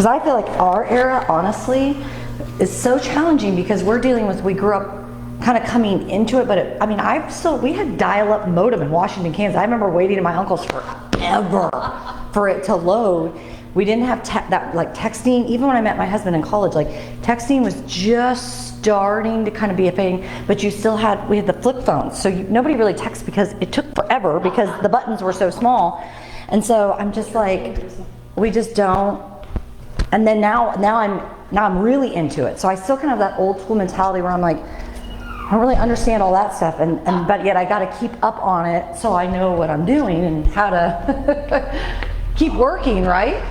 I feel like our era, honestly, is so challenging because we grew up kind of coming into it, but we had dial-up modem in Washington, Kansas. I remember waiting at my uncle's forever for it to load. We didn't have texting. Even when I met my husband in college, like texting was just starting to kind of be a thing, but we had the flip phones, so nobody really texts because it took forever because the buttons were so small. And so I'm just like, we just don't. And then now I'm really into it. So I still kind of have that old school mentality where I'm like, I don't really understand all that stuff, but yet I got to keep up on it so I know what I'm doing and how to keep working, right?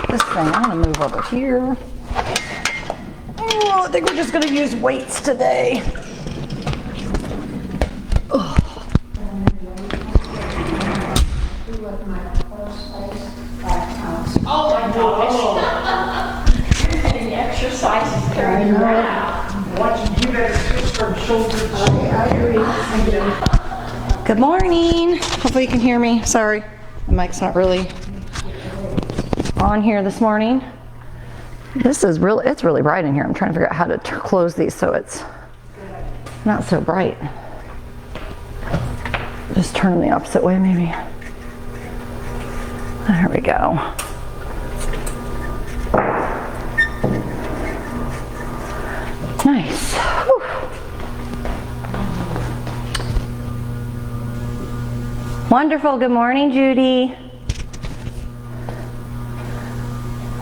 This thing, I'm gonna move over here. Oh, I think we're just gonna use weights today. Oh. Oh my gosh. You're getting exercises carrying around. Watching you guys switch from shoulder to shoulder. I agree. Good morning. Hopefully you can hear me. Sorry, the mic's not really on here this morning. It's really bright in here. I'm trying to figure out how to close these so it's not so bright. Just turn them the opposite way maybe. There we go. Nice. Whew. Wonderful. Good morning, Judy.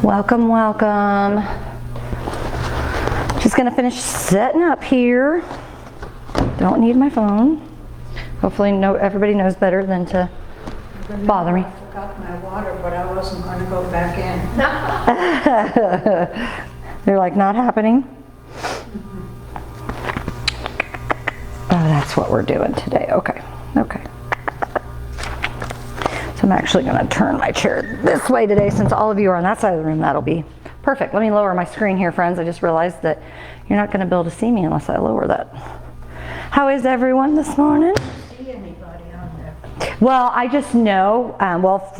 Welcome, welcome. Just gonna finish setting up here. Don't need my phone. Hopefully everybody knows better than to bother me. I forgot my water, but I wasn't going to go back in. They're like, not happening. Oh, that's what we're doing today. Okay. So I'm actually going to turn my chair this way today since all of you are on that side of the room. That'll be perfect. Let me lower my screen here, friends. I just realized that you're not going to be able to see me unless I lower that. How is everyone this morning? See anybody on there? Well, I just know,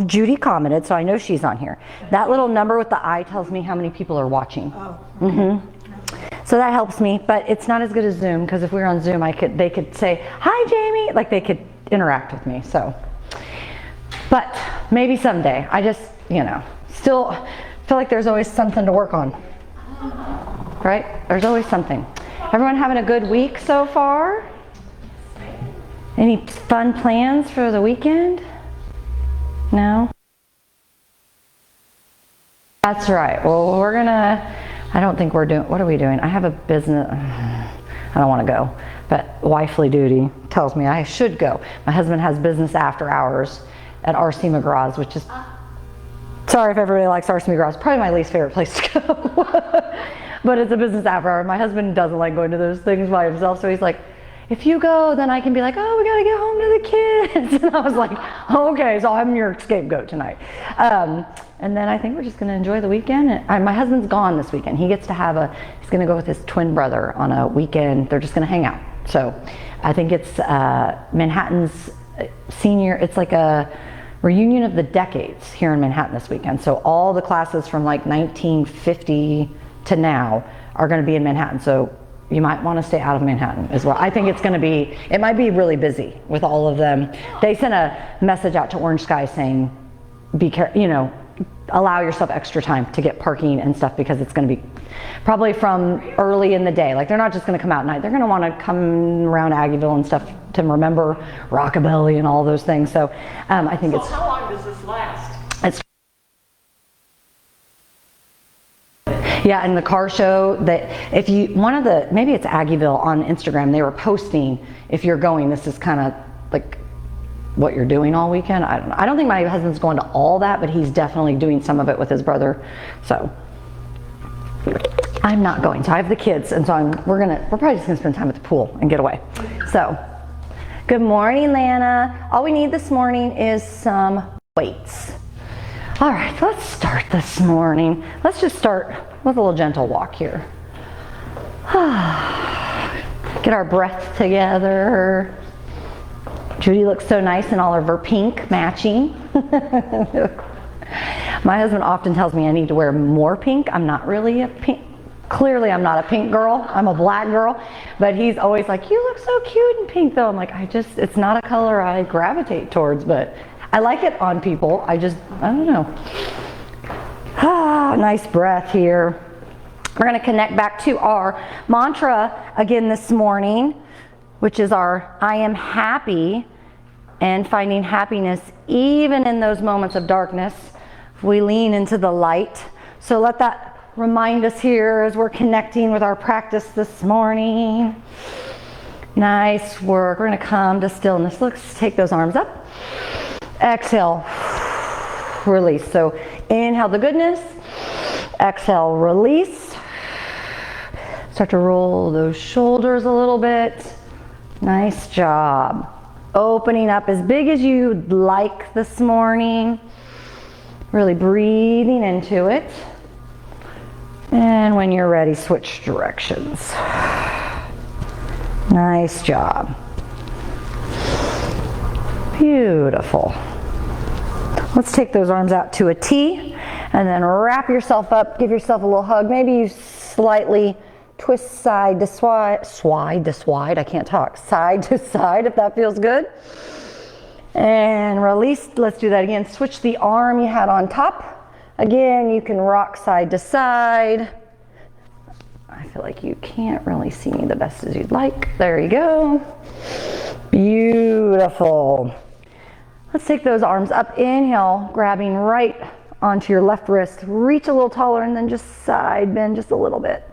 Judy commented, so I know she's on here. That little number with the I tells me how many people are watching. Oh. Okay. So that helps me, but it's not as good as Zoom, because if we were on Zoom, they could say, hi, Jamie, like they could interact with me, so. But maybe someday. I just, still feel like there's always something to work on, right? There's always something. Everyone having a good week so far? Any fun plans for the weekend? No? That's right. Well, I don't think we're doing, what are we doing? I have a business, I don't want to go, but wifely duty tells me I should go. My husband has business after hours at RC McGraw's, which is, sorry if everybody likes RC McGraw's, probably my least favorite place to go. But it's a business after hours. My husband doesn't like going to those things by himself, so he's like, if you go, then I can be like, oh, we gotta get home to the kids. And I was like, okay, so I'm your scapegoat tonight. And then I think we're just gonna enjoy the weekend. And my husband's gone this weekend. He gets to he's gonna go with his twin brother on a weekend. They're just gonna hang out. So I think it's Manhattan's senior, it's like a reunion of the decades here in Manhattan this weekend. So all the classes from like 1950 to now are gonna be in Manhattan. So you might want to stay out of Manhattan as well. I think it might be really busy with all of them. They sent a message out to Orange Sky saying, be careful, allow yourself extra time to get parking and stuff, because it's going to be probably from early in the day. Like, they're not just going to come out at night. They're going to want to come around Aggieville and stuff to remember rockabilly and all those things. So I think So how long does this last? Yeah, and the car show, that maybe it's Aggieville on Instagram, they were posting, if you're going, this is kind of like what you're doing all weekend. I don't know. I don't think my husband's going to all that, but he's definitely doing some of it with his brother. So I'm not going. So I have the kids, and so we're probably just gonna spend time at the pool and get away. So good morning, Lana. All we need this morning is some weights. All right, let's start this morning. Let's just start with a little gentle walk here. Get our breath together. Judy looks so nice in all of her pink matching. My husband often tells me I need to wear more pink. I'm not really a pink. Clearly, I'm not a pink girl. I'm a black girl. But he's always like, you look so cute in pink, though. I'm like, it's not a color I gravitate towards, but I like it on people. I don't know. Nice breath here. We're going to connect back to our mantra again this morning, which is our I am happy, and finding happiness even in those moments of darkness. We lean into the light. So let that remind us here as we're connecting with our practice this morning. Nice work. We're going to come to stillness. Let's take those arms up. Exhale. Release. So inhale the goodness. Exhale, release. Start to roll those shoulders a little bit. Nice job. Opening up as big as you'd like this morning. Really breathing into it. And when you're ready, switch directions. Nice job. Beautiful. Let's take those arms out to a T and then wrap yourself up. Give yourself a little hug. Maybe you slightly twist side to side. I can't talk. Side to side if that feels good. And release. Let's do that again. Switch the arm you had on top. Again, you can rock side to side. I feel like you can't really see me the best as you'd like. There you go. Beautiful. Let's take those arms up. Inhale, grabbing right onto your left wrist. Reach a little taller and then just side bend just a little bit.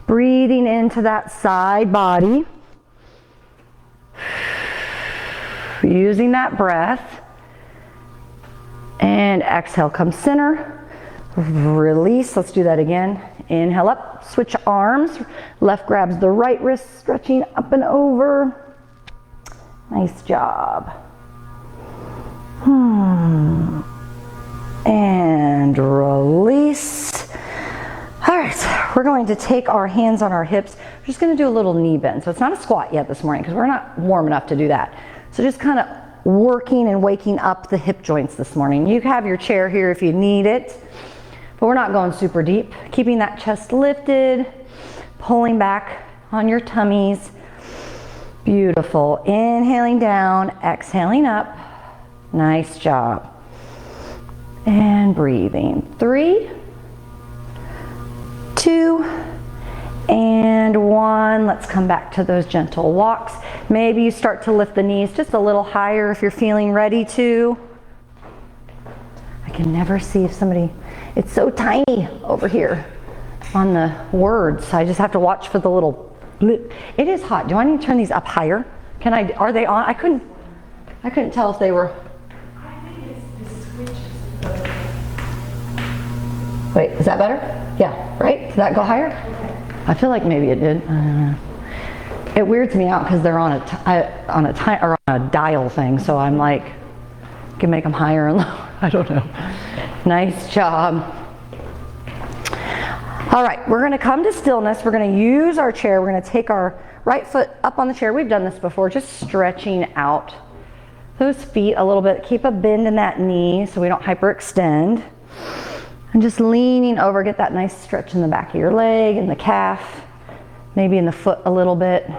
Breathing into that side body. Using that breath. And exhale, come center. Release. Let's do that again. Inhale up, switch arms. Left grabs the right wrist, stretching up and over. Nice job. And release. All right, we're going to take our hands on our hips. We're just going to do a little knee bend. So it's not a squat yet this morning because we're not warm enough to do that. So just kind of working and waking up the hip joints this morning. You have your chair here if you need it, but we're not going super deep. Keeping that chest lifted, pulling back on your tummies. Beautiful. Inhaling down, exhaling up. Nice job. And breathing. 3, 2, and 1. Let's come back to those gentle walks. Maybe you start to lift the knees just a little higher if you're feeling ready to. I can never see if somebody, it's so tiny over here on the words. I just have to watch for the little, it is hot. Do I need to turn these up higher? Are they on? I couldn't tell if they were. I think it's the switches. Wait, is that better? Yeah, right? Did that go higher? I feel like maybe it did. It weirds me out because they're on a dial thing, so I'm like, can make them higher and lower. I don't know. Nice job. All right, we're going to come to stillness. We're going to use our chair. We're going to take our right foot up on the chair. We've done this before, just stretching out those feet a little bit. Keep a bend in that knee so we don't hyperextend. And just leaning over, get that nice stretch in the back of your leg and the calf, maybe in the foot a little bit.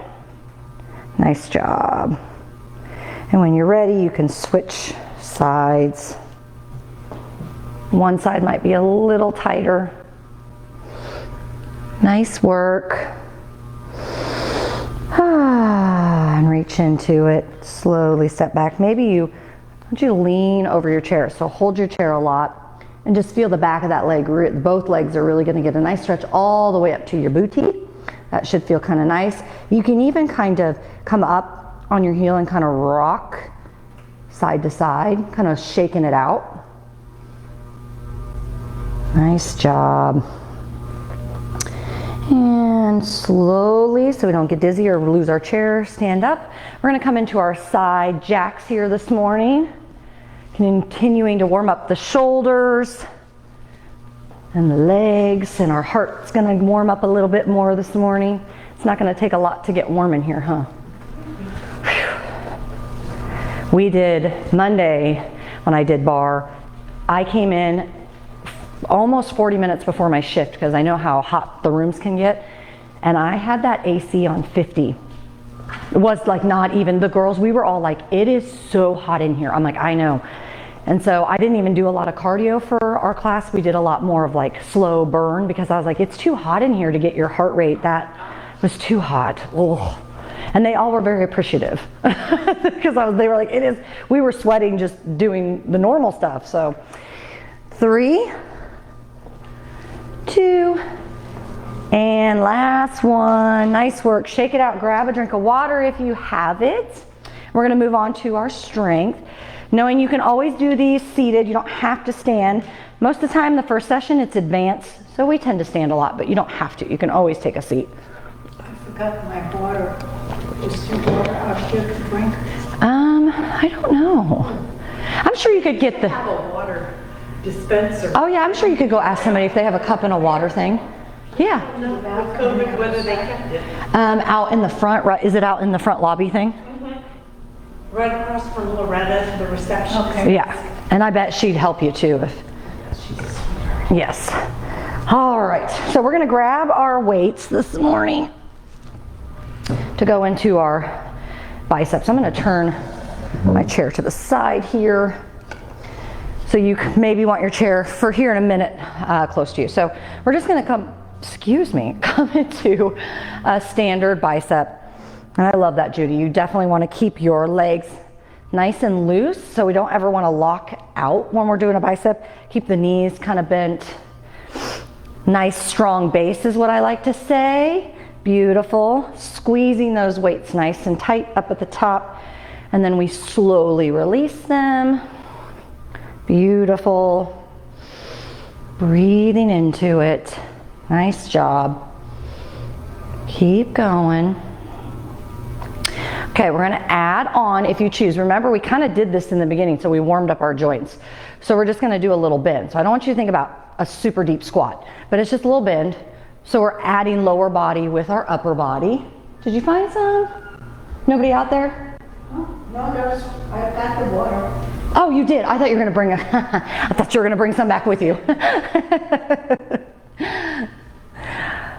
Nice job. And when you're ready, you can switch sides. One side might be a little tighter. Nice work. And reach into it. Slowly step back. Maybe I want you to lean over your chair. So hold your chair a lot. And just feel the back of that leg. Both legs are really going to get a nice stretch all the way up to your booty. That should feel kind of nice. You can even kind of come up on your heel and kind of rock side to side, kind of shaking it out. Nice job. And slowly, so we don't get dizzy or lose our chair, stand up. We're going to come into our side jacks here this morning. Continuing to warm up the shoulders and the legs, and our heart's going to warm up a little bit more this morning. It's not going to take a lot to get warm in here, huh? Whew. We did Monday when I did bar. I came in almost 40 minutes before my shift because I know how hot the rooms can get. And I had that AC on 50. It was like not even, the girls, we were all like, it is so hot in here. I'm like, I know. And so I didn't even do a lot of cardio for our class. We did a lot more of like slow burn because I was like, it's too hot in here to get your heart rate. That was too hot. Ugh. And they all were very appreciative because they were like, it is, we were sweating just doing the normal stuff. So 3, 2, and last one. Nice work. Shake it out. Grab a drink of water if you have it. We're going to move on to our strength. Knowing you can always do these seated. You don't have to stand. Most of the time, the first session, it's advanced, so we tend to stand a lot, but you don't have to. You can always take a seat. I forgot my water. Is there water out here to drink? I don't know. I'm sure you could get the... Have a water dispenser. Oh yeah, I'm sure you could go ask somebody if they have a cup and a water thing. Yeah. No, with COVID, whether they kept it. Out in the front, right? Is it out in the front lobby thing? Right across from Loretta, the reception. Okay. Yeah, and I bet she'd help you too if... Yes. All right, so we're gonna grab our weights this morning to go into our biceps. I'm gonna turn my chair to the side here. So you maybe want your chair for here in a minute close to you. So we're just gonna come into a standard bicep. And I love that, Judy. You definitely wanna keep your legs nice and loose, so we don't ever wanna lock out when we're doing a bicep. Keep the knees kind of bent. Nice strong base is what I like to say. Beautiful. Squeezing those weights nice and tight up at the top, and then we slowly release them. Beautiful. Breathing into it. Nice job. Keep going. Okay, we're gonna add on if you choose. Remember, we kind of did this in the beginning, so we warmed up our joints. So we're just gonna do a little bend. So I don't want you to think about a super deep squat, but it's just a little bend. So we're adding lower body with our upper body. Did you find some? Nobody out there? No, there's, I got the water. Oh, you did. I thought you were gonna bring I thought you were gonna bring some back with you.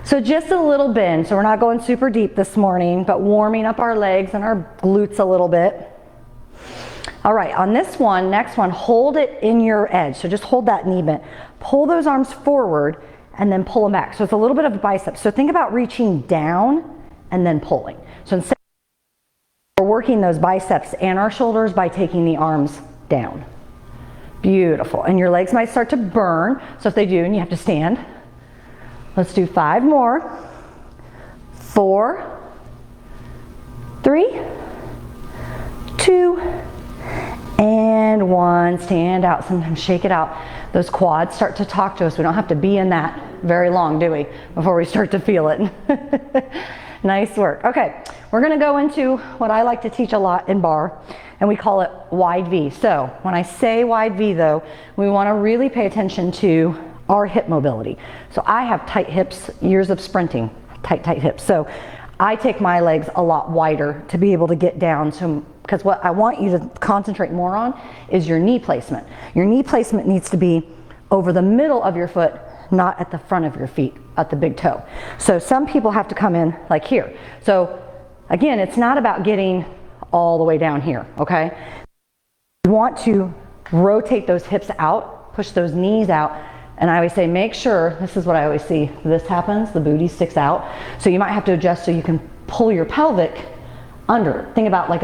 So just a little bend. So we're not going super deep this morning, but warming up our legs and our glutes a little bit. All right, on this one, next one, hold it in your edge. So just hold that knee bent. Pull those arms forward and then pull them back. So it's a little bit of a bicep. So think about reaching down and then pulling. So instead, we're working those biceps and our shoulders by taking the arms down. Beautiful. And your legs might start to burn. So if they do, and you have to stand. Let's do 5 more. 4, 3, 2, and 1. Stand out. Sometimes shake it out. Those quads start to talk to us. We don't have to be in that very long, do we? Before we start to feel it. Nice work. Okay, we're gonna go into what I like to teach a lot in bar, and we call it wide V. So when I say wide V though, we wanna really pay attention to our hip mobility. So I have tight hips, years of sprinting, tight hips. So I take my legs a lot wider to be able to get down. So, because what I want you to concentrate more on is your knee placement. Your knee placement needs to be over the middle of your foot, not at the front of your feet, at the big toe. So some people have to come in like here. So again, it's not about getting all the way down here, okay? You want to rotate those hips out, push those knees out, and I always say, make sure, this is what I always see, this happens, the booty sticks out. So you might have to adjust so you can pull your pelvic under. Think about like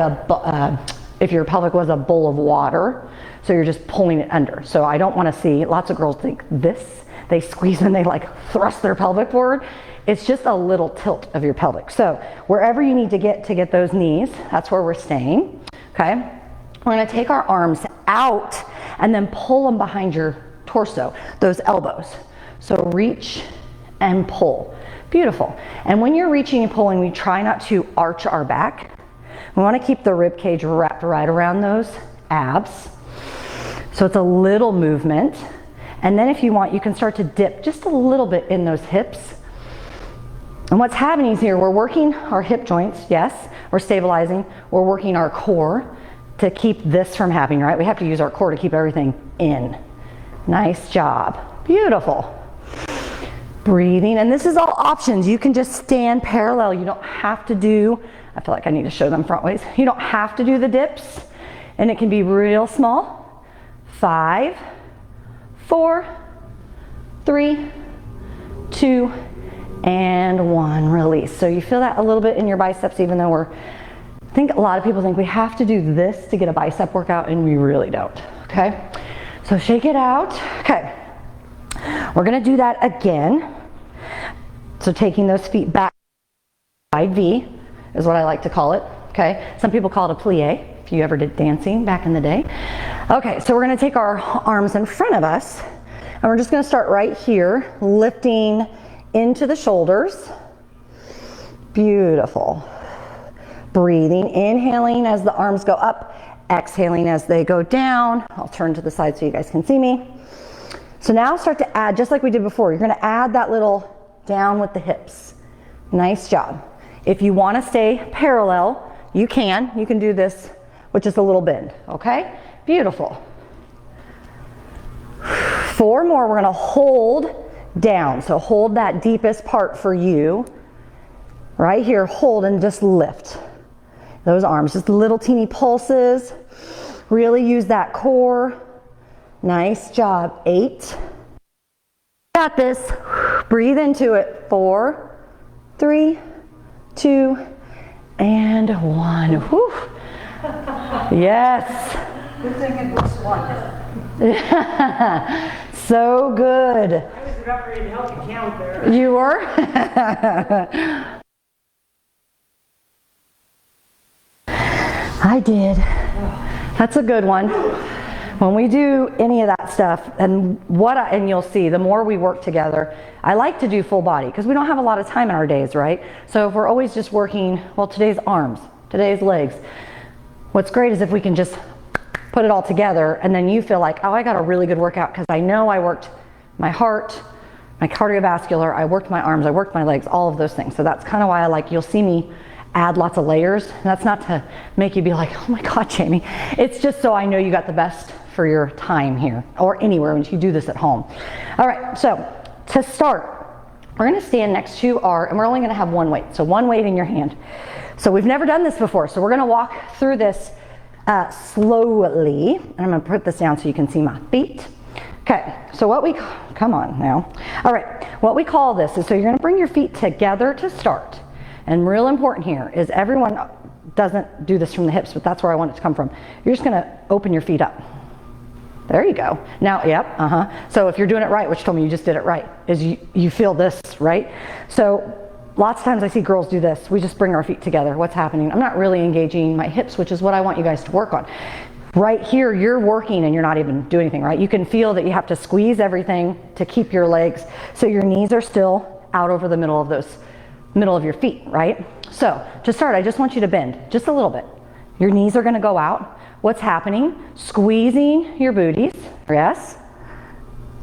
if your pelvic was a bowl of water, so you're just pulling it under. So I don't want to see, lots of girls think this, they squeeze and they like thrust their pelvic forward. It's just a little tilt of your pelvic. So wherever you need to get those knees, that's where we're staying, okay? We're gonna take our arms out and then pull them behind your torso, those elbows. So reach and pull. Beautiful. And when you're reaching and pulling, we try not to arch our back. We want to keep the rib cage wrapped right around those abs. So it's a little movement. And then if you want, you can start to dip just a little bit in those hips. And what's happening is here, we're working our hip joints, yes, we're stabilizing, we're working our core, to keep this from happening, right? We have to use our core to keep everything in. Nice job. Beautiful. Breathing, and this is all options. You can just stand parallel. You don't have to do, I feel like I need to show them front ways. You don't have to do the dips, and it can be real small. 5, 4, 3, 2, and 1. Release. So you feel that a little bit in your biceps, even though I think a lot of people think we have to do this to get a bicep workout, and we really don't, okay? So shake it out. Okay. We're gonna do that again. So taking those feet back, side V is what I like to call it, okay? Some people call it a plie, if you ever did dancing back in the day. Okay, so we're gonna take our arms in front of us, and we're just gonna start right here, lifting into the shoulders. Beautiful. Breathing, inhaling as the arms go up, exhaling as they go down. I'll turn to the side so you guys can see me. So now start to add, just like we did before, you're gonna add that little down with the hips. Nice job. If you wanna stay parallel, you can do this with just a little bend, okay? Beautiful. 4 more, we're gonna hold down. So hold that deepest part for you. Right here, hold and just lift those arms, just little teeny pulses. Really use that core. Nice job. 8. Got this. Breathe into it. 4, 3, 2, and 1. Whew. Yes. Good thing it was 1. So good. I was about ready to help you count there. You were? I did. That's a good one. When we do any of that stuff, and you'll see, the more we work together, I like to do full body because we don't have a lot of time in our days, right? So if we're always just working, well, today's arms, today's legs. What's great is if we can just put it all together, and then you feel like, oh, I got a really good workout because I know I worked my heart, my cardiovascular, I worked my arms, I worked my legs, all of those things. So that's kind of why I like, you'll see me add lots of layers. And that's not to make you be like, oh my God, Jamie. It's just so I know you got the best for your time here or anywhere when you do this at home. All right, so to start, we're gonna stand next to and we're only gonna have one weight. So one weight in your hand. So we've never done this before. So we're gonna walk through this slowly. And I'm gonna put this down so you can see my feet. Okay, so come on now. All right, what we call this is, so you're gonna bring your feet together to start. And real important here is everyone doesn't do this from the hips, but that's where I want it to come from. You're just gonna open your feet up. There you go. Now, yep, So if you're doing it right, which told me you just did it right, is you feel this, right? So lots of times I see girls do this. We just bring our feet together. What's happening? I'm not really engaging my hips, which is what I want you guys to work on. Right here, you're working and you're not even doing anything, right? You can feel that you have to squeeze everything to keep your legs so your knees are still out over the middle of your feet, right? So to start, I just want you to bend just a little bit. Your knees are gonna go out. What's happening? Squeezing your booties, yes?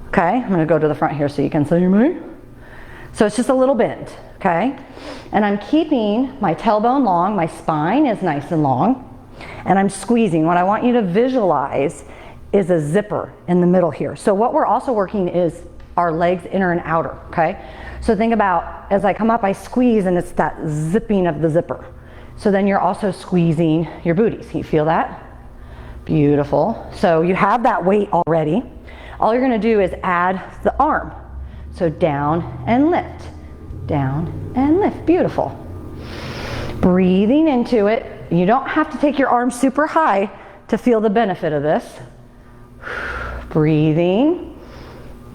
Okay, I'm gonna go to the front here so you can see me. So it's just a little bend, okay? And I'm keeping my tailbone long, my spine is nice and long, and I'm squeezing. What I want you to visualize is a zipper in the middle here. So what we're also working is our legs inner and outer, okay? So think about, as I come up, I squeeze and it's that zipping of the zipper. So then you're also squeezing your booties. You feel that? Beautiful. So you have that weight already. All you're gonna do is add the arm. So down and lift, down and lift. Beautiful. Breathing into it. You don't have to take your arms super high to feel the benefit of this. Breathing.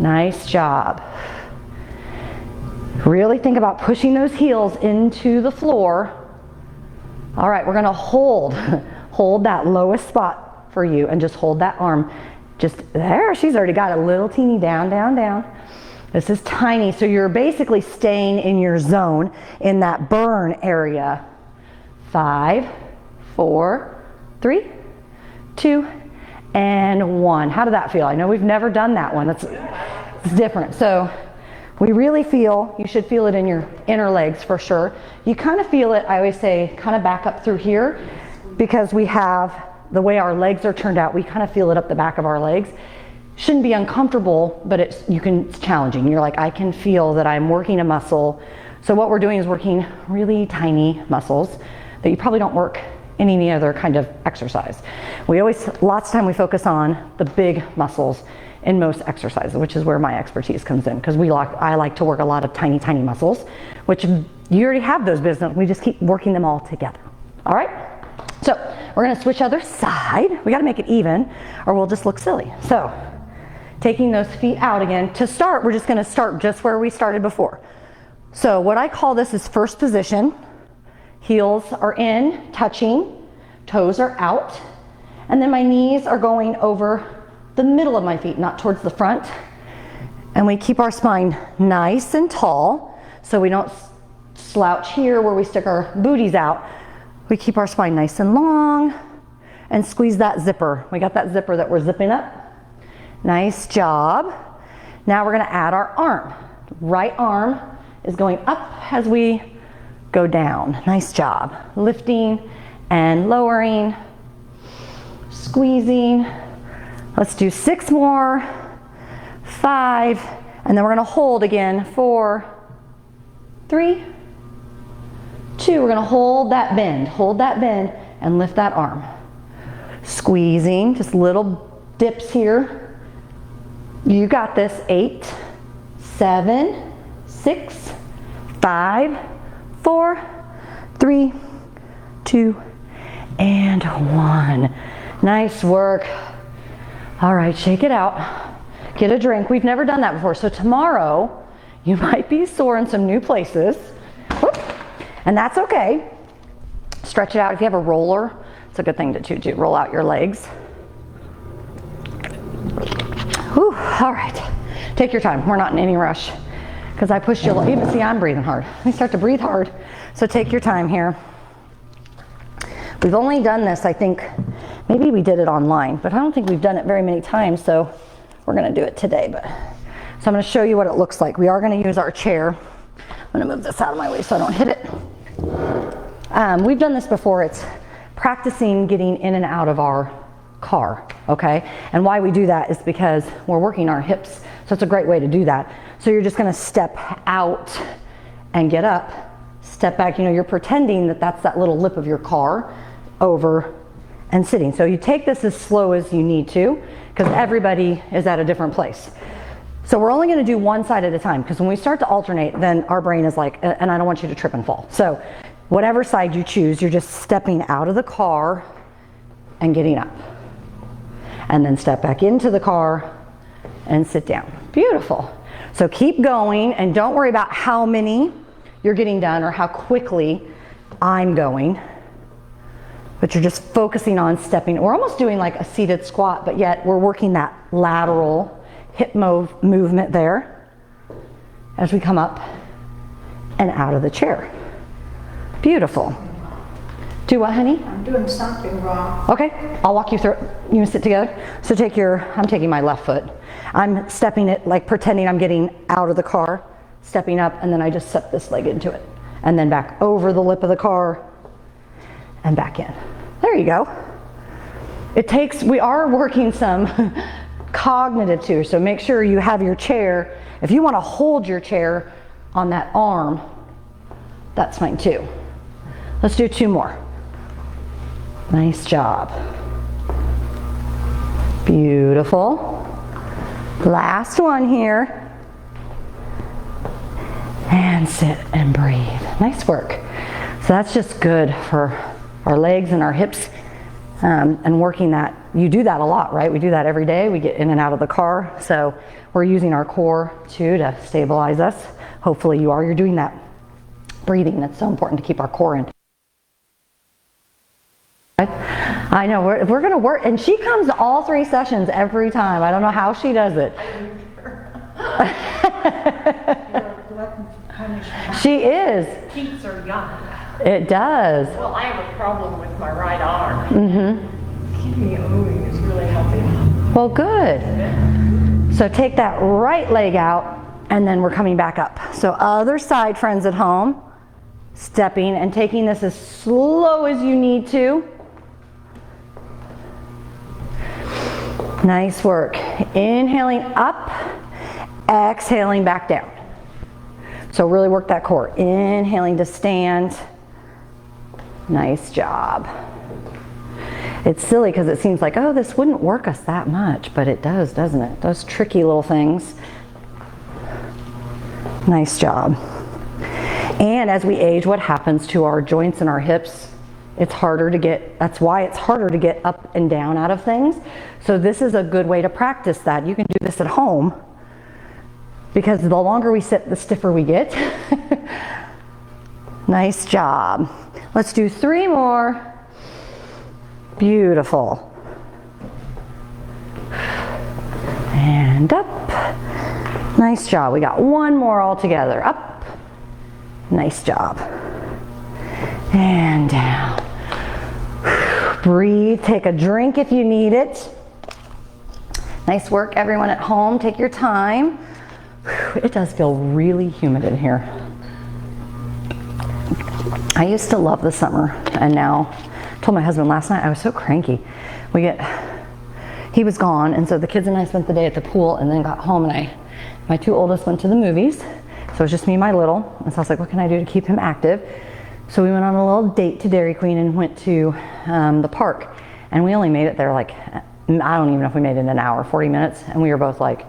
Nice job. Really think about pushing those heels into the floor. All right, we're gonna hold that lowest spot for you and just hold that arm. Just there, she's already got a little teeny down, down, down. This is tiny, so you're basically staying in your zone in that burn area. 5, 4, 3, 2, and 1. How did that feel? I know we've never done that one. It's different. So we really feel, you should feel it in your inner legs for sure. You kind of feel it, I always say, kind of back up through here because we have the way our legs are turned out, we kind of feel it up the back of our legs. Shouldn't be uncomfortable, but it's challenging. You're like, I can feel that I'm working a muscle. So what we're doing is working really tiny muscles that you probably don't work in any other kind of exercise. Lots of time we focus on the big muscles in most exercises, which is where my expertise comes in, because I like to work a lot of tiny, tiny muscles, which you already have those business. We just keep working them all together. All right? So we're gonna switch other side. We gotta make it even, or we'll just look silly. So taking those feet out again. To start, we're just gonna start just where we started before. So what I call this is first position. Heels are in, touching, toes are out, and then my knees are going over the middle of my feet, not towards the front. And we keep our spine nice and tall, so we don't slouch here where we stick our booties out. We keep our spine nice and long and squeeze that zipper. We got that zipper that we're zipping up. Nice job. Now we're gonna add our arm. Right arm is going up as we go down. Nice job. Lifting and lowering, squeezing. Let's do 6 more, 5, and then we're gonna hold again. 4, 3, 2. We're gonna hold that bend and lift that arm. Squeezing, just little dips here. You got this. 8, 7, 6, 5, 4, 3, 2, and 1. Nice work. All right, shake it out. Get a drink. We've never done that before, so tomorrow you might be sore in some new places. Whoop. And that's okay. Stretch it out. If you have a roller, it's a good thing to do. Roll out your legs. Whew. All right, take your time. We're not in any rush because I pushed you. Even see, I'm breathing hard. Let me start to breathe hard. So take your time here. We've only done this, I think, maybe we did it online, but I don't think we've done it very many times, so we're gonna do it today. So I'm gonna show you what it looks like. We are gonna use our chair. I'm gonna move this out of my way so I don't hit it. We've done this before. It's practicing getting in and out of our car, okay? And why we do that is because we're working our hips, so it's a great way to do that. So you're just gonna step out and get up, step back. You know, you're pretending that that's that little lip of your car over and sitting. So you take this as slow as you need to, because everybody is at a different place. So we're only gonna do one side at a time, because when we start to alternate, then our brain is like, and I don't want you to trip and fall. So whatever side you choose, you're just stepping out of the car and getting up. And then step back into the car and sit down. Beautiful. So keep going, and don't worry about how many you're getting done or how quickly I'm going, but you're just focusing on stepping. We're almost doing like a seated squat, but yet we're working that lateral hip movement there as we come up and out of the chair. Beautiful. Do what, honey? I'm doing something wrong. Okay, I'll walk you through it. You want to sit together? So I'm taking my left foot. I'm stepping it, like pretending I'm getting out of the car, stepping up, and then I just set this leg into it. And then back over the lip of the car and back in. There you go. We are working some cognitive too, so make sure you have your chair. If you want to hold your chair on that arm, that's fine too. Let's do 2 more. Nice job. Beautiful. Last one here. And sit and breathe. Nice work. So that's just good for our legs and our hips, and working that. You do that a lot, right? We do that every day. We get in and out of the car. So we're using our core too to stabilize us. Hopefully you are. You're doing that breathing. That's so important to keep our core in. I know, we're gonna work, and she comes to all 3 sessions every time. I don't know how she does it. She is. Keeps her young. It does. Well, I have a problem with my right arm. Mm-hmm. Keeping it moving is really helping. Well, good. So take that right leg out, and then we're coming back up. So other side, friends at home, stepping and taking this as slow as you need to. Nice work. Inhaling up, exhaling back down. So really work that core. Inhaling to stand. Nice job. It's silly because it seems like, oh, this wouldn't work us that much, but it does, doesn't it? Those tricky little things. Nice job. And as we age, what happens to our joints and our hips? It's harder to get, that's why it's harder to get up and down out of things. So this is a good way to practice that. You can do this at home because the longer we sit, the stiffer we get. Nice job. Let's do 3 more. Beautiful. And up. Nice job. We got 1 more all together. Up. Nice job. And down. Breathe. Take a drink if you need it. Nice work, everyone at home. Take your time. It does feel really humid in here. I used to love the summer, and now I told my husband last night I was so cranky. He was gone, and so the kids and I spent the day at the pool, and then got home, and my 2 oldest went to the movies, so it was just me and my little, and so I was like, what can I do to keep him active? So we went on a little date to Dairy Queen and went to the park, and we only made it there like, I don't even know if we made it an hour, 40 minutes, and we were both like,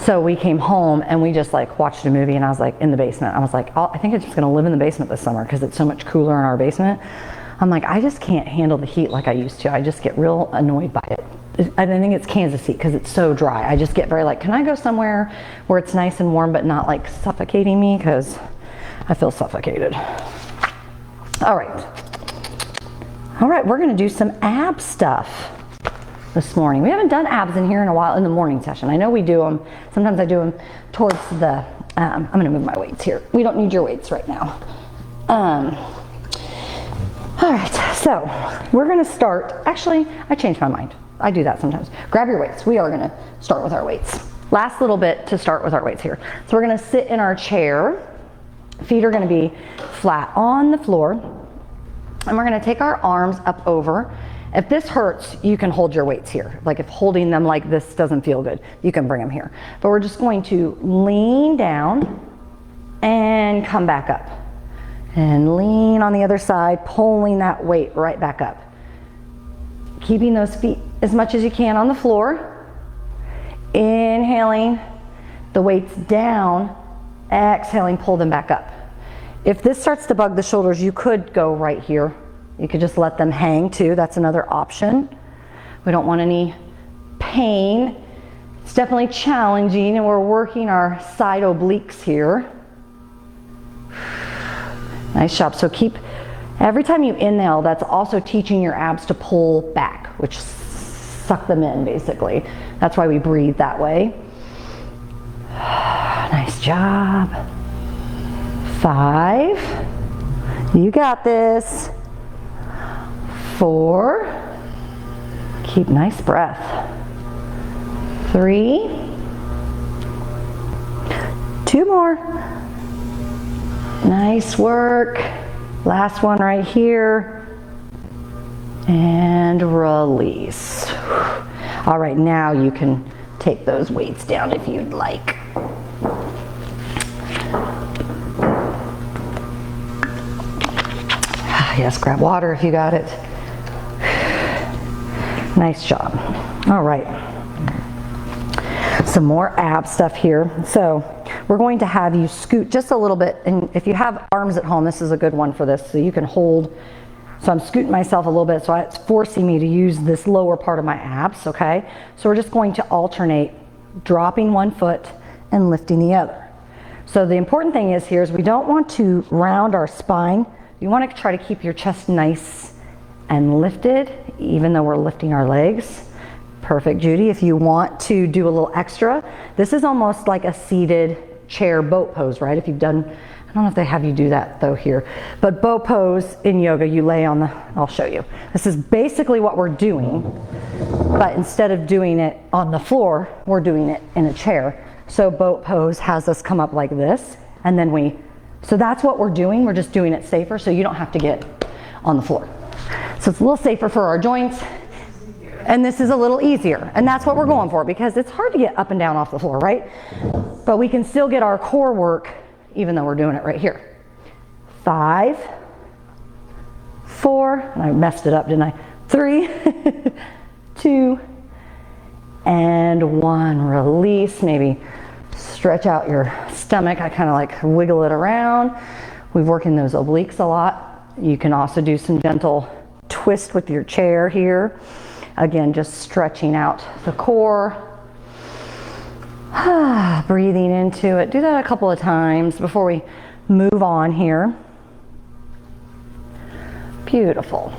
so we came home and we just like watched a movie, and I was like in the basement. I was like, I think I'm just gonna live in the basement this summer because it's so much cooler in our basement. I'm like, I just can't handle the heat like I used to. I just get real annoyed by it. I think it's Kansas heat because it's so dry. I just get very like, can I go somewhere where it's nice and warm but not like suffocating me, because I feel suffocated. All right, we're gonna do some ab stuff this morning. We haven't done abs in here in a while in the morning session. I know we do them. Sometimes I do them towards the, I'm gonna move my weights here. We don't need your weights right now. All right, so we're gonna start, actually, I changed my mind. I do that sometimes. Grab your weights. We are gonna start with our weights. Last little bit to start with our weights here. So we're gonna sit in our chair. Feet are gonna be flat on the floor. And we're gonna take our arms up over. If this hurts, you can hold your weights here. Like if holding them like this doesn't feel good, you can bring them here. But we're just going to lean down and come back up. And lean on the other side, pulling that weight right back up. Keeping those feet as much as you can on the floor. Inhaling the weights down, exhaling, pull them back up. If this starts to bug the shoulders, you could go right here. You could just let them hang too. That's another option. We don't want any pain. It's definitely challenging, and we're working our side obliques here. Nice job. So keep, every time you inhale, that's also teaching your abs to pull back, which suck them in basically. That's why we breathe that way. Nice job. 5. You got this. 4. Keep nice breath. 3. 2 more. Nice work. Last one right here. And release. All right, now you can take those weights down if you'd like. Yes, grab water if you got it. Nice job. All right. Some more ab stuff here. So we're going to have you scoot just a little bit, and if you have arms at home, this is a good one for this, so you can hold. So I'm scooting myself a little bit, so it's forcing me to use this lower part of my abs, okay? So we're just going to alternate dropping one foot and lifting the other. So the important thing is here is we don't want to round our spine. You want to try to keep your chest nice and lifted, even though we're lifting our legs. Perfect, Judy. If you want to do a little extra, this is almost like a seated chair boat pose, right? If you've done, I don't know if they have you do that though here, but boat pose in yoga, you lay on the, I'll show you. This is basically what we're doing, but instead of doing it on the floor, we're doing it in a chair. So boat pose has us come up like this, and then so that's what we're doing. We're just doing it safer so you don't have to get on the floor. So it's a little safer for our joints. And this is a little easier, and that's what we're going for because it's hard to get up and down off the floor, right? But we can still get our core work even though we're doing it right here. 5, 4, and I messed it up, didn't I? 3, 2, and 1. Release, maybe stretch out your stomach. I kind of like wiggle it around. We've worked in those obliques a lot. You can also do some gentle twist with your chair here. Again, just stretching out the core. Breathing into it. Do that a couple of times before we move on here. Beautiful.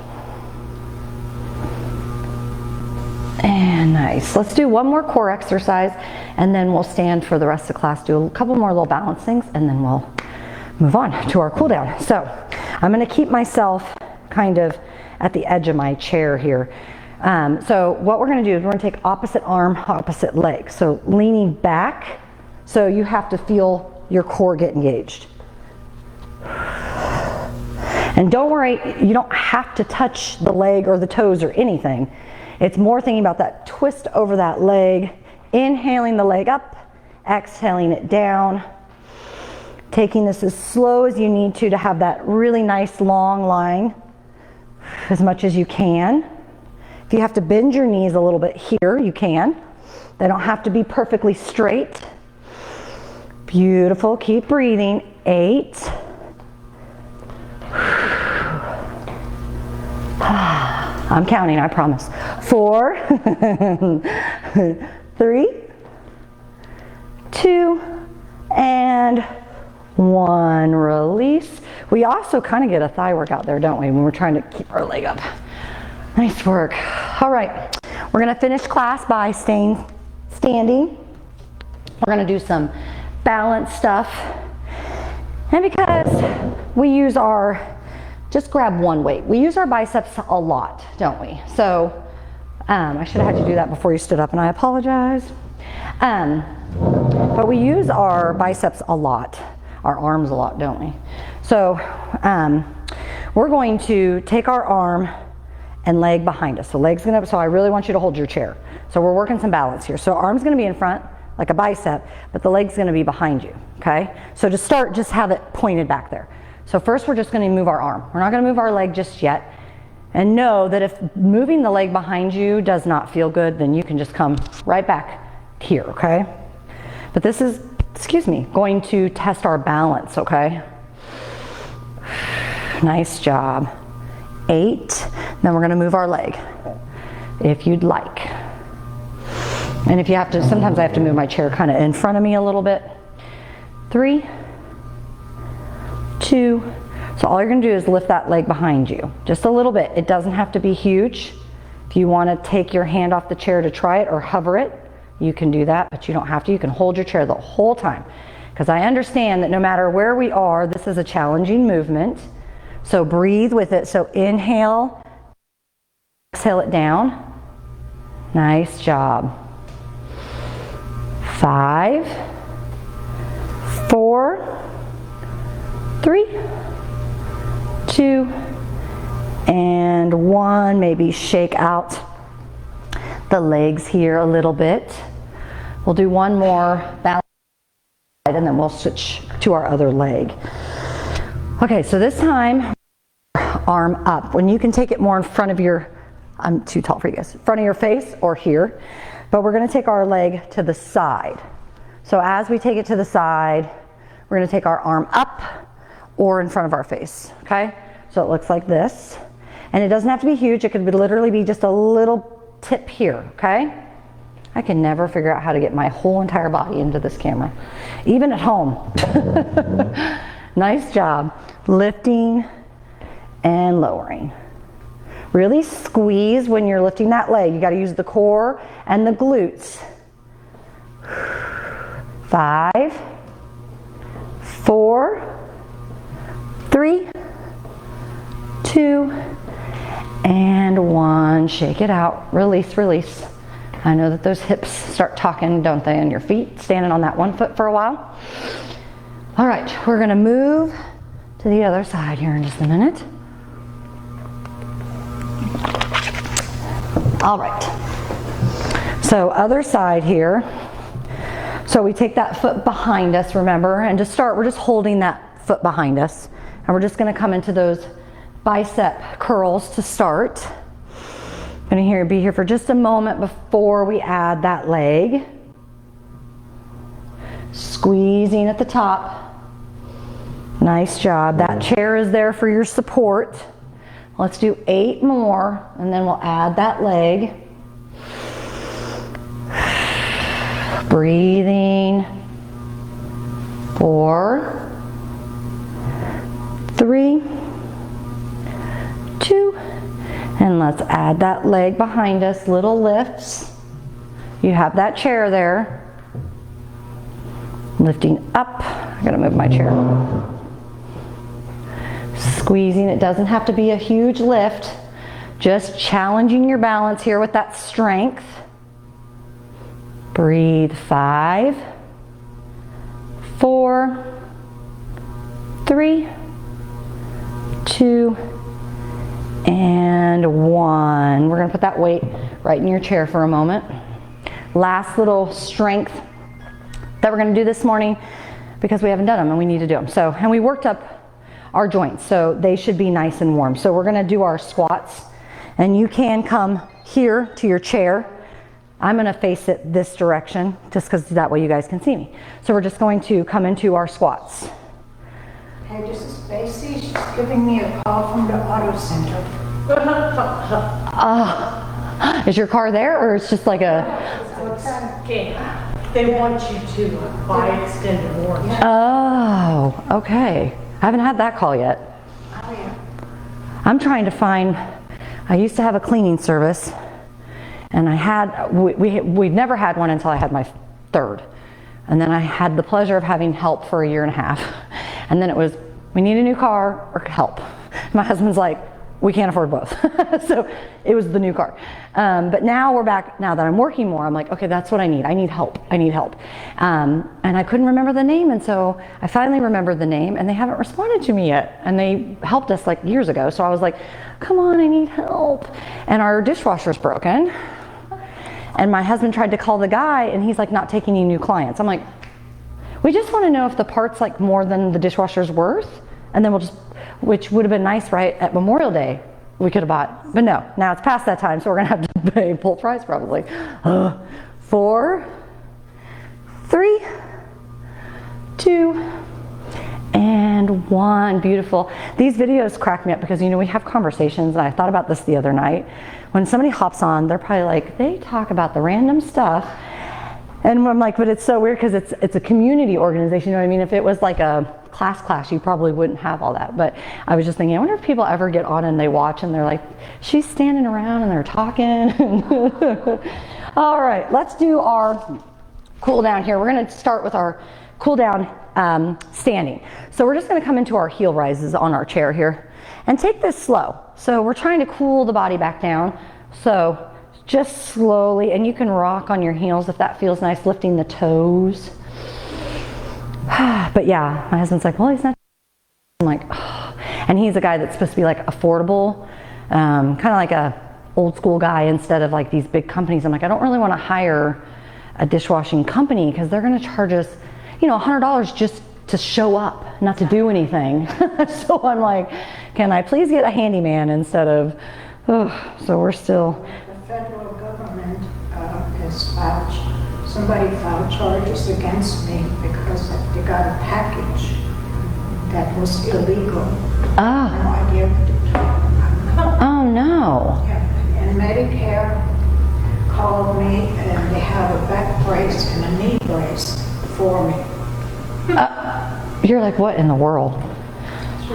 And nice. Let's do one more core exercise and then we'll stand for the rest of the class, do a couple more little balance things, and then we'll move on to our cool down. So I'm going to keep myself kind of at the edge of my chair here. So what we're going to do is we're going to take opposite arm, opposite leg. So leaning back, so you have to feel your core get engaged. And don't worry, you don't have to touch the leg or the toes or anything. It's more thinking about that twist over that leg, inhaling the leg up, exhaling it down, taking this as slow as you need to have that really nice long line as much as you can. If you have to bend your knees a little bit here, you can. They don't have to be perfectly straight. Beautiful. Keep breathing. 8. I'm counting, I promise. 4, 3, 2, and 1. Release. We also kind of get a thigh workout there, don't we, when we're trying to keep our leg up. Nice work. All right, we're going to finish class by staying standing. We're going to do some balance stuff. And because we use our, just grab one weight. We use our biceps a lot, don't we? So I should have had you do that before you stood up, and I apologize. But we use our biceps a lot, our arms a lot, don't we? So we're going to take our arm and leg behind us. So legs gonna, so I really want you to hold your chair. So we're working some balance here. So arm's gonna be in front, like a bicep, but the leg's gonna be behind you, okay? So to start, just have it pointed back there. So first we're just gonna move our arm. We're not gonna move our leg just yet. And know that if moving the leg behind you does not feel good, then you can just come right back here, okay? But this is, going to test our balance, okay? Nice job. 8, then we're gonna move our leg, if you'd like. And if you have to, sometimes I have to move my chair kind of in front of me a little bit. 3, 2, so all you're gonna do is lift that leg behind you, just a little bit. It doesn't have to be huge. If you wanna take your hand off the chair to try it or hover it, you can do that, but you don't have to. You can hold your chair the whole time. Because I understand that no matter where we are, this is a challenging movement. So breathe with it. So inhale, exhale it down. Nice job. 5, 4, 3, 2, and 1. Maybe shake out the legs here a little bit. We'll do one more balance and then we'll switch to our other leg. Okay, so this time, arm up. When you can take it more in front of your, I'm too tall for you guys, front of your face or here, but we're gonna take our leg to the side. So as we take it to the side, we're gonna take our arm up or in front of our face, okay? So it looks like this. And it doesn't have to be huge, it could literally be just a little tip here, okay? I can never figure out how to get my whole entire body into this camera, even at home. Nice job. Lifting and lowering. Really squeeze when you're lifting that leg. You got to use the core and the glutes. 5, 4, 3, 2, and 1. Shake it out. Release, release. I know that those hips start talking, don't they, on your feet, standing on that one foot for a while. All right, we're gonna move to the other side here in just a minute. All right. So other side here. So we take that foot behind us, remember, and to start, we're just holding that foot behind us. And we're just gonna come into those bicep curls to start. Gonna be here for just a moment before we add that leg. Squeezing at the top. Nice job. That chair is there for your support. Let's do 8 more, and then we'll add that leg. Breathing. 4, 3, 2, and let's add that leg behind us, little lifts. You have that chair there. Lifting up, I'm gonna move my chair. Squeezing, it doesn't have to be a huge lift. Just challenging your balance here with that strength. Breathe, 5, 4, 3, 2, and 1. We're gonna put that weight right in your chair for a moment. Last little strength that we're gonna do this morning because we haven't done them and we need to do them. So, and we worked up our joints, so they should be nice and warm. So we're gonna do our squats, and you can come here to your chair. I'm gonna face it this direction just because that way you guys can see me. So we're just going to come into our squats. Hey, this is Stacy. She's giving me a call from the auto center. Is your car there, or it's just like a... Okay. They want you to buy extended warranty. Oh, okay. I haven't had that call yet. Oh, yeah. I'm trying to find, I used to have a cleaning service, and I had, we'd never had one until I had my 3rd. And then I had the pleasure of having help for a year and a half. And then it was, we need a new car or help. My husband's like, we can't afford both. So it was the new car. But now we're back, now that I'm working more, I'm like, okay, that's what I need. I need help. I need help. And I couldn't remember the name. And so I finally remembered the name, and they haven't responded to me yet. And they helped us like years ago. So I was like, come on, I need help. And our dishwasher's broken. And my husband tried to call the guy, and he's like, not taking any new clients. I'm like, we just want to know if the part's like more than the dishwasher's worth. And then we'll just, which would have been nice, right? At Memorial Day, we could have bought, but no, now it's past that time, so we're gonna have to pay full price probably. 4, 3, 2, and 1. Beautiful. These videos crack me up because, you know, we have conversations, and I thought about this the other night. When somebody hops on, they're probably like, they talk about the random stuff. And I'm like, but it's so weird because it's a community organization, you know what I mean? If it was like a class, you probably wouldn't have all that. But I was just thinking, I wonder if people ever get on and they watch and they're like, she's standing around and they're talking. All right, let's do our cool down here. We're gonna start with our cool down standing. So we're just gonna come into our heel rises on our chair here and take this slow. So we're trying to cool the body back down. So just slowly, and you can rock on your heels if that feels nice, lifting the toes. But yeah, my husband's like, well, he's not. I'm like, oh. And he's a guy that's supposed to be like affordable, kind of like a old school guy instead of like these big companies. I'm like, I don't really want to hire a dishwashing company because they're going to charge us, you know, $100 just to show up, not to do anything. So I'm like, can I please get a handyman instead of, so we're still. The federal government has somebody filed charges against me because they got a package that was illegal. Oh. No idea what they're talking about. Oh no. Yeah. And Medicare called me, and they have a back brace and a knee brace for me. You're like, what in the world?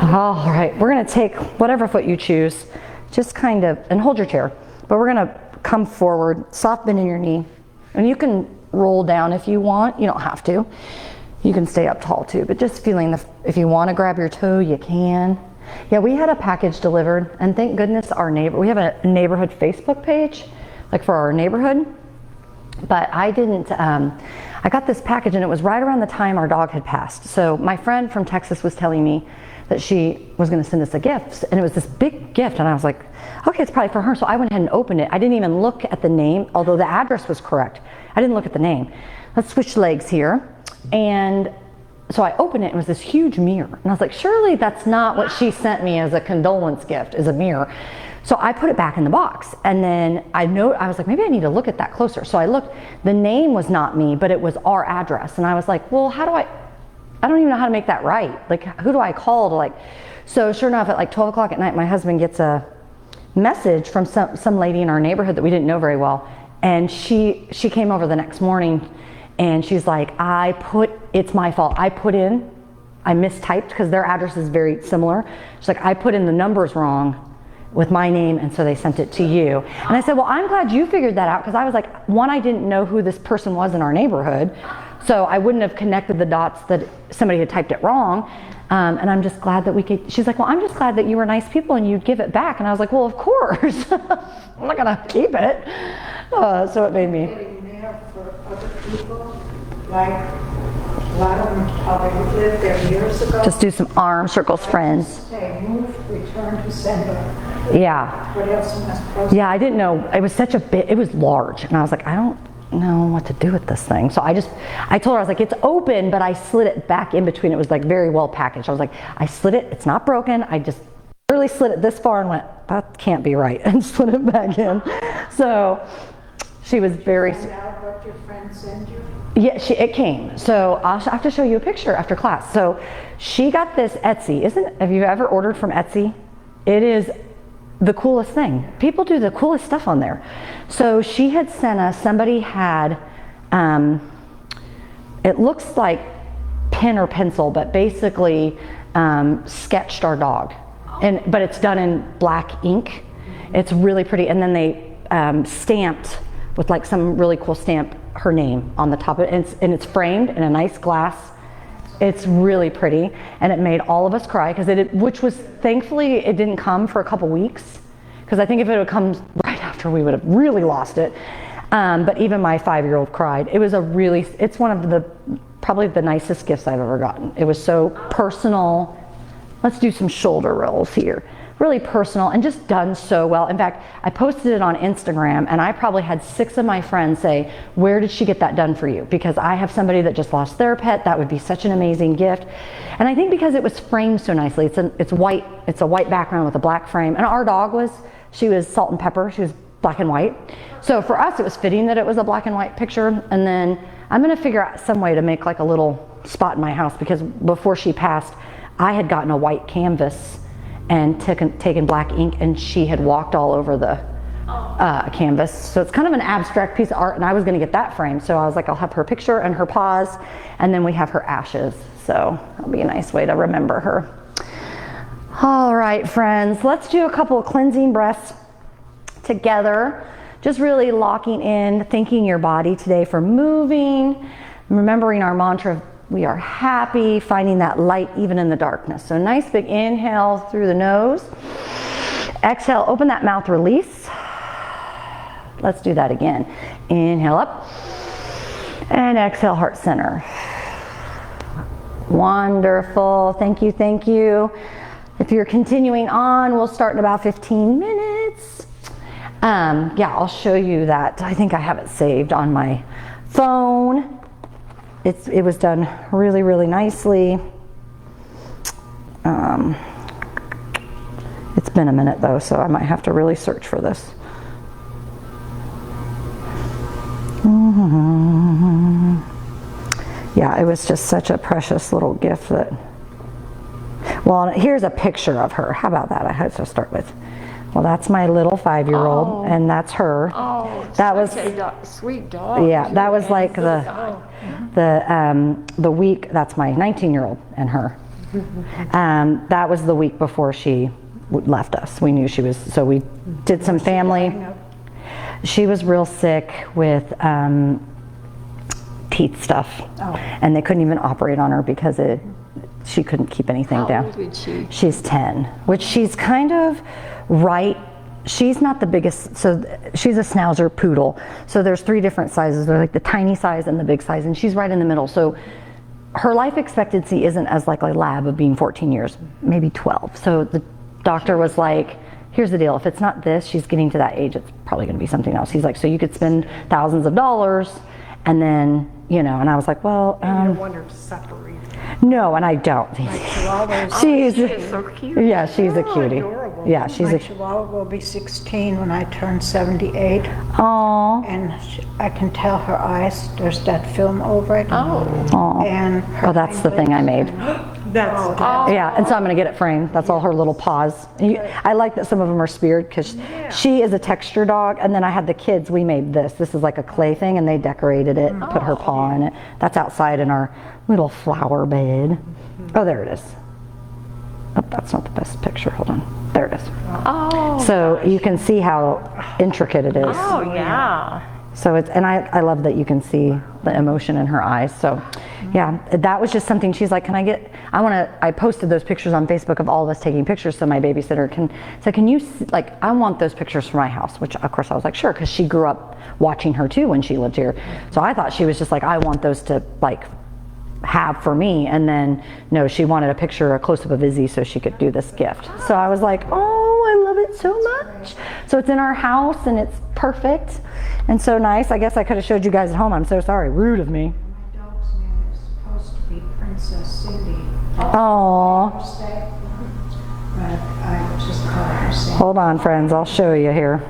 All right, we're gonna take whatever foot you choose, just kind of, and hold your chair, but we're gonna come forward, soft bend in your knee, and you can roll down if you want. You don't have to. You can stay up tall too, but just feeling if you want to grab your toe, you can. Yeah, we had a package delivered, and thank goodness we have a neighborhood Facebook page, like for our neighborhood. But I didn't, I got this package and it was right around the time our dog had passed. So my friend from Texas was telling me that she was going to send us a gift, and it was this big gift, and I was like, okay, it's probably for her. So I went ahead and opened it. I didn't even look at the name, although the address was correct. I didn't look at the name. Let's switch legs here. And so I opened it, and it was this huge mirror. And I was like, surely that's not what she sent me as a condolence gift, is a mirror. So I put it back in the box, and then I was like, maybe I need to look at that closer. So I looked, the name was not me, but it was our address. And I was like, well, I don't even know how to make that right. Like, who do I call to so sure enough, at like 12 o'clock at night, my husband gets a message from some lady in our neighborhood that we didn't know very well. And she came over the next morning, and she's like, it's my fault. I mistyped, because their address is very similar. She's like, I put in the numbers wrong with my name, and so they sent it to you. And I said, well, I'm glad you figured that out, because I was like, one, I didn't know who this person was in our neighborhood, so I wouldn't have connected the dots that somebody had typed it wrong. And I'm just glad that she's like, well, I'm just glad that you were nice people and you'd give it back. And I was like, well, of course. I'm not gonna keep it. So it made me. Getting there for other people, like a lot of them probably lived there years ago. Just do some arm circles, friends. They moved, returned to sender. Yeah. What else am I supposed to? Yeah, I didn't know. It was such it was large. And I was like, I don't know what to do with this thing. So I told her, I was like, it's open, but I slid it back in between. It was like very well packaged. I was like, I slid it, it's not broken. I just literally slid it this far and went, that can't be right, and slid it back in. So she was very. Find out what your friend sent you? Yeah, it came. So I'll have to show you a picture after class. So she got this Etsy. Have you ever ordered from Etsy? It is the coolest thing. People do the coolest stuff on there. So she had sent us, somebody had, it looks like pen or pencil, but basically sketched our dog. But it's done in black ink. It's really pretty. And then they stamped with like some really cool stamp her name on the top of it. And it's framed in a nice glass. It's really pretty, and it made all of us cry, which was, thankfully, it didn't come for a couple weeks, because I think if it had come right after, we would have really lost it. But even my 5-year-old cried. It's one of probably the nicest gifts I've ever gotten. It was so personal. Let's do some shoulder rolls here. Really personal and just done so well. In fact, I posted it on Instagram, and I probably had 6 of my friends say, where did she get that done for you? Because I have somebody that just lost their pet. That would be such an amazing gift. And I think because it was framed so nicely, it's white. It's a white background with a black frame. And our dog she was salt and pepper. She was black and white. So for us, it was fitting that it was a black and white picture. And then I'm gonna figure out some way to make like a little spot in my house, because before she passed, I had gotten a white canvas and taken black ink, and she had walked all over the canvas. So it's kind of an abstract piece of art, and I was gonna get that framed. So I was like, I'll have her picture and her paws, and then we have her ashes. So that'll be a nice way to remember her. All right, friends, let's do a couple of cleansing breaths together. Just really locking in, thanking your body today for moving, remembering our mantra, we are happy, finding that light even in the darkness. So nice big inhale through the nose. Exhale, open that mouth, release. Let's do that again. Inhale up. And exhale, heart center. Wonderful, thank you, thank you. If you're continuing on, we'll start in about 15 minutes. Yeah, I'll show you that. I think I have it saved on my phone. It was done really, really nicely. It's been a minute though, so I might have to really search for this. Yeah, it was just such a precious little gift that, well, here's a picture of her. How about that? I had to start with. Well, that's my little 5-year-old, and that's her. Oh, that was a sweet dog. Yeah, that was like the week. That's my 19-year-old and her. That was the week before she left us. We knew she was, so we did some family. She was real sick with teeth stuff, and they couldn't even operate on her because she couldn't keep anything down. How old is she? She's 10, which she's kind of right she's not the biggest, so she's a Schnauzer poodle. So there's 3 different sizes. There's like the tiny size and the big size, and she's right in the middle. So her life expectancy isn't as like a lab of being 14 years, maybe 12. So the doctor was like, here's the deal, if it's not this, she's getting to that age, it's probably gonna be something else. He's like, so you could spend thousands of dollars, and then, you know, and I was like, well, You don't want her to separate. no, and I don't. She's, She is so cute. yeah, she's a Oh, cutie. adorable. Yeah, she's My a, Chihuahua will be 16 when I turn 78, aw, and I can tell her eyes, there's that film over it. aw. And her Oh, that's the thing I made. That's, Yeah, and so I'm gonna get it framed. That's all her little paws. I like that some of them are speared because she is a texture dog. And then I had the kids, we made this. This is like a clay thing, and they decorated it, put her paw in it. That's outside in our little flower bed. Oh, there it is. Oh, that's not the best picture. Hold on. There it is. oh, So you can see how intricate it is. oh, yeah. So it's, and I love that you can see the emotion in her eyes. So yeah, that was just something she's like, can I get, I posted those pictures on Facebook of all of us taking pictures, so my babysitter can you, like, I want those pictures for my house, which of course I was like, sure, because she grew up watching her too when she lived here. So I thought she was just like, I want those to like have for me. And then no, she wanted a close-up of Izzy so she could do this gift. So I was like, oh, I love it so much. So it's in our house and it's perfect and so nice. I guess I could have showed you guys at home. I'm so sorry, rude of me. My dog's name is supposed to be Princess Cindy. Oh, But I just call her Cindy. hold on, friends, I'll show you here.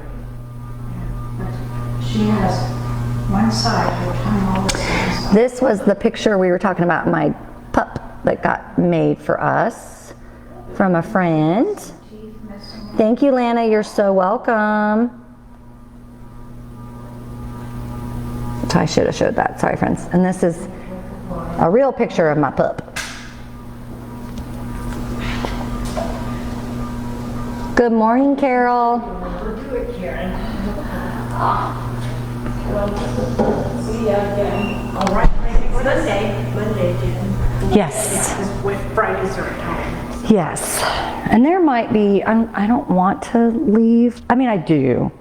She has one side, her tongue always comes up. This was the picture we were talking about, my pup that got made for us from a friend. Thank you, Lana, you're so welcome. So I should have showed that, sorry friends. And this is a real picture of my pup. Good morning, Carol. See ya again. All right, Monday, Jen. Yes. With Fridays are at home. Yes, and there might be, I don't want to leave. I mean, I do,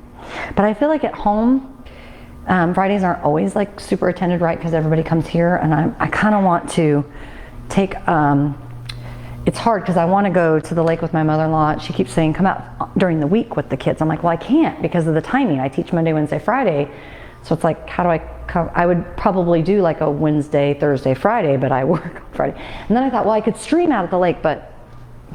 but I feel like at home, Fridays aren't always like super attended, right? Because everybody comes here, and I kind of want to take, it's hard because I want to go to the lake with my mother-in-law. She keeps saying, come out during the week with the kids. I'm like, well, I can't because of the timing. I teach Monday, Wednesday, Friday. So it's like, how do I come? I would probably do like a Wednesday, Thursday, Friday, but I work on Friday. And then I thought, well, I could stream out at the lake, but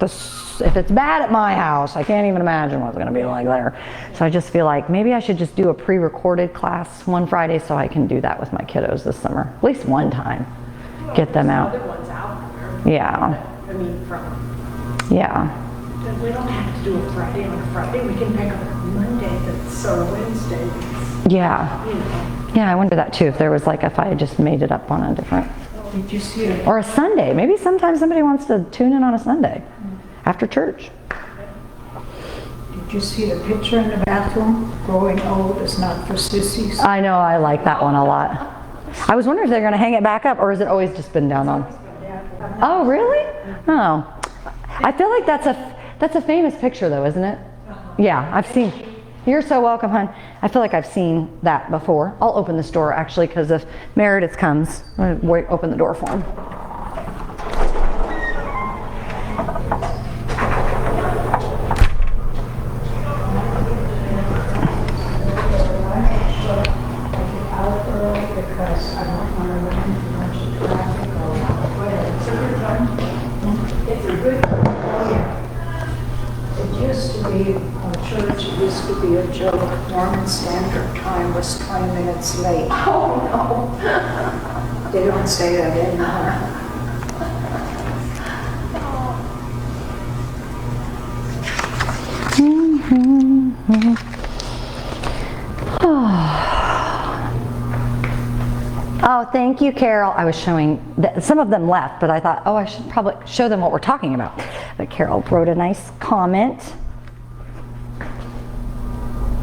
if it's bad at my house, I can't even imagine what it's going to be like there. So I just feel like maybe I should just do a pre-recorded class one Friday so I can do that with my kiddos this summer. At least one time. Get them out. Other ones out there. Yeah. I mean, from, Yeah. then we don't have to do a Friday on a Friday. We can pick up a Monday that's or a Wednesday that's, Yeah. you know. Yeah, I wonder that too. If there was like, if I just made it up on a different, Did you see it? or a Sunday. Maybe sometimes somebody wants to tune in on a Sunday after church. Did you see the picture in the bathroom? Growing old is not for sissies. I know, I like that one a lot. I was wondering if they're going to hang it back up, or has it always just been down on? Oh, really? Oh. I feel like that's a famous picture though, isn't it? Yeah, I've seen. You're so welcome, hon. I feel like I've seen that before. I'll open this door actually, because if Meredith comes, I'm going to open the door for him. Out early because I don't want to run into much traffic or whatever. It's a good one. Oh, yeah. It used to be, church, it used to be a joke. Mormon Standard Time was 20 minutes late. Oh, no. They don't say that anymore. Oh, thank you, Carol. I was showing, some of them left, but I thought, oh, I should probably show them what we're talking about. But Carol wrote a nice comment.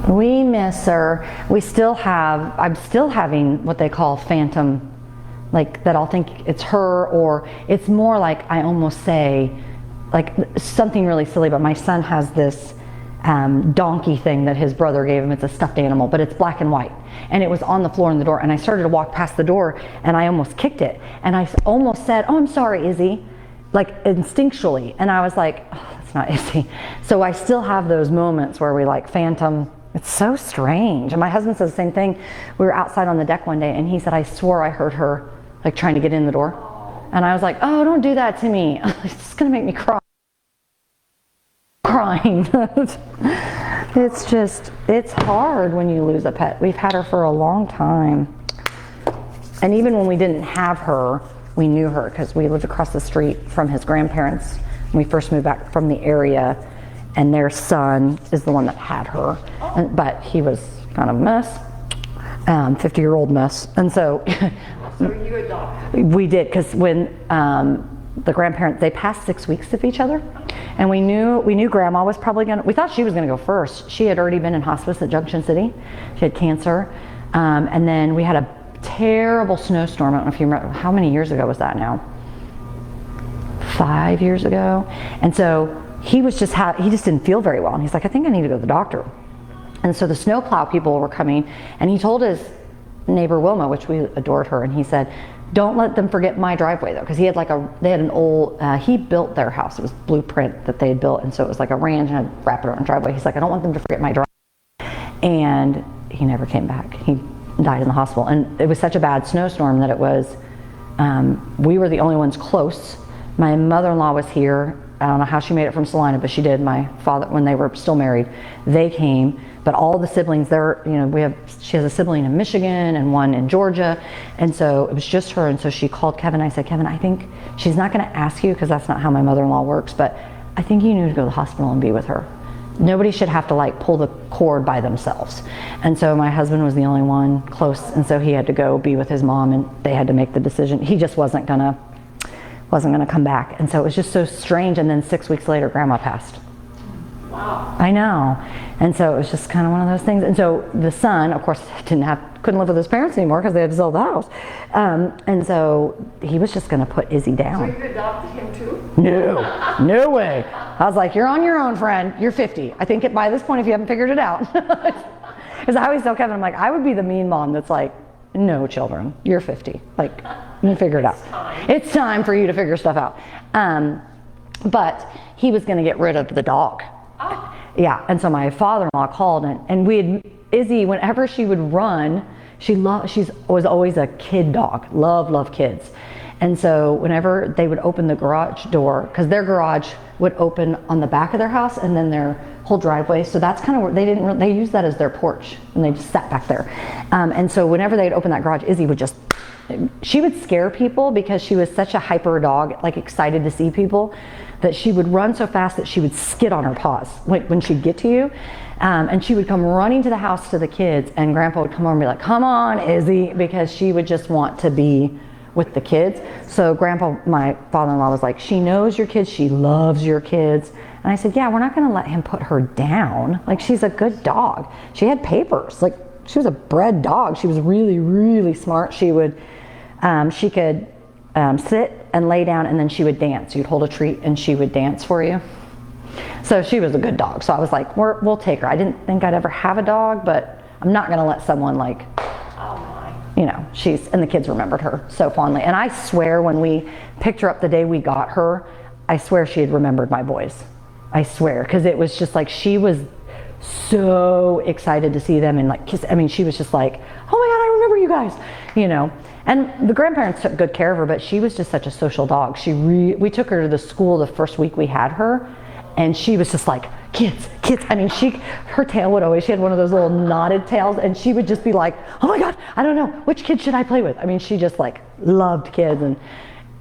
We miss her. We still have, I'm still having what they call phantom, like that I'll think it's her, or it's more like I almost say, like something really silly, but my son has this donkey thing that his brother gave him. It's a stuffed animal, but it's black and white. And it was on the floor in the door. And I started to walk past the door and I almost kicked it. And I almost said, "Oh, I'm sorry, Izzy," like instinctually. And I was like, "Oh, that's not Izzy." So I still have those moments where we like phantom. It's so strange. And my husband says the same thing. We were outside on the deck one day and he said, "I swore I heard her like trying to get in the door." And I was like, "Oh, don't do that to me. It's gonna make me cry." Crying. It's hard when you lose a pet. We've had her for a long time. And even when we didn't have her, we knew her because we lived across the street from his grandparents when we first moved back from the area, and their son is the one that had her. But he was kind of a mess, 50-year-old mess. And so So you adopted? we did, because when the grandparents, they passed 6 weeks of each other, and we knew Grandma was probably gonna, we thought she was gonna go first. She had already been in hospice at Junction City. She had cancer, and then we had a terrible snowstorm. I don't know if you remember, how many years ago was that now? 5 years ago. And so he was just he just didn't feel very well, and he's like, "I think I need to go to the doctor." And so the snowplow people were coming, and he told his neighbor Wilma, which we adored her, and he said, "Don't let them forget my driveway though," because he had they had an old, he built their house. It was blueprint that they had built, and so it was like a ranch and a wrap it around driveway. He's like, "I don't want them to forget my driveway." And he never came back. He died in the hospital, and it was such a bad snowstorm that it was, we were the only ones close. My mother-in-law was here. I don't know how she made it from Salina, but she did. My father, when they were still married, they came. But all the siblings, she has a sibling in Michigan and one in Georgia. And so it was just her. And so she called Kevin. I said, "Kevin, I think she's not going to ask you, because that's not how my mother-in-law works, but I think you need to go to the hospital and be with her. Nobody should have to like pull the cord by themselves." And so my husband was the only one close. And so he had to go be with his mom, and they had to make the decision. He just wasn't going to come back. And so it was just so strange. And then 6 weeks later, Grandma passed. Wow. I know. And so it was just kind of one of those things. And so the son, of course, couldn't live with his parents anymore because they had to sell the house. And so he was just going to put Izzy So down. you adopted him too? No way. I was like, "You're on your own, friend. You're 50. I think by this point, if you haven't figured it out." Because I always tell Kevin, I'm like, I would be the mean mom that's like, "No children, you're 50. Like, you can figure it out. It's time for you to figure stuff out." But he was going to get rid of the dog. Oh. Yeah, and so my father-in-law called, and Izzy, whenever she would run, she was always a kid dog, love kids. And so whenever they would open the garage door, because their garage would open on the back of their house and then their whole driveway, so that's kind of where they used that as their porch, and they just sat back there. And so whenever they'd open that garage, Izzy would she would scare people because she was such a hyper dog, like excited to see people, that she would run so fast that she would skid on her paws when she'd get to you. And she would come running to the house to the kids, and Grandpa would come over and be like, "Come on, Izzy," because she would just want to be with the kids. So Grandpa, my father-in-law, was like, "She knows your kids, she loves your kids." And I said, "Yeah, we're not going to let him put her down. Like, she's a good dog. She had papers. Like, she was a bred dog. She was really, really smart. She could sit and lay down, and then she would dance. You'd hold a treat and she would dance for you. So she was a good dog. So I was like, we'll take her. I didn't think I'd ever have a dog, but I'm not going to let someone like, Oh my. and the kids remembered her so fondly. And I swear when we picked her up the day we got her, I swear she had remembered my boys. I swear, because it was just like, she was so excited to see them and like kiss. I mean, she was just like, "Oh my God, I remember you guys," And the grandparents took good care of her, but she was just such a social dog. We took her to the school the first week we had her, and she was just like, kids. I mean, her tail would always, she had one of those little knotted tails, and she would just be like, "Oh my God, I don't know, which kid should I play with?" I mean, she just like loved kids, and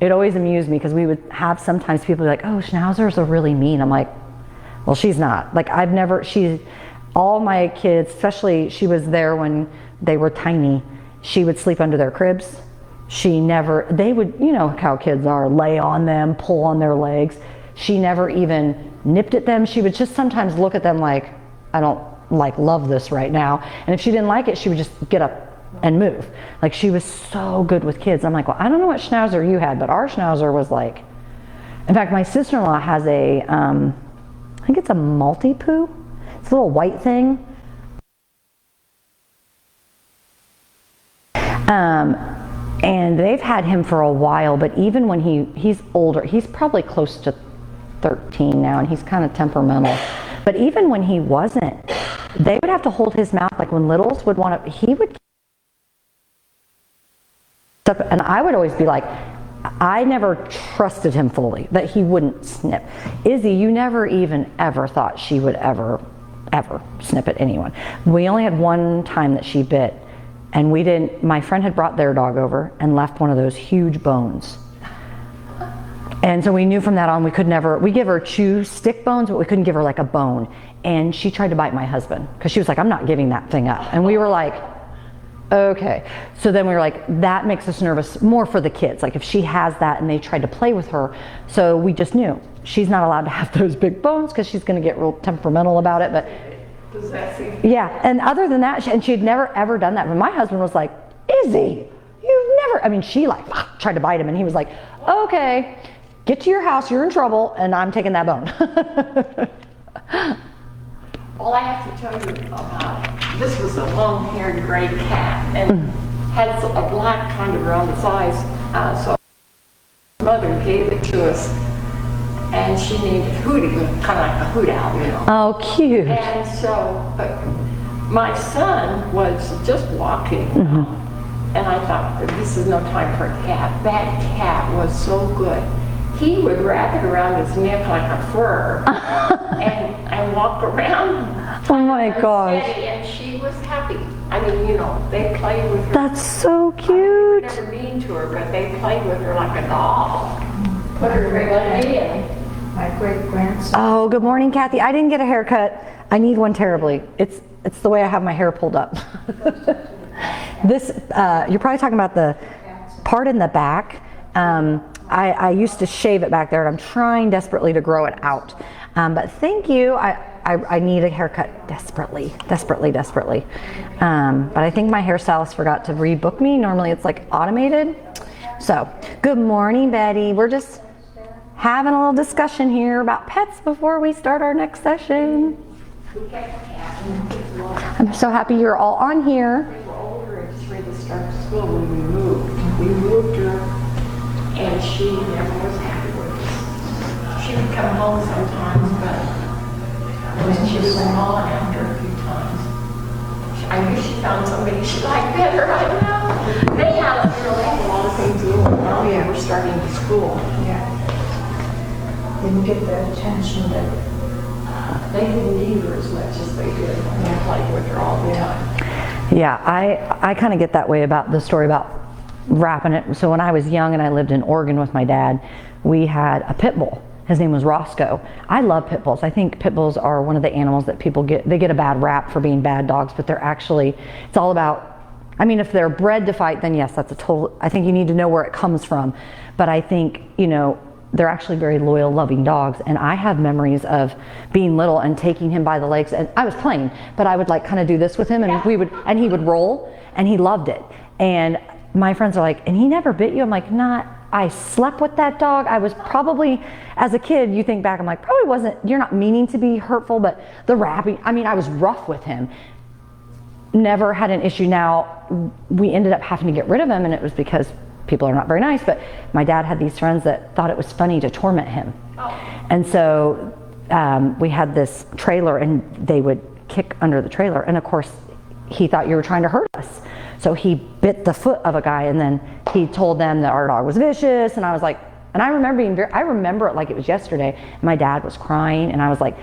it always amused me because we would have sometimes people be like, "Oh, Schnauzers are really mean." I'm like, well, she's not. Like, all my kids, especially she was there when they were tiny, she would sleep under their cribs. They would, how kids are, lay on them, pull on their legs. She never even nipped at them. She would just sometimes look at them like, "I don't love this right now." And if she didn't like it, she would just get up and move. Like, she was so good with kids. I'm like, well, I don't know what Schnauzer you had, but our Schnauzer was like, in fact, my sister-in-law has I think it's a Maltipoo. It's a little white thing. And they've had him for a while, but even when he's older, he's probably close to 13 now, and he's kind of temperamental. But even when he wasn't, they would have to hold his mouth, like when littles would want to, he would, and I would always be like, I never trusted him fully, that he wouldn't snip. Izzy, you never even ever thought she would ever snip at anyone. We only had one time that she bit, and we didn't, my friend had brought their dog over and left one of those huge bones. And so we knew from that on we could never, we give her chew stick bones, but we couldn't give her like a bone. And she tried to bite my husband because she was like, I'm not giving that thing up. And we were like, okay. So then we were like, that makes us nervous more for the kids. Like if she has that and they tried to play with her. So we just knew she's not allowed to have those big bones because she's going to get real temperamental about it. But Possessive. yeah, and other than that, and she had never ever done that. But my husband was like, Izzy, you've never, I mean, she like tried to bite him and he was like, okay, get to your house, you're in trouble, and I'm taking that bone. All I have to tell you about, this was a long-haired gray cat, and had a black kind of around the size, so mother gave it to us, and she named it Hootie, kind of like a hoot owl, you know. Oh, cute. And so, my son was just walking, and I thought, this is no time for a cat. That cat was so good. He would wrap it around his neck like a fur and walk around. Oh my gosh. And she was happy. I mean, you know, they played with her. That's so I cute. was never mean to her, but they played with her like a doll. Put her away and My great-grandson, Oh, good morning, Kathy. I didn't get a haircut. I need one terribly. It's the way I have my hair pulled up. This, you're probably talking about the part in the back. I used to shave it back there, and I'm trying desperately to grow it out. But thank you. I need a haircut desperately. But I think my hairstylist forgot to rebook me. Normally it's like automated. So, good morning, Betty. We're just having a little discussion here about pets before we start our next session. I'm so happy you're all on here. we were older and just ready to start school when we moved. We moved her, and she never was happy with us. She would come home sometimes, but when she was gone after a few times, I knew she found somebody she liked better. I don't know. They had a lot of things going on. They were starting to school. yeah, didn't get the attention that, They didn't need her as much as they did when they played with her all the time. Yeah, I kind of get that way about the story about wrapping it. So when I was young and I lived in Oregon with my dad, we had a pit bull. His name was Roscoe. I love pit bulls. I think pit bulls are one of the animals that people they get a bad rap for being bad dogs, but they're actually, it's all about, I mean, if they're bred to fight, then yes, that's a total, I think you need to know where it comes from. But I think, you know, they're actually very loyal, loving dogs. And I have memories of being little and taking him by the legs, and I was playing, but I would like kind of do this with him, and he would roll, and he loved it. And my friends are like, and he never bit you? I'm like, not. I slept with that dog. I was probably, as a kid, you think back, I'm like, probably wasn't, you're not meaning to be hurtful, but the wrapping, I mean, I was rough with him. Never had an issue. Now, we ended up having to get rid of him, and it was because people are not very nice, but my dad had these friends that thought it was funny to torment him. And so we had this trailer, and they would kick under the trailer, and of course, he thought you were trying to hurt us. So he bit the foot of a guy, and then he told them that our dog was vicious, and I was like, and I remember it like it was yesterday. My dad was crying, and I was like,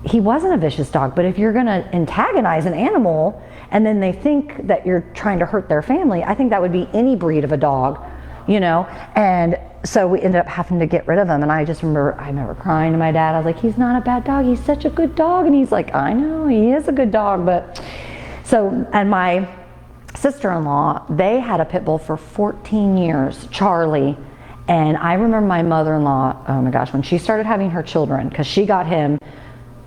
he wasn't a vicious dog, but if you're gonna antagonize an animal, and then they think that you're trying to hurt their family, I think that would be any breed of a dog, you know? And so we ended up having to get rid of him, and I remember crying to my dad. I was like, he's not a bad dog, he's such a good dog. And he's like, I know, he is a good dog, but, so, and my sister-in-law, they had a pit bull for 14 years, Charlie. And I remember my mother-in-law, oh my gosh, when she started having her children, because she got him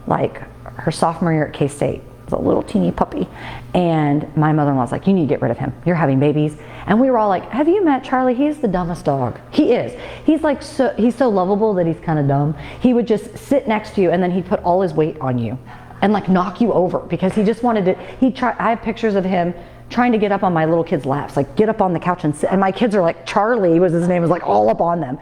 like her sophomore year at K-State, a little teeny puppy. And my mother-in-law's like, you need to get rid of him. You're having babies. And we were all like, have you met Charlie? He's the dumbest dog. He is. He's like, he's so lovable that he's kind of dumb. He would just sit next to you, and then he'd put all his weight on you. and like knock you over because he just wanted to, I have pictures of him trying to get up on my little kids' laps, like get up on the couch and sit, and my kids are like, Charlie was his name, was like all up on them.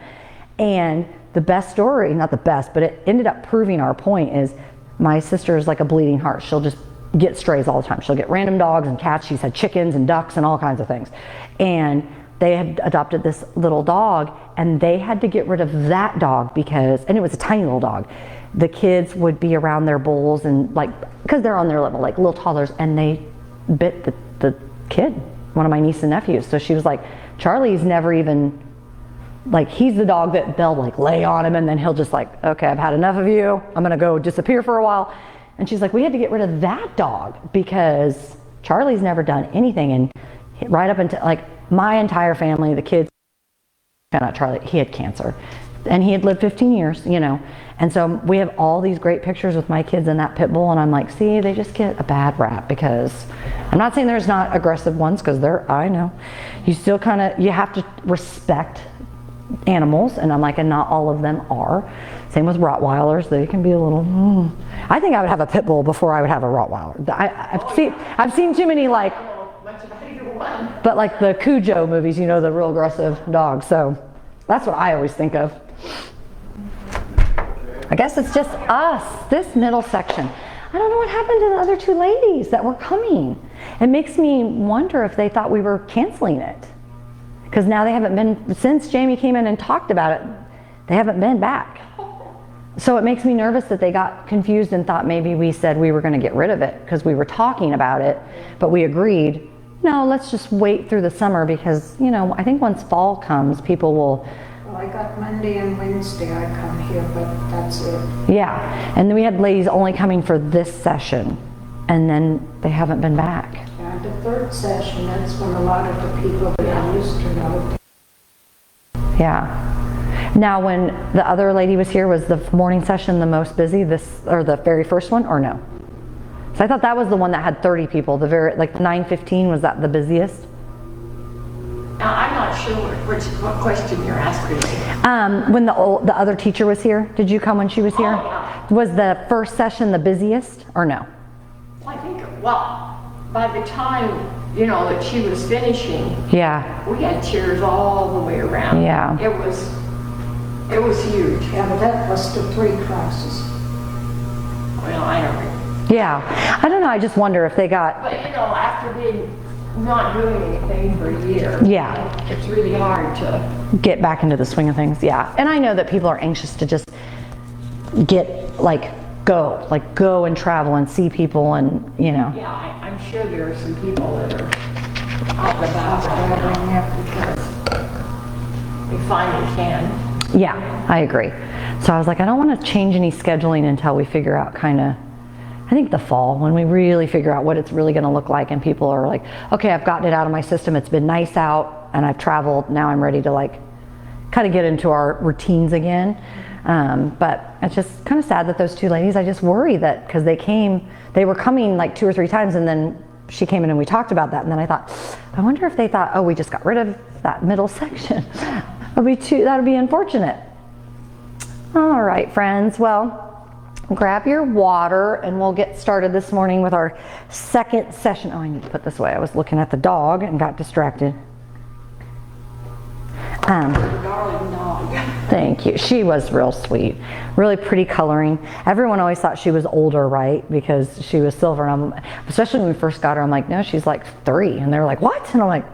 And the best story, not the best, but it ended up proving our point is my sister is like a bleeding heart. She'll just get strays all the time. She'll get random dogs and cats. She's had chickens and ducks and all kinds of things. And they had adopted this little dog, and they had to get rid of that dog because, and it was a tiny little dog. The kids would be around their bowls and like, because they're on their level, like little toddlers, and they bit the kid, one of my niece and nephews. So she was like, Charlie's never even, like he's the dog that they'll like lay on him and then he'll just like, okay, I've had enough of you. I'm gonna go disappear for a while. And she's like, we had to get rid of that dog because Charlie's never done anything. And right up until like my entire family, the kids, found out Charlie, he had cancer and he had lived 15 years, you know. And so we have all these great pictures with my kids and that pit bull, and I'm like, see, they just get a bad rap because I'm not saying there's not aggressive ones, because there, I know. You still kind of, you have to respect animals, and I'm like, and not all of them are. Same with Rottweilers, they can be a little, I think I would have a pit bull before I would have a Rottweiler. I've seen too many like, but like the Cujo movies, you know, the real aggressive dogs. So that's what I always think of. I guess it's just us, this middle section. I don't know what happened to the other two ladies that were coming. It makes me wonder if they thought we were canceling it. Because now they haven't been, since Jamie came in and talked about it, they haven't been back. So it makes me nervous that they got confused and thought maybe we said we were going to get rid of it because we were talking about it, but we agreed, no, let's just wait through the summer because, you know, I think once fall comes, people will. Well, I got Monday and Wednesday I come here, but that's it. Yeah, and then we had ladies only coming for this session, and then they haven't been back. Yeah, the third session, that's when a lot of the people that I used to know. Yeah. Now, when the other lady was here, was the morning session the most busy, this, or the very first one, or no? So I thought that was the one that had 30 people, the very, like 9:15, was that the busiest? Now, I'm not sure what question you're asking me. When the other teacher was here, did you come when she was here? Oh, yeah. Was the first session the busiest, or no? Well, I think, well, by the time, you know, that she was finishing, Yeah. we had chairs all the way around. Yeah. It was huge. Yeah, but that was the 3 classes. Well, I don't know. Yeah. I don't know, I just wonder if they got, But, you know, after being not doing anything for a year, Yeah. it's really hard to. get back into the swing of things. Yeah. And I know that people are anxious to just get, like, go and travel and see people and, you know. Yeah, I'm sure there are some people that are out and about traveling because we finally can. Yeah, I agree. So I was like, I don't want to change any scheduling until we figure out kind of, I think the fall, when we really figure out what it's really going to look like and people are like, okay, I've gotten it out of my system. It's been nice out and I've traveled. Now I'm ready to like kind of get into our routines again. But it's just kind of sad that those two ladies, I just worry that because they were coming like 2 or 3 times and then she came in and we talked about that. And then I thought, I wonder if they thought, oh, we just got rid of that middle section. That would be unfortunate. All right, friends. Well, grab your water and we'll get started this morning with our second session. Oh, I need to put this away. I was looking at the dog and got distracted. Darling dog. Thank you. She was real sweet. Really pretty coloring. Everyone always thought she was older, right? Because she was silver. And especially when we first got her, I'm like, no, she's like 3. And they were like, what? And I'm like,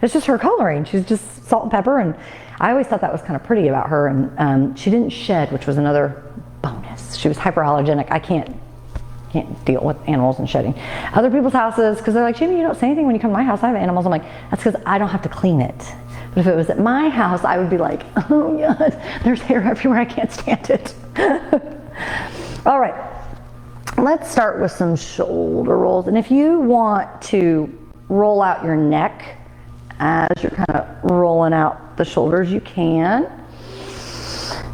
it's just her coloring. She's just salt and pepper. And I always thought that was kind of pretty about her. And she didn't shed, which was another bonus. She was hyperallergenic. I can't deal with animals and shedding. Other people's houses, because they're like, Jamie, you don't say anything when you come to my house. I have animals. I'm like, that's because I don't have to clean it. But if it was at my house, I would be like, oh yes, there's hair everywhere. I can't stand it. All right, let's start with some shoulder rolls. And if you want to roll out your neck as you're kind of rolling out the shoulders, you can.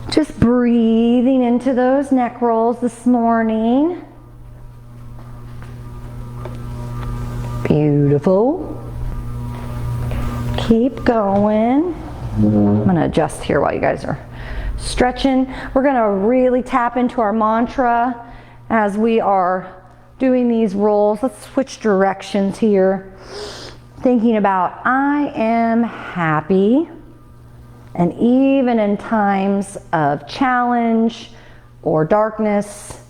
Just breathing into those neck rolls this morning. Beautiful. Keep going. I'm going to adjust here while you guys are stretching. We're going to really tap into our mantra as we are doing these rolls, let's switch directions here. Thinking about I am happy, and even in times of challenge or darkness,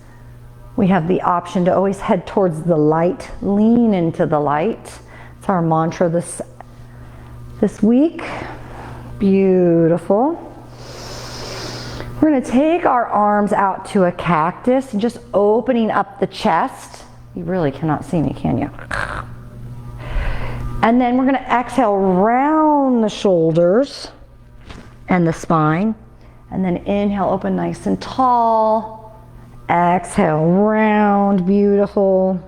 we have the option to always head towards the light, lean into the light. It's our mantra this week. Beautiful. We're going to take our arms out to a cactus and just opening up the chest. You really cannot see me, can you? And then we're going to exhale round the shoulders and the spine. And then inhale, open nice and tall. Exhale, round, beautiful.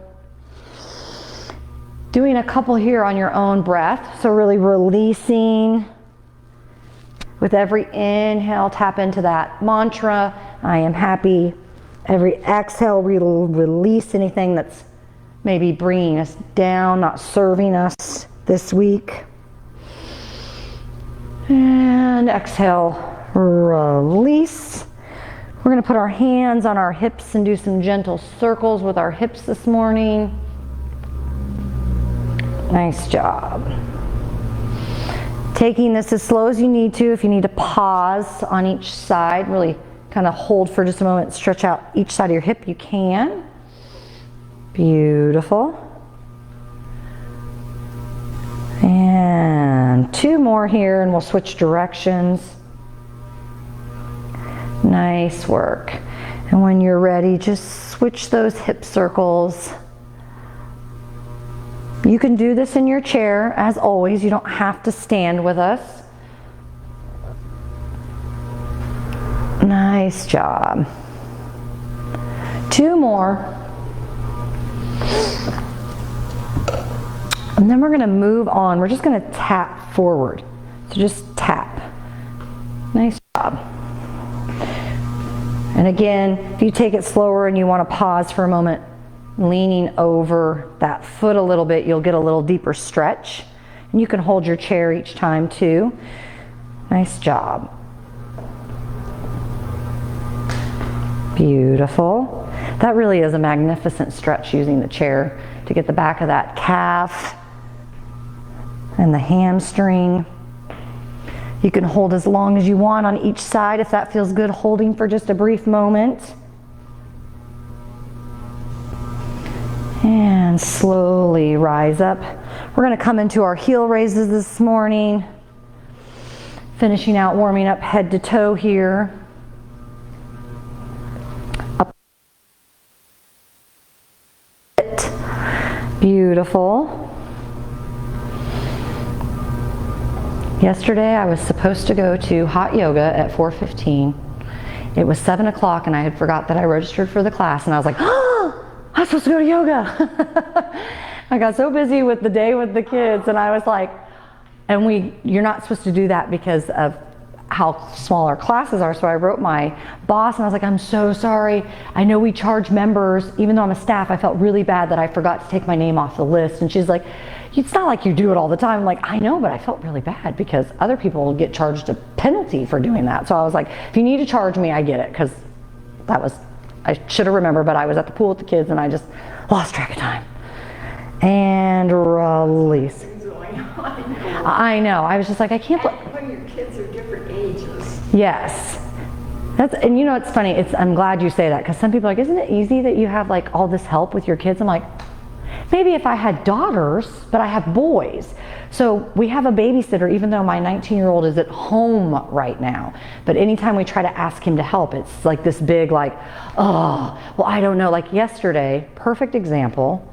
Doing a couple here on your own breath. So really releasing. With every inhale, tap into that mantra, I am happy. Every exhale, we'll release anything that's maybe bringing us down, not serving us this week. And exhale, release. We're going to put our hands on our hips and do some gentle circles with our hips this morning. Nice job. Taking this as slow as you need to. If you need to pause on each side, really kind of hold for just a moment, stretch out each side of your hip, you can. Beautiful. And 2 more here and we'll switch directions. Nice work. And when you're ready, just switch those hip circles. You can do this in your chair, as always. You don't have to stand with us. Nice job. 2 more. And then we're going to move on. We're just going to tap forward. So just tap. Nice job. And again, if you take it slower and you want to pause for a moment, leaning over that foot a little bit, you'll get a little deeper stretch. And you can hold your chair each time too. Nice job. Beautiful. That really is a magnificent stretch using the chair to get the back of that calf and the hamstring. You can hold as long as you want on each side if that feels good, holding for just a brief moment. And slowly rise up. We're going to come into our heel raises this morning. Finishing out warming up head to toe here. Up. Beautiful. Yesterday I was supposed to go to hot yoga at 4:15. It was 7 o'clock and I had forgot that I registered for the class, and I was like, oh, I'm supposed to go to yoga. I got so busy with the day with the kids, and I was like, you're not supposed to do that because of how small our classes are. So I wrote my boss and I was like, I'm so sorry. I know we charge members, even though I'm a staff, I felt really bad that I forgot to take my name off the list. And she's like, it's not like you do it all the time. I'm like, I know, but I felt really bad because other people get charged a penalty for doing that. So I was like, if you need to charge me, I get it, because I should have remembered, but I was at the pool with the kids and I just lost track of time. And release. I know. I was just like, I can't. When your kids are different ages. Yes. And you know, it's funny. I'm glad you say that, because some people are like, isn't it easy that you have like all this help with your kids? I'm like, maybe if I had daughters, but I have boys. So we have a babysitter, even though my 19-year-old is at home right now. But anytime we try to ask him to help, it's like this big like, oh, well, I don't know. Like yesterday, perfect example.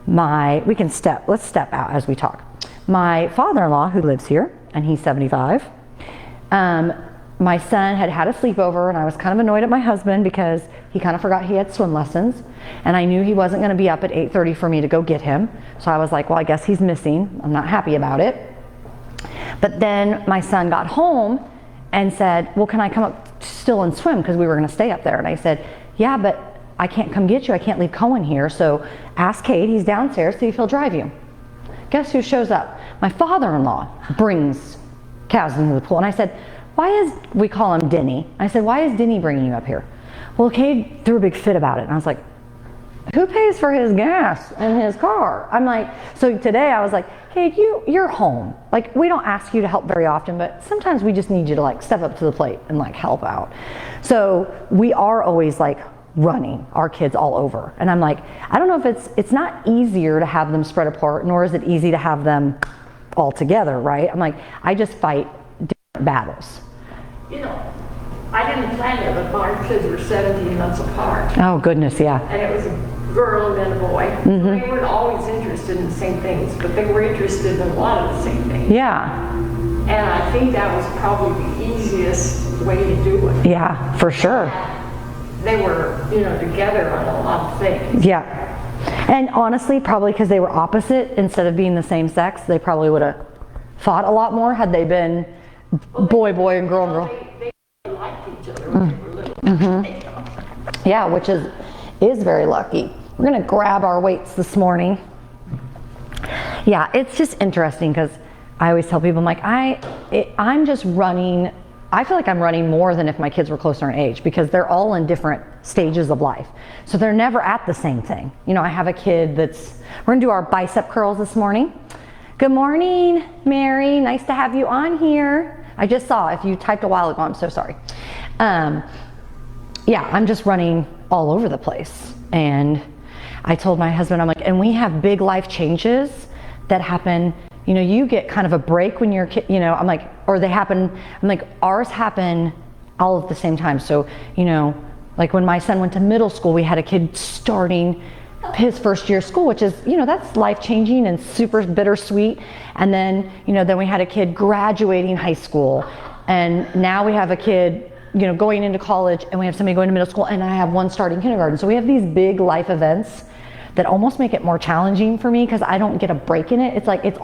Let's step out as we talk. My father-in-law, who lives here, and he's 75, my son had a sleepover, and I was kind of annoyed at my husband because he kind of forgot he had swim lessons, and I knew he wasn't going to be up at 8:30 for me to go get him. So I was like, well, I guess he's missing. I'm not happy about it. But then my son got home and said, well, can I come up still and swim, because we were going to stay up there? And I said, yeah, but I can't come get you. I can't leave Cohen here. So ask Kate, he's downstairs, see if he'll drive you. Guess who shows up? My father-in-law brings cows into the pool. And I said, we call him Denny. I said, why is Denny bringing you up here? Well, Kate threw a big fit about it. And I was like, who pays for his gas in his car? I'm like, so today I was like, hey, you're home. Like, we don't ask you to help very often, but sometimes we just need you to like step up to the plate and like help out. So we are always like running our kids all over. And I'm like, I don't know if it's not easier to have them spread apart, nor is it easy to have them all together, right? I'm like, I just fight different battles. You know, I didn't plan it, but our kids were 17 months apart. Oh goodness, yeah. And it was a girl and then a boy. Mm-hmm. They weren't always interested in the same things, but they were interested in a lot of the same things. Yeah. And I think that was probably the easiest way to do it. Yeah, for sure. They were, you know, together on a lot of things. Yeah. And honestly, probably because they were opposite instead of being the same sex, they probably would have fought a lot more had they been boy and girl. They liked each other when they were little. Mm-hmm. Yeah, which is very lucky. We're gonna grab our weights this morning. Yeah, it's just interesting because I always tell people, I'm like, I'm just running. I feel like I'm running more than if my kids were closer in age because they're all in different stages of life. So they're never at the same thing. You know, I have a kid we're gonna do our bicep curls this morning. Good morning, Mary. Nice to have you on here. I just saw, if you typed a while ago, I'm so sorry. Yeah, I'm just running all over the place. And I told my husband, I'm like, and we have big life changes that happen. You know, you get kind of a break when you're, you know, I'm like, or they happen, I'm like, ours happen all at the same time. So, you know, like when my son went to middle school, we had a kid starting his first year of school, which is, you know, that's life changing and super bittersweet. And then, you know, then we had a kid graduating high school. And now we have a kid, you know, going into college, and we have somebody going to middle school, and I have one starting kindergarten. So we have these big life events that almost make it more challenging for me because I don't get a break in it. It's like it's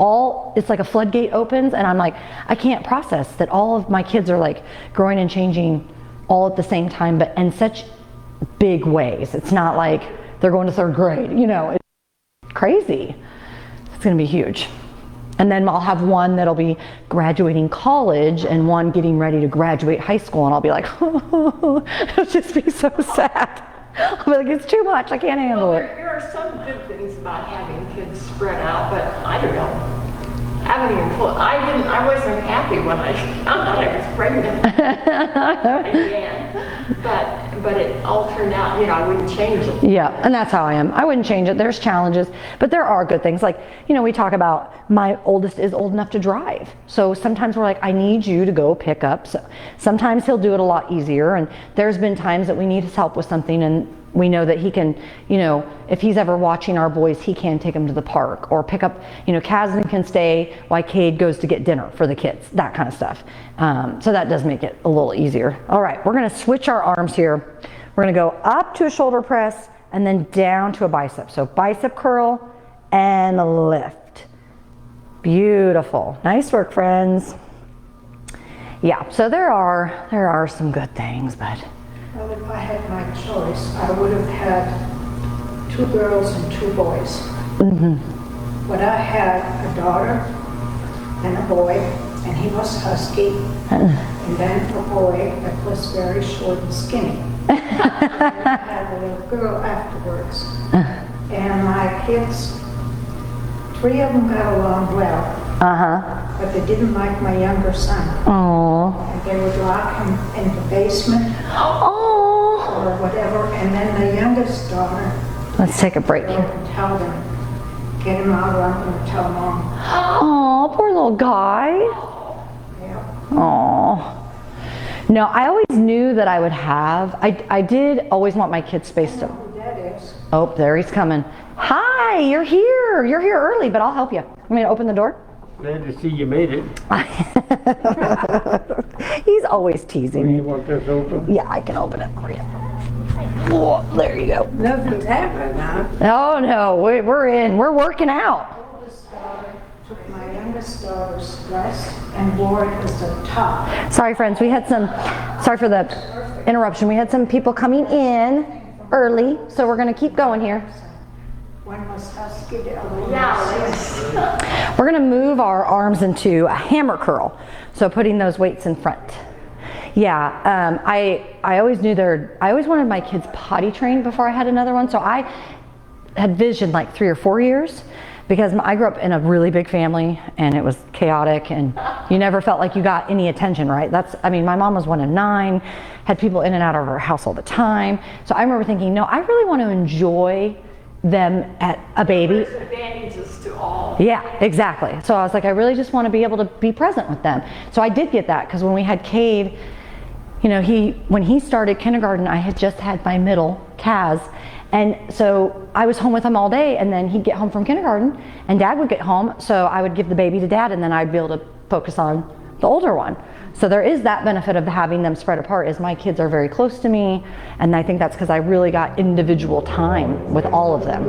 like a floodgate opens, and I'm like, I can't process that all of my kids are like growing and changing all at the same time, but in such big ways. It's not like they're going to third grade, you know, it's crazy. It's gonna be huge. And then I'll have one that'll be graduating college and one getting ready to graduate high school, and I'll be like, oh, it'll just be so sad. I'll be like, it's too much, I can't handle it. There are some good things about having kids spread out, but I don't know. I wasn't happy when I found out I was pregnant again. But it all turned out, you know, I wouldn't change it. Yeah, and that's how I am. I wouldn't change it. There's challenges, but there are good things. Like, you know, we talk about my oldest is old enough to drive. So sometimes we're like, I need you to go pick up. So sometimes he'll do it a lot easier. And there's been times that we need his help with something, and we know that he can, you know, if he's ever watching our boys, he can take them to the park or pick up, you know, Kasdan can stay while Cade goes to get dinner for the kids, that kind of stuff. So that does make it a little easier. All right, we're gonna switch our arms here. We're gonna go up to a shoulder press and then down to a bicep. So bicep curl and lift. Beautiful, nice work, friends. Yeah, so there are some good things, but. Well, if I had my choice, I would have had 2 girls and 2 boys. Mm-hmm. But I had a daughter and a boy, and he was husky, and then a boy that was very short and skinny. And I had a little girl afterwards. And my kids, 3 of them got along well. But they didn't like my younger son. Oh. And they would lock him in the basement. Oh. Or whatever, and then the youngest daughter Let's take a break. and tell them, get him out, or I'm going to tell mom. Oh, poor little guy. Yeah. Oh. No, I always knew that I would have. I did always want my kids spaced up. Who that is? Oh, there he's coming. Hi, you're here. You're here early, but I'll help you. Want me to open the door? Glad to see you made it. He's always teasing You me. want this open? Yeah, I can open it for you. Oh, there you go. Nothing's happening now. Oh no, we're in. We're working out. Oldest daughter took my youngest daughter's dress and wore it as a top. Sorry, friends. Sorry for the interruption. We had some people coming in early, so we're going to keep going here. One was husky, the other one was Yeah, We're going to move our arms into a hammer curl. So putting those weights in front. Yeah, I always knew I always wanted my kids potty trained before I had another one. So had visioned like 3 or 4 years, because I grew up in a really big family and it was chaotic and you never felt like you got any attention, right? I mean, my mom was 1 of 9, had people in and out of her house all the time. So I remember thinking, no, I really want to enjoy them at a baby. There's advantages to all. Yeah, exactly. So I was like, I really just want to be able to be present with them. So I did get that, because when we had Cade, you know, when he started kindergarten, I had just had my middle, Kaz. And so I was home with him all day, and then he'd get home from kindergarten and Dad would get home. So I would give the baby to Dad, and then I'd be able to focus on the older one. So there is that benefit of having them spread apart, is my kids are very close to me. And I think that's because I really got individual time with all of them.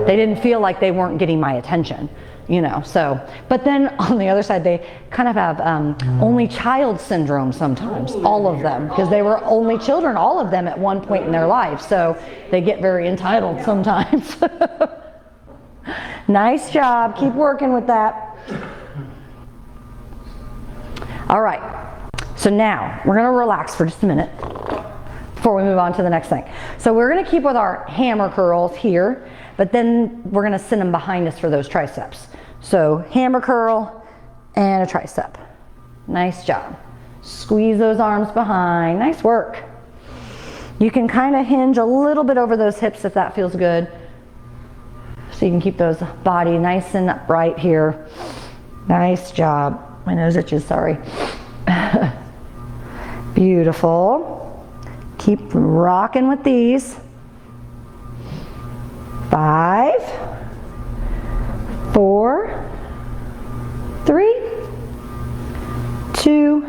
They didn't feel like they weren't getting my attention, you know, so. But then on the other side, they kind of have only child syndrome sometimes, all of them, because they were only children, all of them at one point in their life. So they get very entitled sometimes. Nice job, keep working with that. All right. So now we're going to relax for just a minute before we move on to the next thing. So we're going to keep with our hammer curls here, but then we're going to send them behind us for those triceps. So hammer curl and a tricep. Nice job. Squeeze those arms behind. Nice work. You can kind of hinge a little bit over those hips if that feels good. So you can keep those body nice and upright here. Nice job. My nose itches, sorry. Beautiful. Keep rocking with these. 5, 4, 3, 2,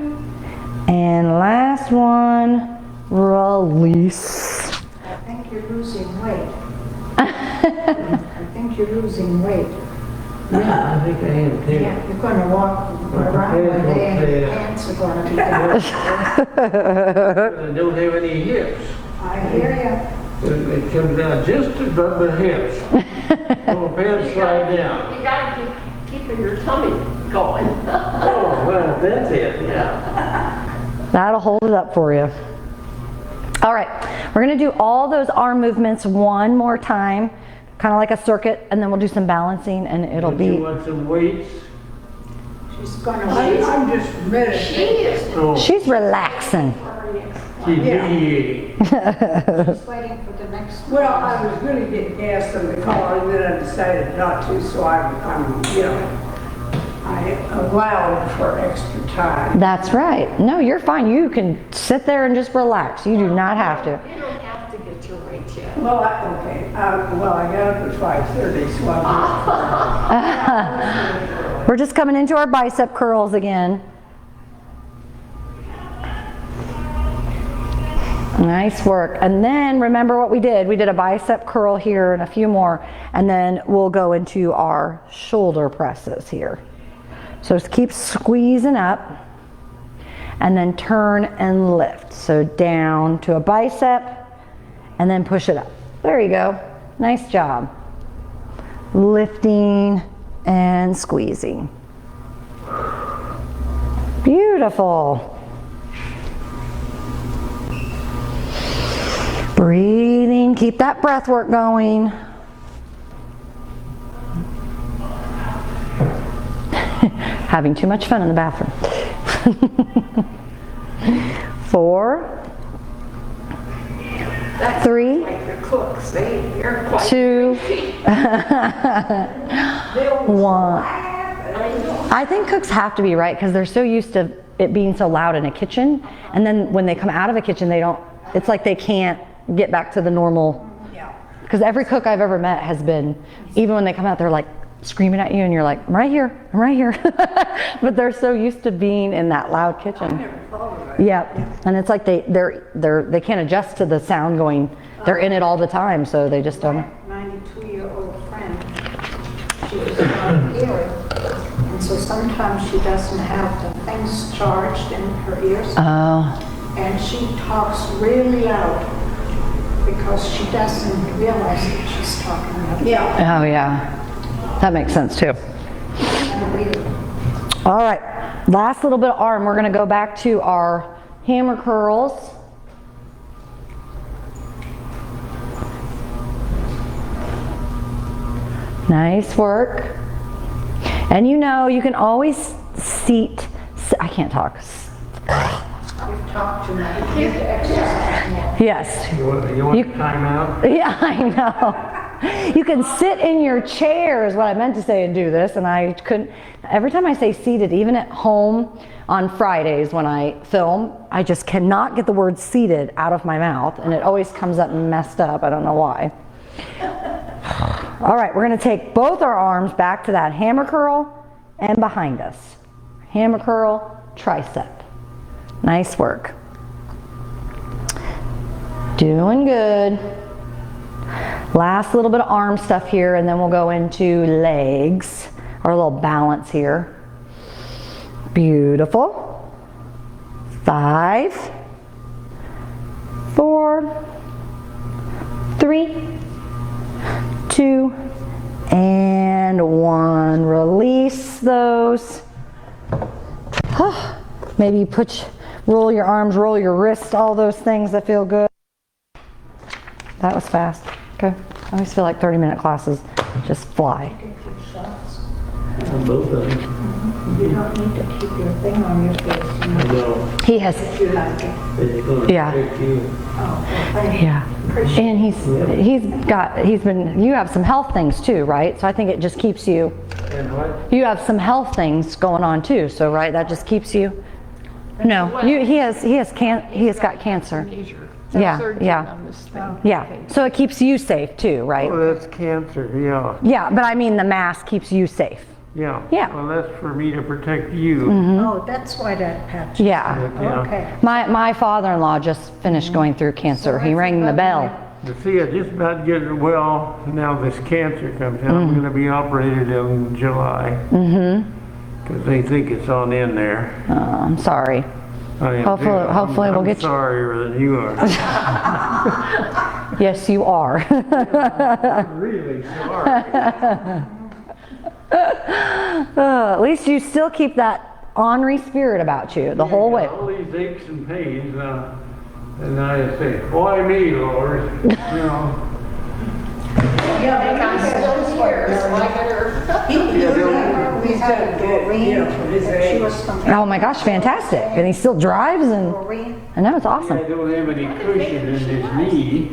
and last one, release. I think you're losing weight. I think you're losing weight. I think I am too. Yeah, you're going to walk around one day and your pants are going to be down. I don't have any hips. I hear It comes down just above the hips. So my pants slide down. You gotta keep your tummy going. Oh, well, that's it, yeah. That'll hold it up for you. All right, we're gonna do all those arm movements one more time, kind of like a circuit, and then we'll do some balancing, and it'll Don't be. you want some weights? you. She's going to wait. I'm just She meditating. is. Oh, She's relaxing. she's mediating. She's waiting for the next. Well, I was gonna get gas in the car and then I decided not to, so I'm you know, I allowed for extra time. That's right. No, you're fine. You can sit there and just relax. You do not have to. You don't have to get your weight yet. Well, okay, well, I got up at 5:30, so I'm We're just coming into our bicep curls again. Nice work. And then remember what we did. We did a bicep curl here and a few more, and then we'll go into our shoulder presses here. So just keep squeezing up and then turn and lift. So down to a bicep and then push it up. There you go. Nice job. Lifting and squeezing. Beautiful. Breathing, keep that breath work going. Having too much fun in the bathroom. 4, That's 3, like the cooks. They're quite 2, crazy. 1. I think cooks have to be, right, because they're so used to it being so loud in a kitchen, and then when they come out of a kitchen, they don't. It's like they can't get back to the normal. Because every cook I've ever met has been, even when they come out, they're like screaming at you, and you're like, I'm right here, I'm right here. But they're so used to being in that loud kitchen. Yep, and it's like they can't adjust to the sound going. They're in it all the time, so they just don't. 92-year-old friend. She was hearing, and so sometimes she doesn't have the things charged in her ears, Oh, and she talks really loud because she doesn't realize that she's talking loud. yeah. oh yeah, that makes sense too. All right, last little bit of arm. We're going to go back to our hammer curls. Nice work. And you know, you can always I can't talk. Talk to me. Yes. You want time out? Yeah, I know. You can sit in your chair is what I meant to say and do this, and I couldn't. Every time I say seated, even at home on Fridays when I film, I just cannot get the word seated out of my mouth, and it always comes up messed up. I don't know why. All right, we're going to take both our arms back to that hammer curl and behind us. Hammer curl, tricep. Nice work. Doing good. Last little bit of arm stuff here, and then we'll go into legs, or a little balance here. Beautiful. 5, 4, 3, 2, and 1. Release those. Maybe roll your arms, roll your wrists, all those things that feel good. That was fast. Okay. I always feel like 30-minute classes just fly. Both of them. You don't need to keep your thing on your face. I know. He has, You like it. It's gonna Yeah. affect you. Oh, thank you. yeah. And you have some health things too, right? So I think it just keeps you, And what? you have some health things going on too, so right, that just keeps you. No, he has got cancer. Yeah. Yeah. So it keeps you safe too, right? Oh, that's cancer, yeah. Yeah, but I mean the mask keeps you safe. Yeah. Yeah. Well, that's for me to protect you. Oh, that's why that patch. Yeah. Yeah. Okay. My father-in-law just finished going through cancer. He rang the bell. To see, I just about getting well. Now this cancer comes out. I'm going to be operated in July. Because they think it's on in there. Oh, I'm sorry. I am Hopefully- too. hopefully we'll I'm get you- sorrier than you are. Yes, you are. Really sorry. At least you still keep that ornery spirit about you the whole way. All these aches and pains, and I say, why me, Lord? You know. I'm still here, so I better. We had to get, you know, for his She age. was from Oh my gosh, fantastic. And he still drives, and Maureen. I know it's I awesome. don't have any cushion in his knee,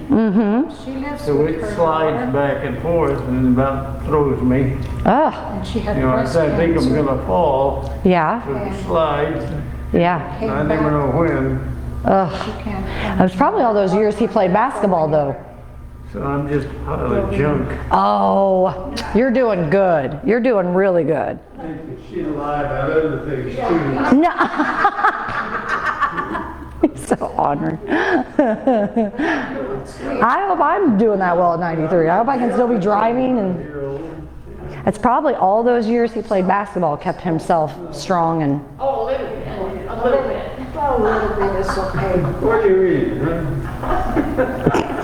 She lives so with it her slides daughter, back and forth and about throws me. Oh, and she had You know, breast I think I'm cancer. gonna fall, yeah, so it slides, yeah. and I never know when. Ugh. She can't It was probably all those years he played basketball, though. So I'm just a pile of junk. Oh, you're doing good. You're doing really good. She'd lie about other things too. No. He's so honored. I hope I'm doing that well at 93. I hope I can still be driving, and it's probably all those years he played basketball kept himself strong and. Oh, a little bit, a little bit. Oh, a little bit is okay. What do you read, huh?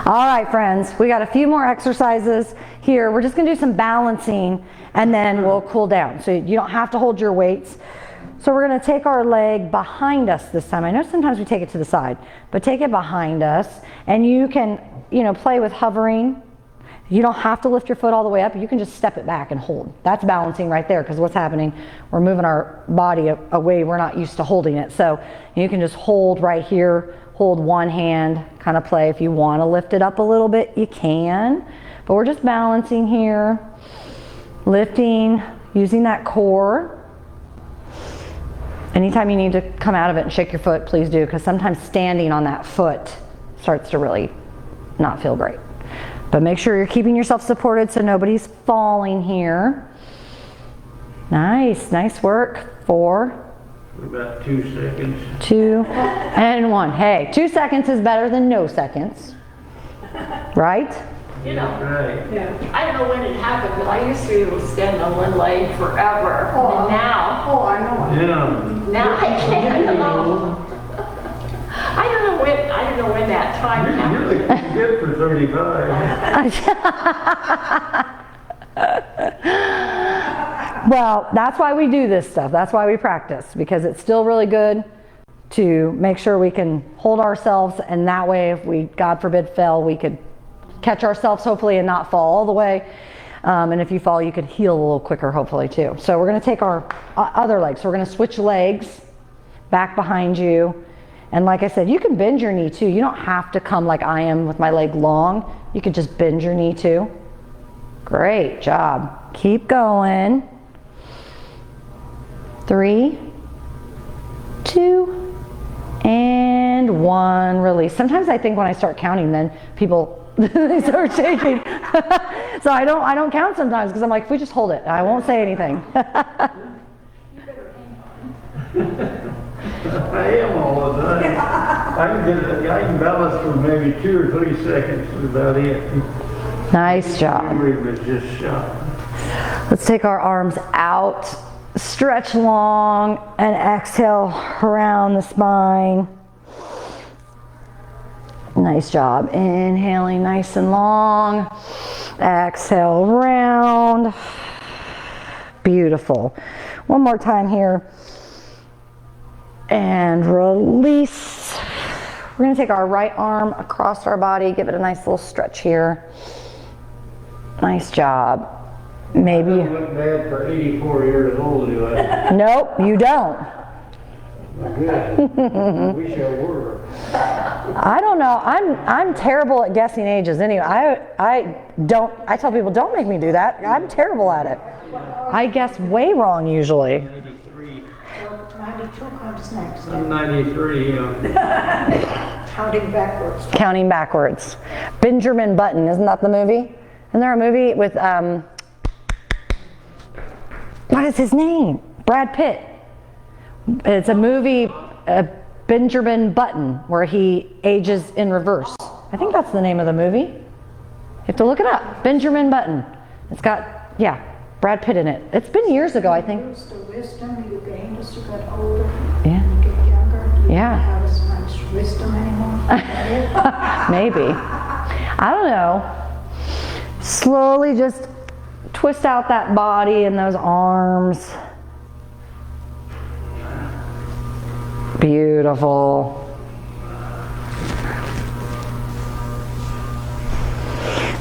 All right, friends, we got a few more exercises here. We're just gonna do some balancing and then we'll cool down. So you don't have to hold your weights. So we're gonna take our leg behind us this time. I know sometimes we take it to the side, but take it behind us, and you can, play with hovering. You don't have to lift your foot all the way up. You can just step it back and hold. That's balancing right there, because what's happening, we're moving our body away. We're not used to holding it. So you can just hold right here, hold one hand, kind of play. If you want to lift it up a little bit, you can. But we're just balancing here, lifting, using that core. Anytime you need to come out of it and shake your foot, please do, because sometimes standing on that foot starts to really not feel great. But make sure you're keeping yourself supported so nobody's falling here. Nice, nice work. 4, About 2 seconds. 2, and 1. Hey, 2 seconds is better than no seconds. Right? You know, Right. I don't know when it happened, but I used to be able to stand on one leg forever. And now, Oh, I know. Yeah. I can't. I don't know when that time You're happened. like good for 35. Well, that's why we do this stuff. That's why we practice, because it's still really good to make sure we can hold ourselves, and that way if we, God forbid, fell, we could catch ourselves hopefully and not fall all the way. And if you fall, you could heal a little quicker, hopefully, too. So we're going to take our other leg. So we're going to switch legs, back behind you. And like I said, you can bend your knee, too. You don't have to come like I am with my leg long. You could just bend your knee, too. Great job. Keep going. 3, 2, and 1. Release. Sometimes I think when I start counting, then people they start shaking. So I don't count sometimes because I'm like, if we just hold it, I won't say anything. I am all the time. I can balance for maybe 2 or 3 seconds. That's about it. Nice job. Memory was just shot. Let's take our arms out, stretch long, and exhale around the spine. Nice job. Inhaling nice and long. Exhale round. Beautiful. One more time here. And release. We're going to take our right arm across our body, give it a nice little stretch here. Nice job. Maybe. I don't look bad for 84 years old, do I? Nope, you don't. Good. We shall work. I don't know. I'm terrible at guessing ages. Anyway, I tell people don't make me do that. I'm terrible at it. I guess way wrong usually. 93. 92 comes next. I'm 93, yeah. Counting backwards. Counting backwards. Benjamin Button, isn't that the movie? Isn't there a movie with what is his name? Brad Pitt. It's a movie, Benjamin Button, where he ages in reverse. I think that's the name of the movie. You have to look it up. Benjamin Button. It's got, yeah, Brad Pitt in it. It's been years ago, I think. Use the wisdom you gained as you got older. Yeah. You get younger. You Yeah. don't have as much wisdom anymore. Maybe. I don't know. Slowly just twist out that body and those arms. Beautiful.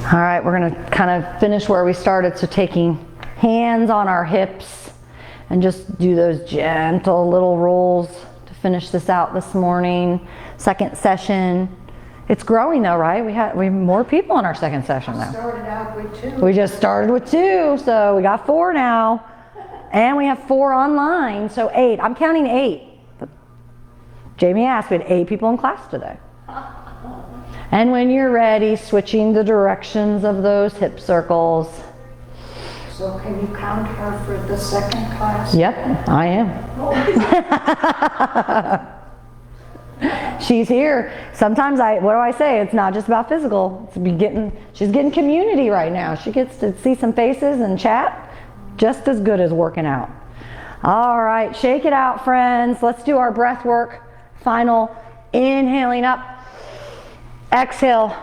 All right, we're going to kind of finish where we started. So taking hands on our hips and just do those gentle little rolls to finish this out this morning. Second session. It's growing though, right? We have more people in our second session now. Started out with 2. We just started with 2, so we got 4 now. And we have 4 online, so 8. I'm counting 8. Jamie asked, we had 8 people in class today. And when you're ready, switching the directions of those hip circles. So can you count her for the second class? Yep, I am. She's here. Sometimes what do I say? It's not just about physical. She's getting community right now. She gets to see some faces and chat just as good as working out. All right, shake it out, friends. Let's do our breath work. Final, inhaling up, exhale,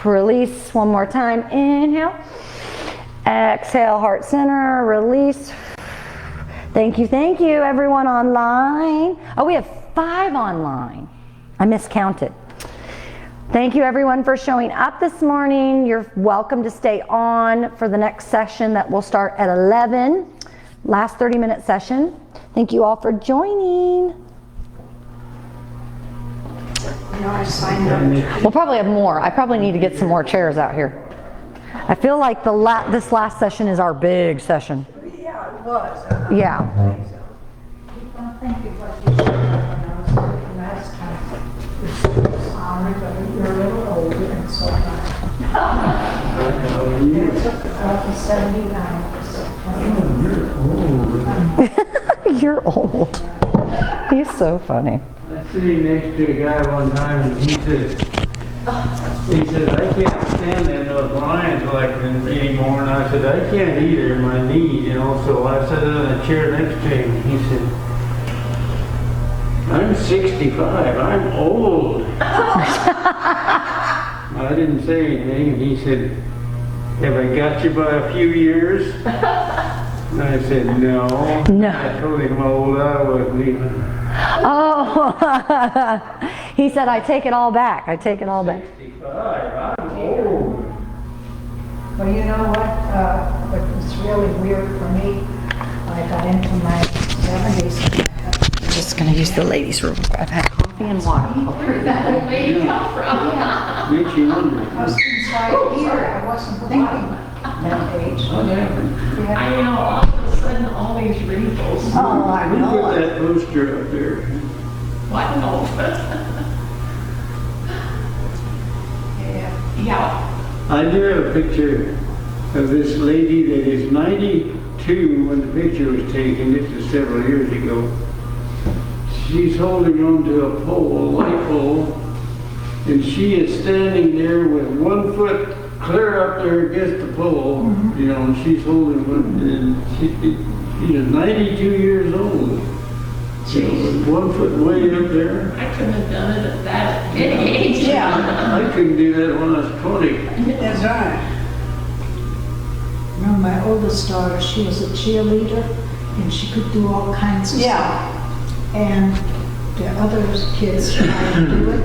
release one more time, inhale, exhale, heart center, release. Thank you everyone online. Oh, we have 5 online. I miscounted. Thank you everyone for showing up this morning. You're welcome to stay on for the next session that will start at 11, last 30-minute session. Thank you all for joining. No, I signed up. We'll probably have more. I probably need to get some more chairs out here. I feel like this last session is our big session. Yeah, it was. Yeah. Keep on thinking what you said when I was working last time. You're sorry, but you're a little older and so am I. It's 79. You're old. He's so funny. I was sitting next to a guy one time and he said, I can't stand in those lines like anymore. And I said, I can't either, my knee, So I sat in a chair next to him and he said, I'm 65, I'm old. I didn't say anything. He said, have I got you by a few years? And I said, no. No. I told him how old I was. Oh, he said, I take it all back. I take it all back. 65, I'm old. Well, you know what was really weird for me, I got into my 70s. I'm just gonna use the ladies' room. I've had coffee and water. Where that lady come from? Makes you wonder. I was inside here, I wasn't thinking that age. What happened? I know, all of a sudden, all these wrinkles. Oh, I Who know put it. that poster up there? What, no? Yeah. Yeah, I do have a picture of this lady that is 92 when the picture was taken. This is several years ago. She's holding on to a pole, a light pole, and she is standing there with 1 foot clear up there against the pole, you know, and she's holding one, and she is 92 years old. You know, with 1 foot way up there. I couldn't have done it at that age. Yeah, I couldn't do that when I was 20. That's right. you know, my oldest daughter, she was a cheerleader, and she could do all kinds of stuff. Yeah. And the other kids tried to do it,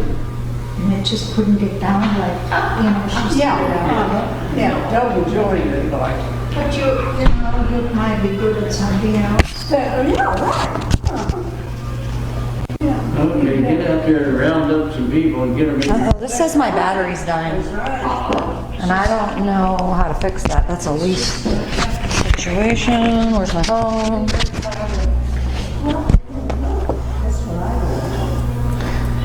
and it just couldn't get down like, you know, she started out. Yeah, double jointed like. But you might be good at something else. Yeah, right. Okay, get out there and round up some people and get them in. Uh-oh, this says my battery's dying. And I don't know how to fix that. That's a lease situation. Where's my phone? That's what I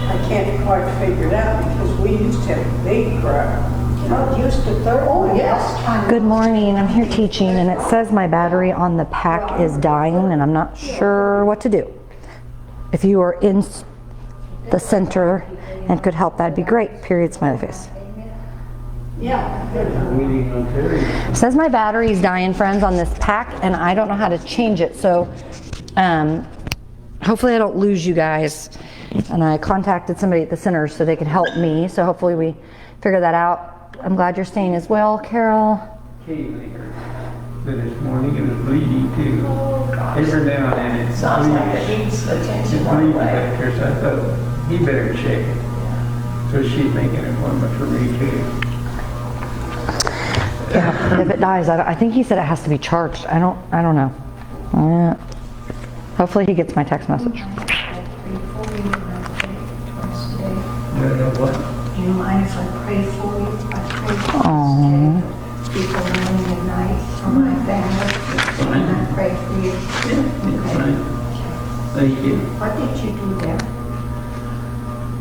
do. I can't quite figure it out because we used to have a big crowd. Not used to third. Oh, yes. Good morning. I'm here teaching, and it says my battery on the pack is dying, and I'm not sure what to do. If you are in the center and could help, that'd be great. Period, smiley face. Yeah. Waiting on Terry. It says my battery's dying, friends, on this pack, and I don't know how to change it. So hopefully I don't lose you guys. And I contacted somebody at the center so they could help me. So hopefully we figure that out. I'm glad you're staying as well, Carol. But this morning it was bleeding too. Every now and then it Sounds like it bleeds. needs It attention bleeds right away. back there, so I thought he better check it. So she's making an appointment for me too. Yeah, if it dies, I think he said it has to be charged. I don't know. Hopefully he gets my text message. Do you mind if I pray for you? I pray for Aww. you before morning and night for my family. And I pray for you. Fine. Thank you. What did you do there?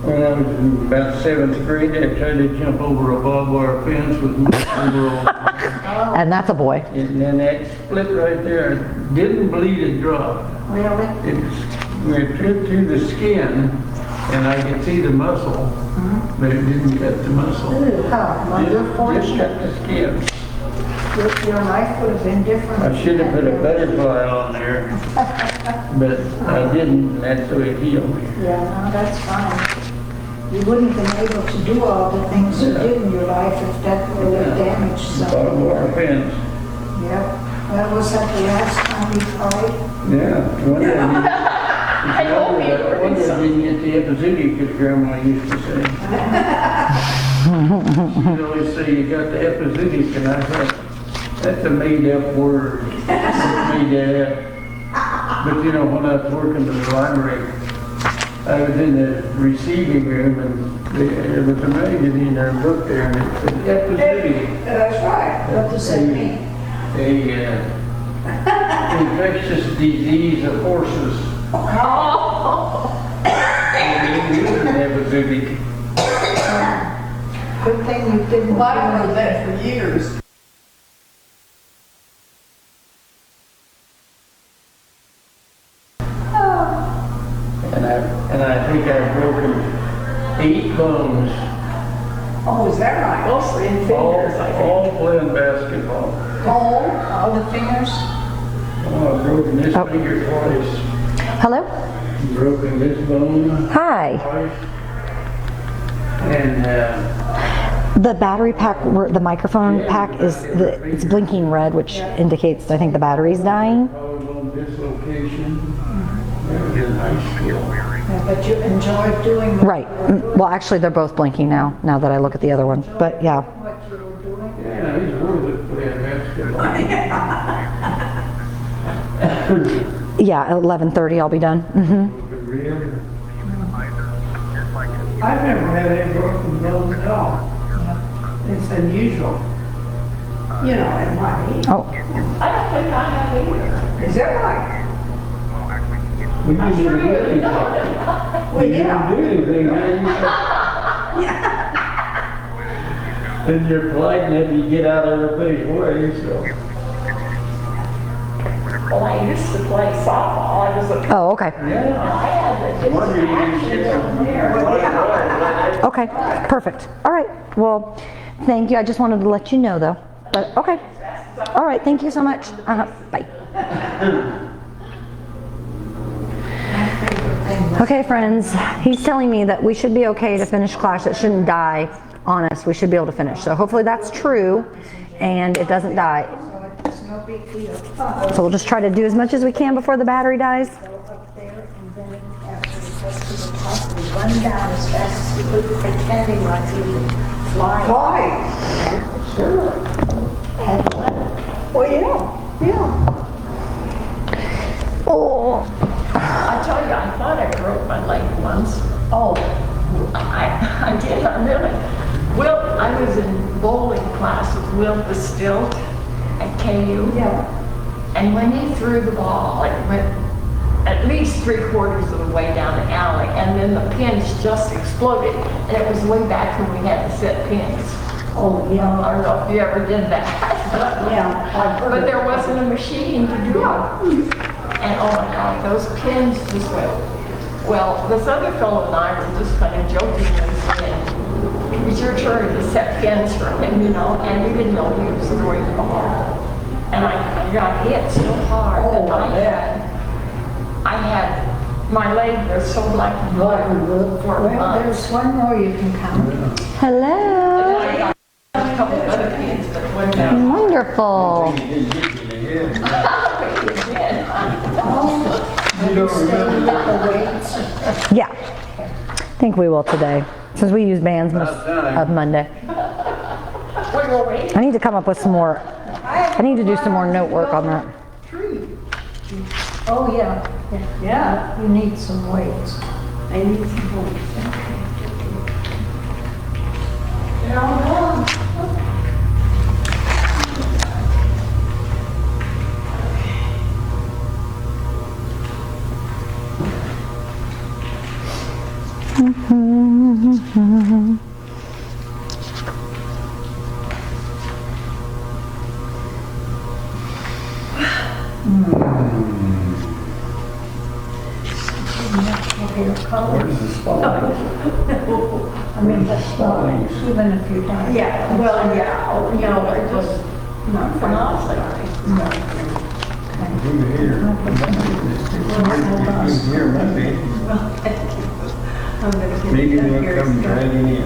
When I was in about 7th grade, I tried to jump over a barbed wire fence with my overall. And that's a boy. And then that split right there, didn't bleed a drop. Really? It went through the skin, and I could see the muscle, but it didn't cut the muscle. Ooh, how, well, you're Just fortunate. cut the skin. Your life would have been different. I should have put a butterfly on there, but I didn't, and that's the way it healed me. Yeah, no, that's fine. You wouldn't have been able to do all the things you did in your life if that would have damaged Barbed something. wire fence. Yeah. Well, was that the last time you tried? Yeah. Wonder I hope you I wonder if I didn't get the epizootic, as Grandma used to say. She'd always say, you got the epizootic, and I thought, that's a made-up word. It's made up. But you know, when I was working in the library, I was in the receiving room, and there was a magazine or a book there, and it said epizootic. That's right. What does that mean? A infectious disease of horses. Epizootic. Good thing you didn't. Well, I've heard that for years. And I think I've broken 8 bones, Oh, is that right? Mostly in fingers, I think. all playing basketball. All the fingers? Oh, I've broken this finger twice, Hello? broken this bone Hi. twice. And, The battery pack, the microphone pack it's blinking red, which indicates I think the battery's dying. collarbone dislocation. That is a nice skill. Yeah, but you enjoyed doing Right. Well, actually, they're both blinking now that I look at the other one. But yeah. what you were doing? Yeah, he's worth it. Yeah, 11:30 I'll be done. Really? I've never had any broken bones at all. It's unusual. You know, at my age. Oh, I don't think I have either. Is that right? We didn't even do anything. Well, We didn't yeah. do anything, then you're polite and you get out of everybody's way, so. Well, I used to play softball. I was a, oh, okay. Yeah. I had the Wonder you didn't get some there. Okay, perfect. All right. Well, thank you. I just wanted to let you know, though. But okay. All right. Thank you so much. Bye. Okay, friends. He's telling me that we should be okay to finish class. It shouldn't die on us. We should be able to finish. So hopefully that's true, and it doesn't die. It's no big deal. So we'll just try to do as much as we can before the battery dies. Go up there and then after we get to the top, we run down as fast as we could, pretending like we were flying. Why? Sure. And what? Well, yeah. Oh. I tell you, I thought I broke my leg once. Oh, I did, I really. Will, I was in bowling class with Will Bestilt at KU. Yeah. And when he threw the ball, it went at least 3/4 of the way down the alley, and then the pins just exploded. And it was way back when we had to set pins. Oh, yeah. I don't know if you ever did that. Yeah, I've heard But it. there wasn't a machine to do it. And oh my God, those pins just went. Well, this other fellow and I were just kind of jokingly saying, it's your turn to set pins for him, you know, and we didn't know he was throwing the ball. And I got hit so hard that I had, my leg was so like blood for a Well, month. there's one more you can count. Hello. And I got a couple of other pins that went down. Wonderful. You didn't get to the head. You don't stay remember? with the weights. Yeah. I think we will today, since we use bands most of Monday. We were waiting. I need to come up with some more. I need to do some more note work on that. Oh, yeah. Yeah, you need some weights. I need some weights. Where's the spot? I mean, that's fine, even if you don't. Yeah, well, yeah, oh, you know, it was not phenomenal. Over here. Here, maybe. Maybe they'll come dragging in.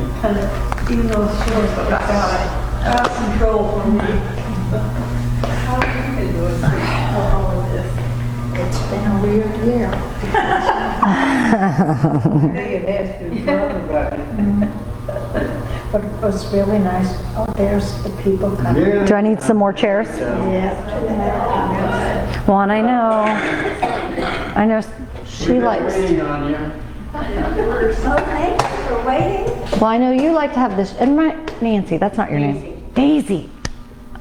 Even though it's short, but I got it out of control for me. How are you gonna do it through all of this? It's been a weird year. But it was really nice. Oh, there's the people coming. Yeah. Do I need some more chairs? Yeah. Well, and I know she likes, Waiting on you. Okay, we're waiting. well, I know you like to have this, and Nancy, that's not your name. Daisy.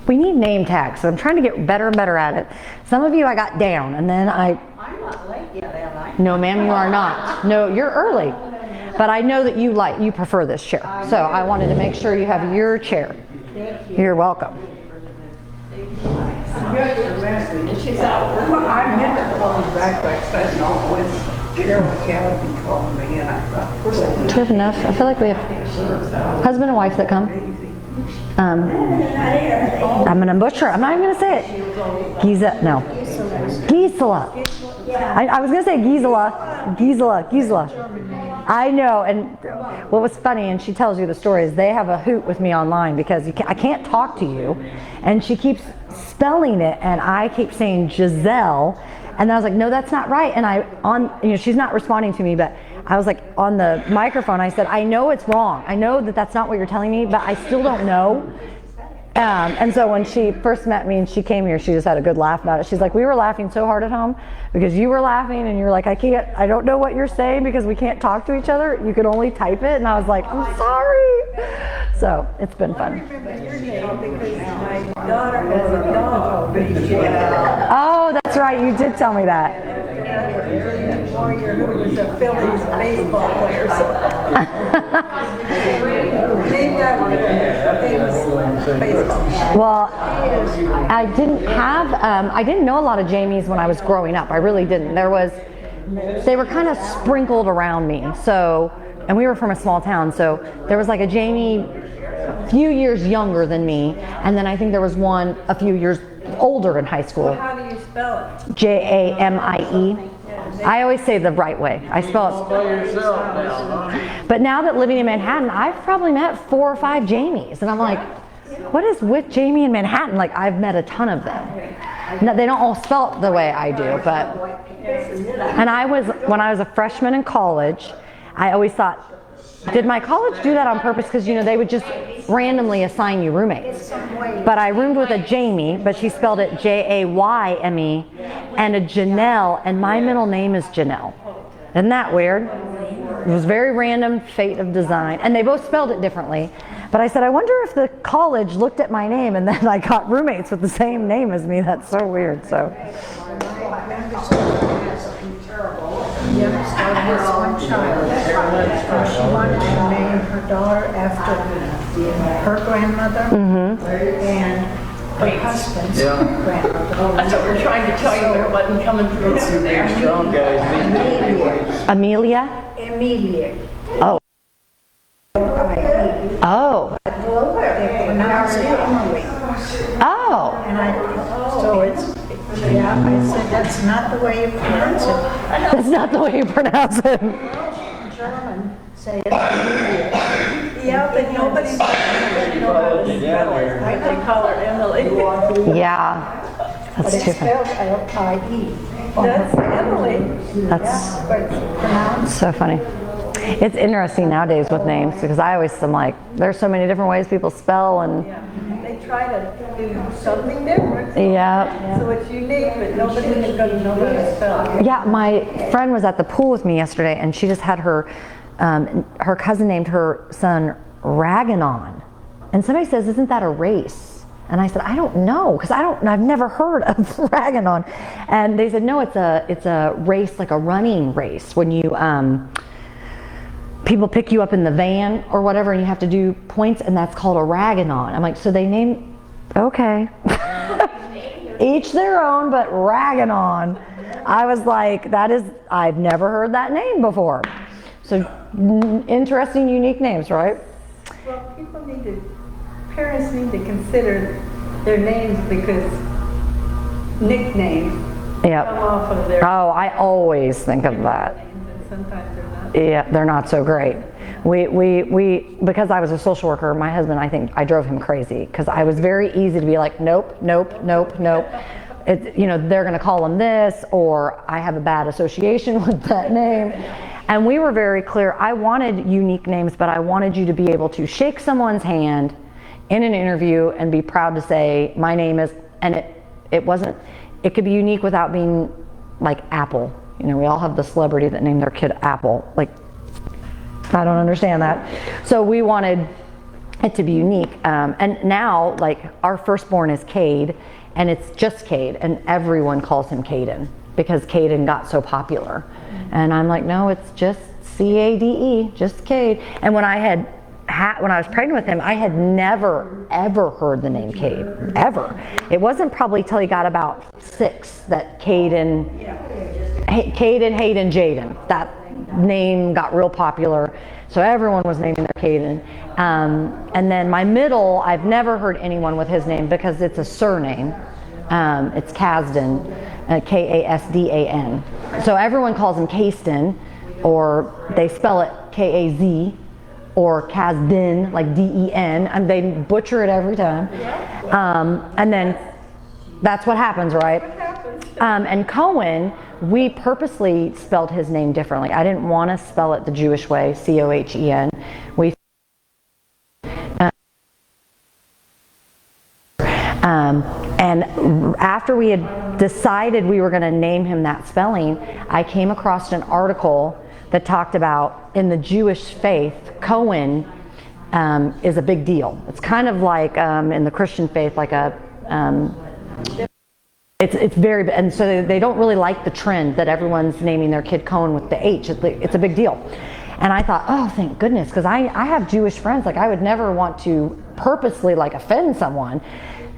We need name tags, so I'm trying to get better and better at it. Some of you I got down, and then I'm not late yet, am I? no ma'am, you are not. No, you're early. But I know that you prefer this chair. So I wanted to make sure you have your chair. You're welcome. And she's out working. Well, I meant to call you back like that, no, when Carol Gallagher called me, and I thought, Do we have enough? I feel like we have husband and wife that come. I'm gonna butcher it. I'm not even gonna say it. Gisela. I was gonna say Gisela. I know, and what was funny, and she tells you the story, is they have a hoot with me online because I can't talk to you, and she keeps spelling it, and I keep saying Giselle, and I was like, no, that's not right, and she's not responding to me, but I was like, on the microphone, I said, I know it's wrong. I know that that's not what you're telling me, but I still don't know. And so when she first met me and she came here, she just had a good laugh about it. She's like, we were laughing so hard at home because you were laughing and you're like, I don't know what you're saying because we can't talk to each other. You can only type it. And I was like, I'm sorry. So it's been fun. My daughter has a dog. Oh, that's right. You did tell me that. Warrior who was a Phillies baseball player. Named after famous baseball. Well, I didn't know a lot of Jamies when I was growing up. I really didn't. They were kind of sprinkled around me. So, and we were from a small town, so there was like a Jamie a few years younger than me, and then I think there was one a few years older in high school. How do you spell it? Jamie. I always say the right way. I spell it. But now that living in Manhattan, I've probably met 4 or 5 Jamies, and I'm like, what is with Jamie in Manhattan? Like, I've met a ton of them. No, they don't all spell it the way I do, but. And when I was a freshman in college, I always thought, did my college do that on purpose? Because, they would just randomly assign you roommates. But I roomed with a Jamie, but she spelled it Jayme, and a Janelle, and my middle name is Janelle. Isn't that weird? It was very random, fate of design. And they both spelled it differently. But I said, I wonder if the college looked at my name and then I got roommates with the same name as me. That's so weird. So. Youngster has one child. She wanted to name her daughter after her grandmother and her husband's grandmother. That's what we're trying to tell you, but it wasn't coming through. Strong guys. Amelia? Emilia. Oh. Oh. They pronounce it Emily. Oh. So it's, I said, that's not the way you pronounce it. That's not the way you pronounce it. German say it's Emilia. Yeah, but nobody's They call her Emily. Yeah. But That's it's too funny. spelled L-I-E. That's Emily. That's But it's pronounced. so funny. It's interesting nowadays with names because I always am like, there's so many different ways people spell and They try to do something different. yeah. So it's unique, but nobody's going to know how to spell it. Yeah, my friend was at the pool with me yesterday and she just had her cousin named her son Raganon. And somebody says, isn't that a race? And I said, I don't know, because I've never heard of Raganon. And they said, no, it's a race, like a running race, when you, people pick you up in the van or whatever and you have to do points, and that's called a Raganon. I'm like, so they name, okay. Each their own, but Raganon. I was like, I've never heard that name before. So interesting, unique names, right? Well, parents need to consider their names because nicknames come Yep. off of their Oh, I always think of that. names, and sometimes they're not. Yeah, they're not so great. We because I was a social worker, my husband, I think I drove him crazy because I was very easy to be like, nope. They're going to call him this, or I have a bad association with that name. And we were very clear. I wanted unique names, but I wanted you to be able to shake someone's hand in an interview and be proud to say, my name is, and it could be unique without being like Apple. We all have the celebrity that named their kid Apple. Like, I don't understand that. So we wanted it to be unique. And now, like, our firstborn is Cade, and it's just Cade, and everyone calls him Caden because Caden got so popular. And I'm like, no, it's just C-A-D-E, just Cade. And when I was pregnant with him, I had never, ever heard the name Cade, ever. It wasn't probably till he got about 6 that Hayden, Jaden, that name got real popular. So everyone was naming their Caden. And then my middle, I've never heard anyone with his name because it's a surname. It's Kasdan, K-A-S-D-A-N. So everyone calls him Kasdan, or they spell it K-A-Z, or Kasdin, like D-E-N, and they butcher it every time. And then that's what happens, right? And Cohen, we purposely spelled his name differently. I didn't want to spell it the Jewish way, C-O-H-E-N. And after we had decided we were going to name him that spelling, I came across an article that talked about in the Jewish faith, Cohen is a big deal. It's kind of like in the Christian faith, like a it's very, and so they don't really like the trend that everyone's naming their kid Cohen with the H. It's a big deal. And I thought, oh, thank goodness, because I have Jewish friends. Like, I would never want to purposely like offend someone.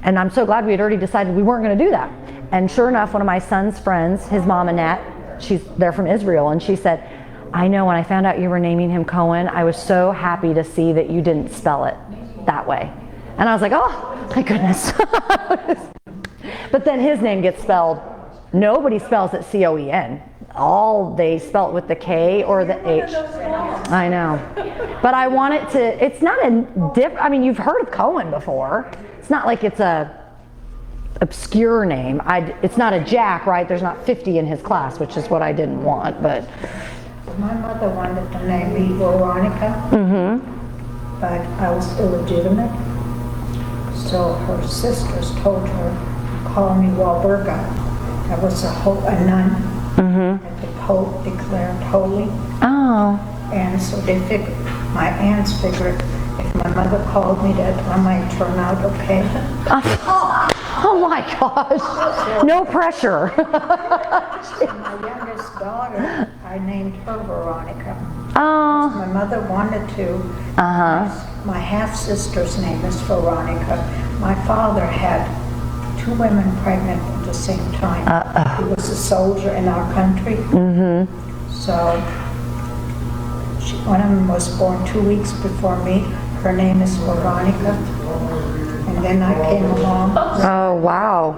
And I'm so glad we had already decided we weren't going to do that. And sure enough, one of my son's friends, his mom Annette, they're from Israel, and she said, I know when I found out you were naming him Cohen, I was so happy to see that you didn't spell it that way. And I was like, oh, thank goodness. But then his name gets spelled, nobody spells it C-O-E-N. They spell it with the K or the H. I know. But I want it to, it's not I mean, you've heard of Cohen before. It's not like it's a obscure name. It's not a Jack, right? There's not 50 in his class, which is what I didn't want, but. My mother wanted to name me Veronica, but I was illegitimate. So her sisters told her to call me Walburga. I was a nun that the Pope declared holy. Oh. And so my aunts figured if my mother called me that I might turn out okay. Oh my gosh. No pressure. My youngest daughter, I named her Veronica. Oh. My mother wanted to. My half-sister's name is Veronica. My father had 2 women pregnant at the same time. He was a soldier in our country. So one of them was born 2 weeks before me. Her name is Veronica. And then I came along. Oh, wow.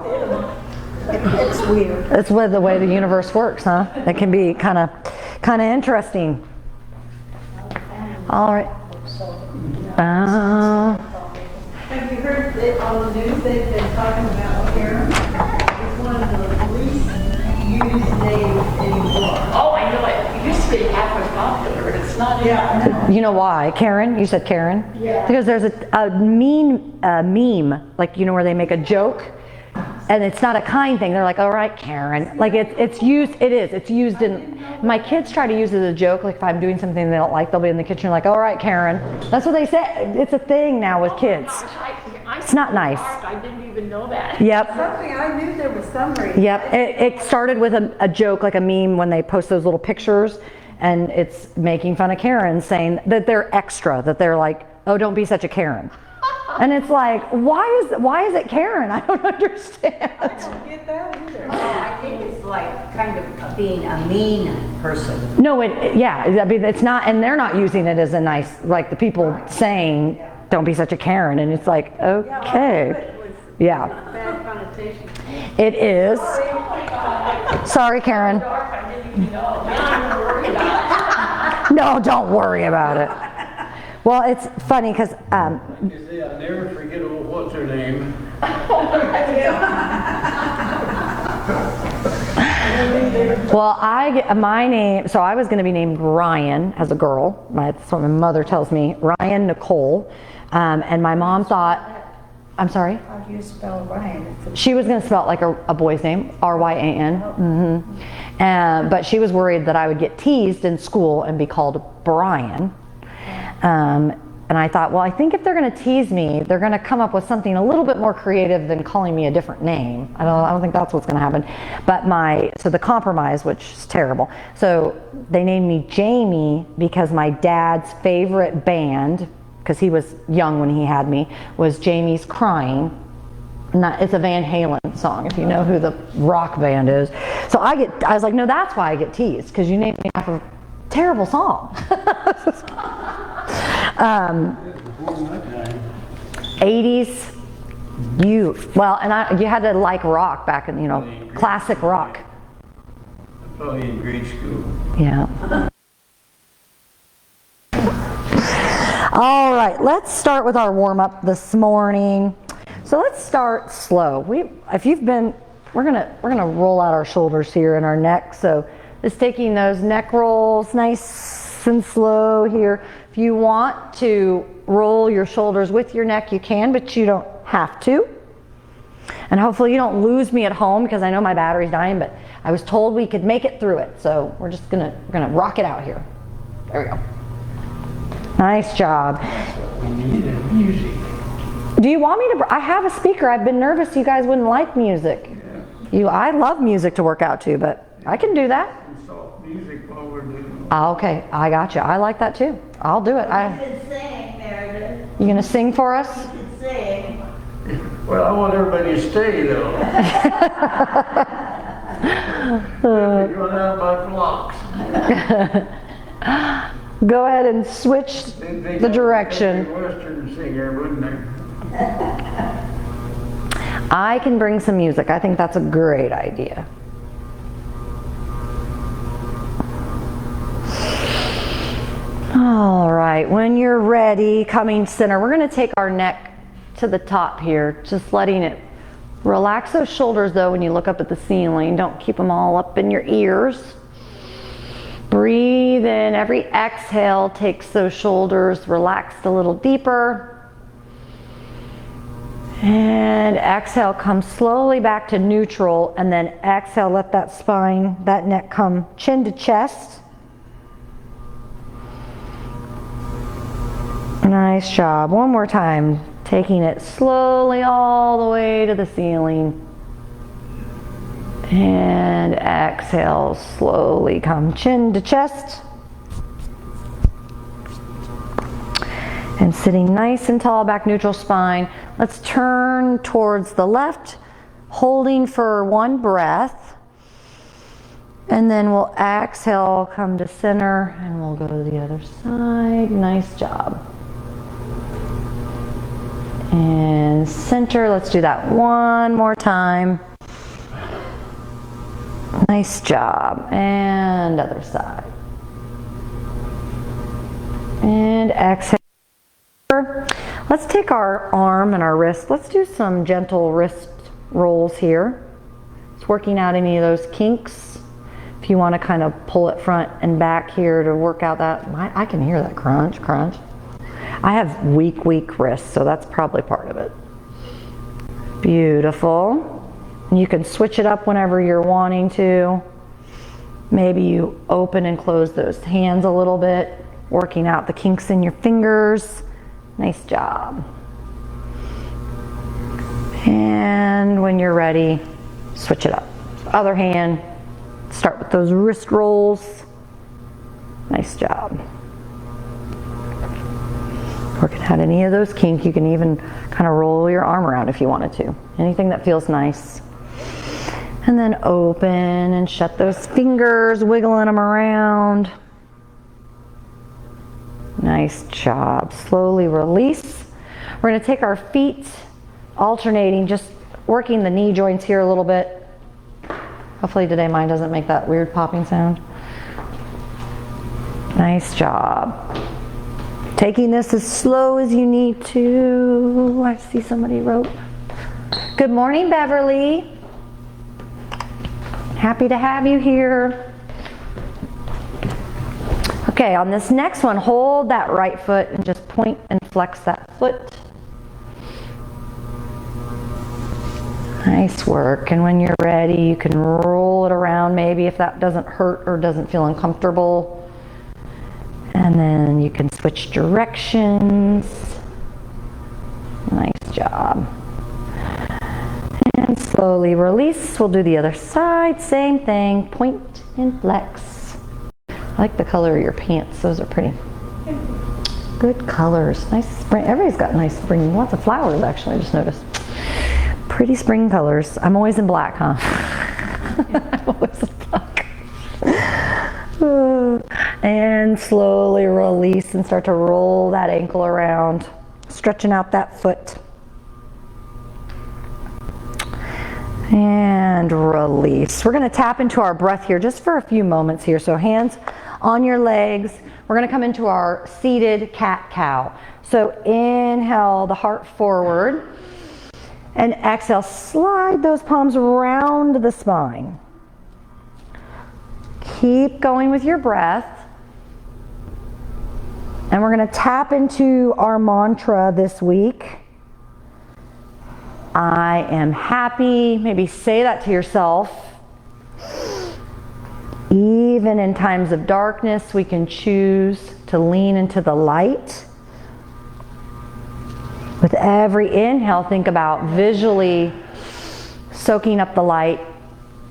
It's weird. That's the way the universe works, huh? It can be kind of interesting. All right. Have you heard that on the news they've been talking about Karen? It's one of the least used names anymore. Oh, I know it. It used to be halfway popular, but it's not. Yeah. You know why? Karen? You said Karen? Yeah. Because there's a meme, like, where they make a joke, and it's not a kind thing. They're like, all right, Karen. Like, it's used in, my kids try to use it as a joke. Like, if I'm doing something they don't like, they'll be in the kitchen like, all right, Karen. That's what they say. It's a thing now with kids. It's not nice. I didn't even know that. Yep. Something I knew there was some reason. Yep. It started with a joke, like a meme, when they post those little pictures, and it's making fun of Karen, saying that they're extra, that they're like, oh, don't be such a Karen. And it's like, why is it Karen? I don't understand. I don't get that either. I think it's like kind of being a mean person. No, I mean, it's not, and they're not using it as a nice, like the people saying, don't be such a Karen, and it's like, okay. Yeah. Bad connotation. It is. Sorry, Karen. No, don't worry about it. Well, it's funny because You see, I'll never forget what's her name. well, my name. So I was going to be named Ryan as a girl. That's what my mother tells me. Ryan Nicole, and my mom thought. I'm sorry? How do you spell Ryan? She was going to spell it like a boy's name, R-Y-A-N. But she was worried that I would get teased in school and be called Brian. And I thought, well, I think if they're going to tease me, they're going to come up with something a little bit more creative than calling me a different name. I don't think that's what's going to happen. But so the compromise, which is terrible. So they named me Jamie because my dad's favorite band, because he was young when he had me, was Jamie's Crying. It's a Van Halen song, if you know who the rock band is. So I was like, no, that's why I get teased, because you named me after a terrible song. 80s, you had to like rock back in, classic rock. Probably in grade school. Yeah. All right, let's start with our warm-up this morning. So let's start slow. We're gonna roll out our shoulders here and our neck. So just taking those neck rolls nice and slow here. If you want to roll your shoulders with your neck, you can, but you don't have to. And hopefully you don't lose me at home because I know my battery's dying, but I was told we could make it through it. So we're gonna rock it out here. There we go. Nice job. We needed music. Do you want me to? I have a speaker. I've been nervous you guys wouldn't like music. I love music to work out to, but I can do that. Soft music while we're doing it. Okay, I got you. I like that too. I'll do it. You can sing, Meredith. You gonna sing for us? You can sing. Well, I want everybody to stay though. Run out by flocks. Go ahead and switch the direction. Western singer, wouldn't they? I can bring some music. I think that's a great idea. All right, when you're ready, coming center, we're going to take our neck to the top here, just letting it relax those shoulders though when you look up at the ceiling. Don't keep them all up in your ears. Breathe in. Every exhale takes those shoulders relaxed a little deeper. And exhale, come slowly back to neutral, and then exhale, let that spine, that neck come chin to chest. Nice job. One more time. Taking it slowly all the way to the ceiling. And exhale, slowly come chin to chest. And sitting nice and tall, back neutral spine. Let's turn towards the left, holding for one breath. And then we'll exhale, come to center, and we'll go to the other side. Nice job. And center, let's do that one more time. Nice job. And other side. And exhale. Let's take our arm and our wrist. Let's do some gentle wrist rolls here. It's working out any of those kinks. If you want to kind of pull it front and back here to work out that, I can hear that crunch, crunch. I have weak wrists, so that's probably part of it. Beautiful. You can switch it up whenever you're wanting to. Maybe you open and close those hands a little bit, working out the kinks in your fingers. Nice job. And when you're ready, switch it up. Other hand, start with those wrist rolls. Nice job. Working out any of those kinks. You can even kind of roll your arm around if you wanted to. Anything that feels nice. And then open and shut those fingers, wiggling them around. Nice job. Slowly release. We're going to take our feet, alternating, just working the knee joints here a little bit. Hopefully today mine doesn't make that weird popping sound. Nice job. Taking this as slow as you need to. I see somebody wrote. Good morning, Beverly. Happy to have you here. Okay, on this next one, hold that right foot and just point and flex that foot. Nice work. And when you're ready, you can roll it around maybe if that doesn't hurt or doesn't feel uncomfortable. And then you can switch directions. Nice job. And slowly release. We'll do the other side. Same thing. Point and flex. I like the color of your pants. Those are pretty. Good colors. Nice spring. Everybody's got nice spring. Lots of flowers actually, I just noticed. Pretty spring colors. I'm always in black, huh? I'm always in black. And slowly release and start to roll that ankle around. Stretching out that foot. And release. We're going to tap into our breath here just for a few moments here. So hands on your legs. We're going to come into our seated cat-cow. So inhale the heart forward. And exhale, slide those palms around the spine. Keep going with your breath. And we're going to tap into our mantra this week. I am happy. Maybe say that to yourself. Even in times of darkness, we can choose to lean into the light. With every inhale, think about visually soaking up the light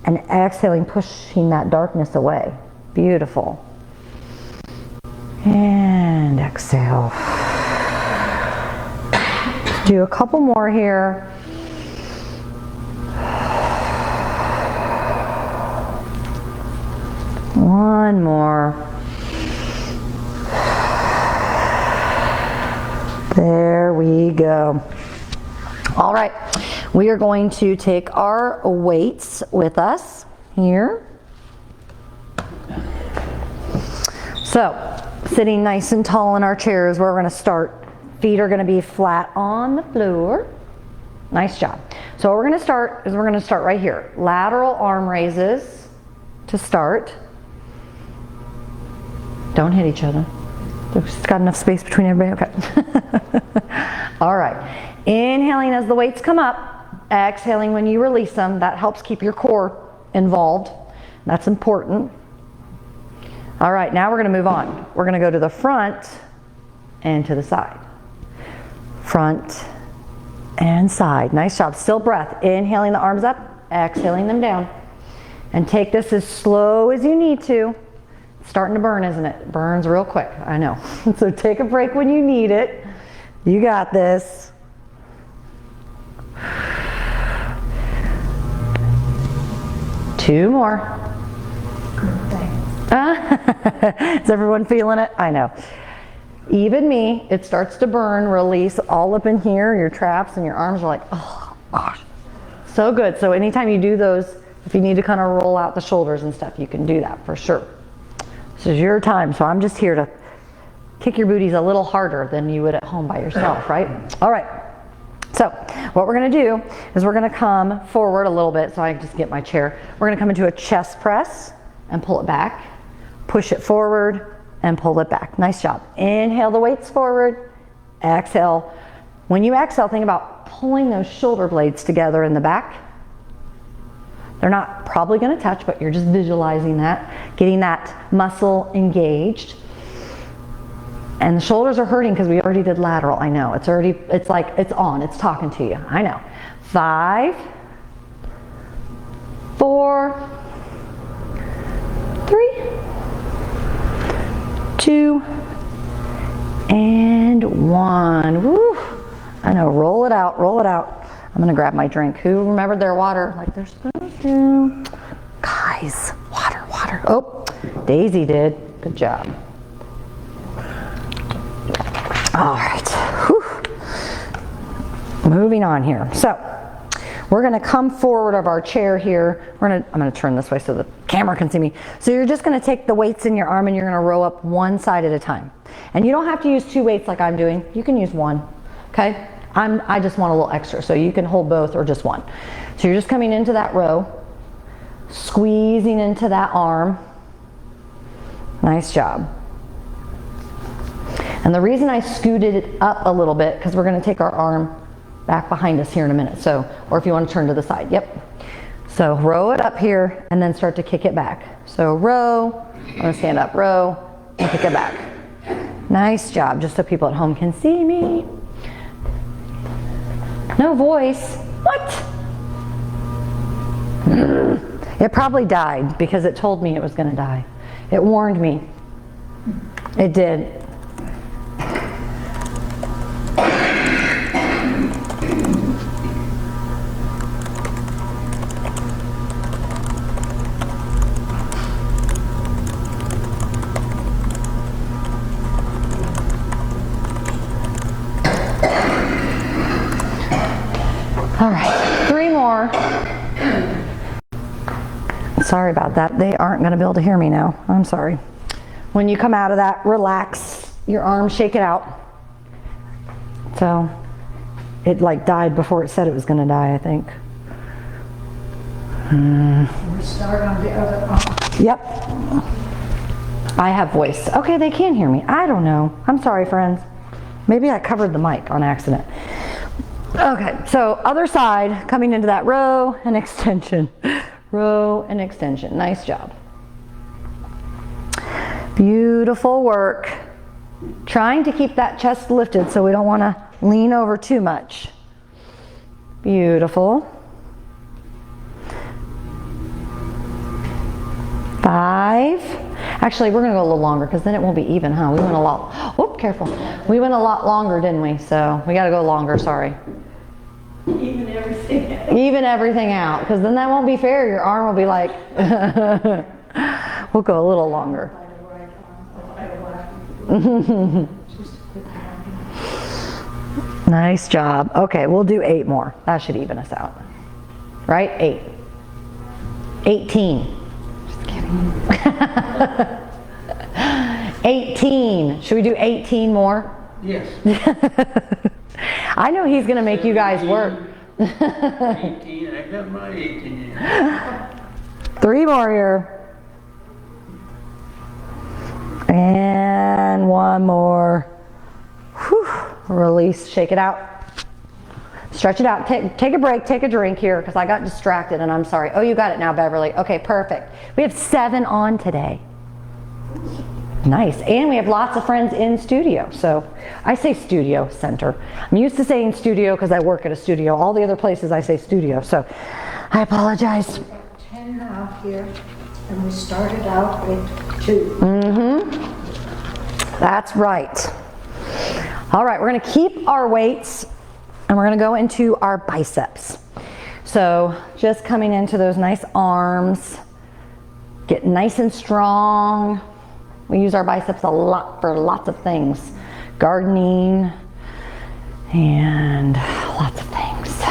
and exhaling, pushing that darkness away. Beautiful. And exhale. Do a couple more here. One more. There we go. All right, we are going to take our weights with us here. So, sitting nice and tall in our chairs, where we're going to start. Feet are going to be flat on the floor. Nice job. So what we're going to start is we're going to start right here. Lateral arm raises to start. Don't hit each other. There's got enough space between everybody? Okay. All right. Inhaling as the weights come up. Exhaling when you release them. That helps keep your core involved. That's important. All right, now we're going to move on. We're going to go to the front and to the side. Front and side. Nice job. Still breath. Inhaling the arms up, exhaling them down. And take this as slow as you need to. It's starting to burn, isn't it? Burns real quick, I know. So take a break when you need it. You got this. Two more. Is everyone feeling it? I know. Even me, it starts to burn, release all up in here, your traps and your arms are like, oh gosh. So good. So anytime you do those, if you need to kind of roll out the shoulders and stuff, you can do that for sure. This is your time, so I'm just here to kick your booties a little harder than you would at home by yourself, right? All right. So what we're going to do is we're going to come forward a little bit so I can just get my chair. We're going to come into a chest press and pull it back. Push it forward and pull it back. Nice job. Inhale the weights forward. Exhale. When you exhale, think about pulling those shoulder blades together in the back. They're not probably going to touch, but you're just visualizing that, getting that muscle engaged. And the shoulders are hurting because we already did lateral. I know. It's like it's on. It's talking to you. I know. 5, 4, 3, 2, and 1. Woo. I know. Roll it out. Roll it out. I'm going to grab my drink. Who remembered their water like they're supposed to? Guys, water, water. Oh, Daisy did. Good job. All right. Whew. Moving on here. So we're going to come forward of our chair here. I'm going to turn this way so the camera can see me. So you're just going to take the weights in your arm and you're going to row up one side at a time. And you don't have to use 2 weights like I'm doing. You can use 1. Okay? I just want a little extra, so you can hold both or just 1. So you're just coming into that row, squeezing into that arm. Nice job. And the reason I scooted it up a little bit, because we're going to take our arm back behind us here in a minute. So, or if you want to turn to the side, yep. So row it up here and then start to kick it back. So row, I'm going to stand up, row, and kick it back. Nice job, just so people at home can see me. No voice. What? It probably died because it told me it was going to die. It warned me. It did. All right, 3 more. Sorry about that. They aren't going to be able to hear me now. I'm sorry. When you come out of that, relax your arms, shake it out. So it like died before it said it was going to die, I think. We start on the other arm. Yep. I have voice. Okay, they can hear me. I don't know. I'm sorry, friends. Maybe I covered the mic on accident. Okay, so other side, coming into that row and extension. Row and extension. Nice job. Beautiful work. Trying to keep that chest lifted so we don't want to lean over too much. Beautiful. 5. Actually, we're going to go a little longer because then it won't be even, huh? We went a lot, whoop, careful. We went a lot longer, didn't we? So we got to go longer, sorry. Even everything else. Even everything out, because then that won't be fair. Your arm will be like, we'll go a little longer. Nice job. Okay, we'll do 8 more. That should even us out. Right? 8. 18. Just kidding. 18. Should we do 18 more? Yes. I know he's going to make you guys work. 18, I got my 18 here. 3 more here. And 1 more. Whew. Release, shake it out. Stretch it out. Take a break, take a drink here because I got distracted and I'm sorry. Oh, you got it now, Beverly. Okay, perfect. We have 7 on today. Nice. And we have lots of friends in studio. So I say studio center. I'm used to saying studio because I work at a studio. All the other places I say studio. So I apologize. 10 now here, and we started out with 2. That's right. All right, we're going to keep our weights and we're going to go into our biceps. So just coming into those nice arms, get nice and strong. We use our biceps a lot for lots of things. Gardening and lots of things.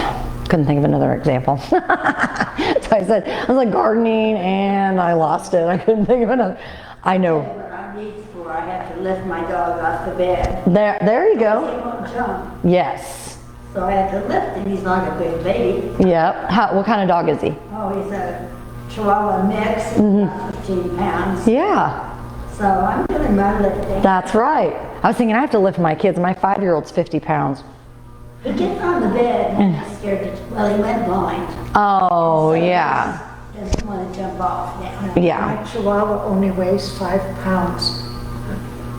Couldn't think of another example. So I was like gardening and I lost it. I couldn't think of another. I know. What I need for, I have to lift my dog off the bed. There you He go. won't jump, Yes. so I have to lift him. He's like a big baby. Yep. What kind of dog is he? Oh, he's a Chihuahua mix, he's about 15 pounds. Yeah. So I'm doing my lifting. That's right. I was thinking I have to lift my kids. My 5-year-old's 50 pounds. He gets on the bed and he's scared to, well, he went blind. Oh, So yeah. he doesn't want to jump off now. Yeah. My Chihuahua only weighs 5 pounds.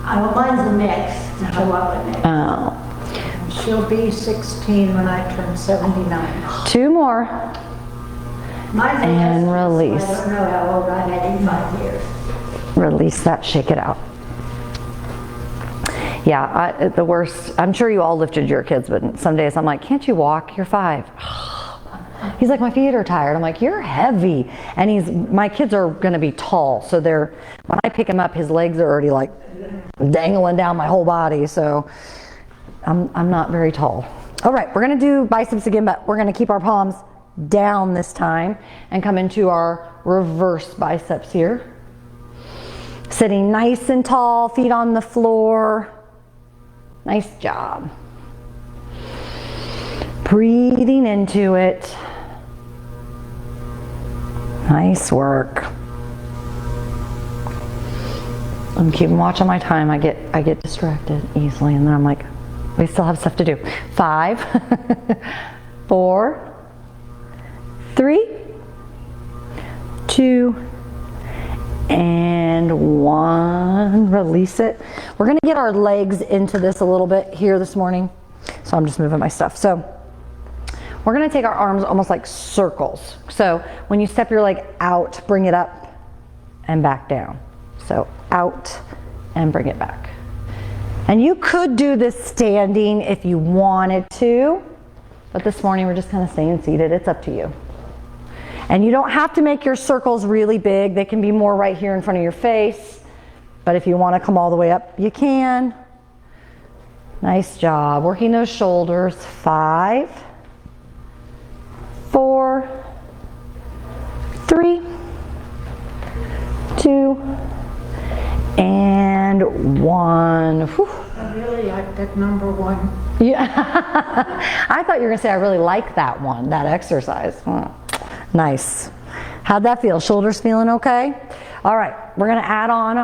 Mine's a mix, Chihuahua mix. Oh. She'll be 16 when I turn 79. 2 more. Mine's a And mix, release. I don't know how old I've had in 5 years. Release that, shake it out. Yeah, the worst, I'm sure you all lifted your kids, but some days I'm like, can't you walk? You're 5. He's like, my feet are tired. I'm like, you're heavy. And my kids are gonna be tall. So when I pick him up, his legs are already like dangling down my whole body. So I'm not very tall. All right, we're gonna do biceps again, but we're gonna keep our palms down this time and come into our reverse biceps here. Sitting nice and tall, feet on the floor. Nice job. Breathing into it. Nice work. I'm keeping watch on my time. I get distracted easily and then I'm like, we still have stuff to do. 5, 4, 3, 2, and 1. Release it. We're going to get our legs into this a little bit here this morning. So I'm just moving my stuff. So we're going to take our arms almost like circles. So when you step your leg out, bring it up and back down. So out and bring it back. And you could do this standing if you wanted to, but this morning we're just kind of staying seated. It's up to you. And you don't have to make your circles really big. They can be more right here in front of your face. But if you want to come all the way up, you can. Nice job. Working those shoulders. 5, 4, 3, 2, and 1. Whew. I really like that number 1. Yeah. I thought you were going to say I really like that one, that exercise. Nice. How'd that feel? Shoulders feeling okay? All right, we're going to add on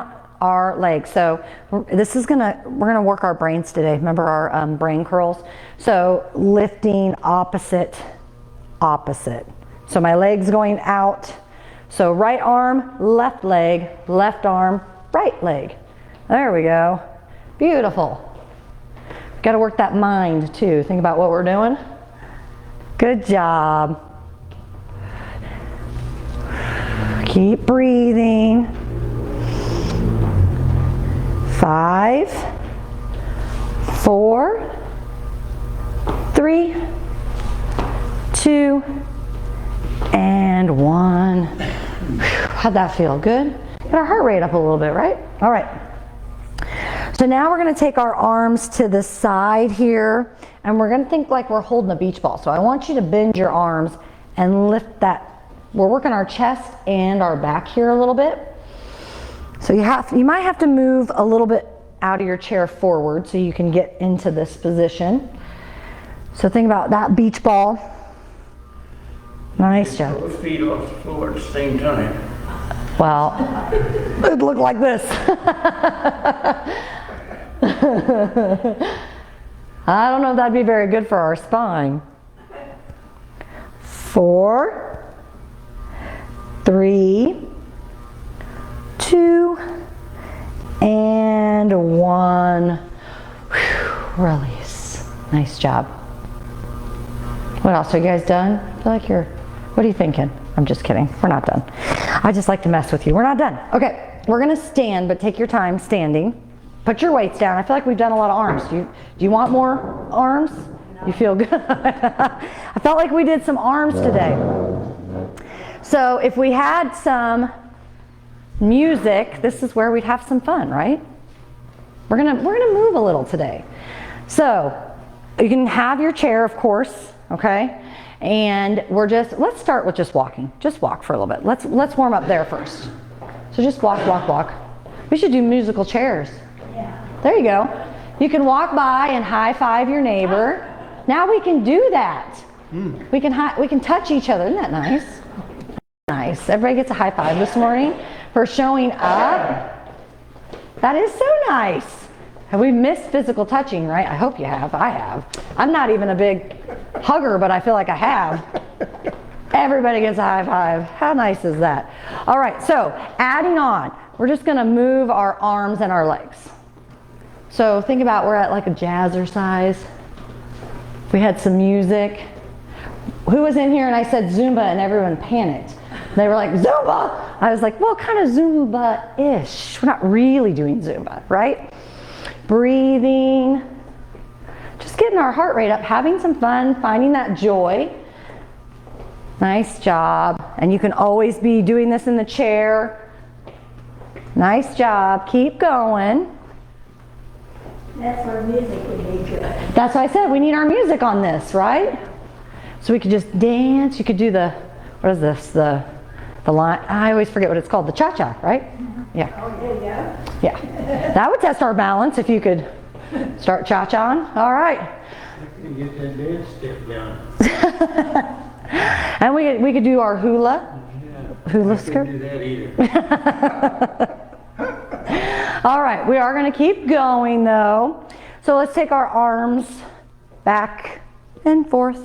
our legs. So we're gonna work our brains today. Remember our brain curls? So lifting opposite. So my leg's going out. So right arm, left leg, left arm, right leg. There we go. Beautiful. Got to work that mind too. Think about what we're doing. Good job. Keep breathing. 5, 4, 3, 2, and 1. How'd that feel? Good? Get our heart rate up a little bit, right? All right. So now we're going to take our arms to the side here, and we're going to think like we're holding a beach ball. So I want you to bend your arms and lift that. We're working our chest and our back here a little bit. So you might have to move a little bit out of your chair forward so you can get into this position. So think about that beach ball. Nice job. Both feet off the floor at the same time. Well, it'd look like this. I don't know if that'd be very good for our spine. 4, 3, 2, and 1. Whew, release. Nice job. What else? Are you guys done? I feel like what are you thinking? I'm just kidding. We're not done. I just like to mess with you. We're not done. Okay, we're gonna stand, but take your time standing. Put your weights down. I feel like we've done a lot of arms. Do you want more arms? No. You feel good? I felt like we did some arms today. So if we had some music, this is where we'd have some fun, right? We're gonna move a little today. So you can have your chair, of course, okay? And let's start with just walking. Just walk for a little bit. Let's warm up there first. So just walk, walk, walk. We should do musical chairs. Yeah. There you go. You can walk by and high five your neighbor. Now we can do that. We can touch each other. Isn't that nice? Nice. Everybody gets a high five this morning for showing up. That is so nice. Have we missed physical touching, right? I hope you have. I have. I'm not even a big hugger, but I feel like I have. Everybody gets a high five. How nice is that? All right, so adding on, we're just gonna move our arms and our legs. So think about we're at like a jazzercise. We had some music. Who was in here and I said Zumba and everyone panicked? They were like, Zumba! I was like, well, kind of Zumba-ish. We're not really doing Zumba, right? Breathing, just getting our heart rate up, having some fun, finding that joy. Nice job. And you can always be doing this in the chair. Nice job. Keep going. That's where music would be good. That's why I said we need our music on this, right? So we could just dance. You could do what is this? The line, I always forget what it's called, the cha-cha, right? Yeah. Oh, there you go. Yeah. That would test our balance if you could start cha-cha-ing. All right. I can get that dance step down. And we could do our hula. Yeah. Hula I skirt. couldn't do that either. All right, we are going to keep going though. So let's take our arms back and forth.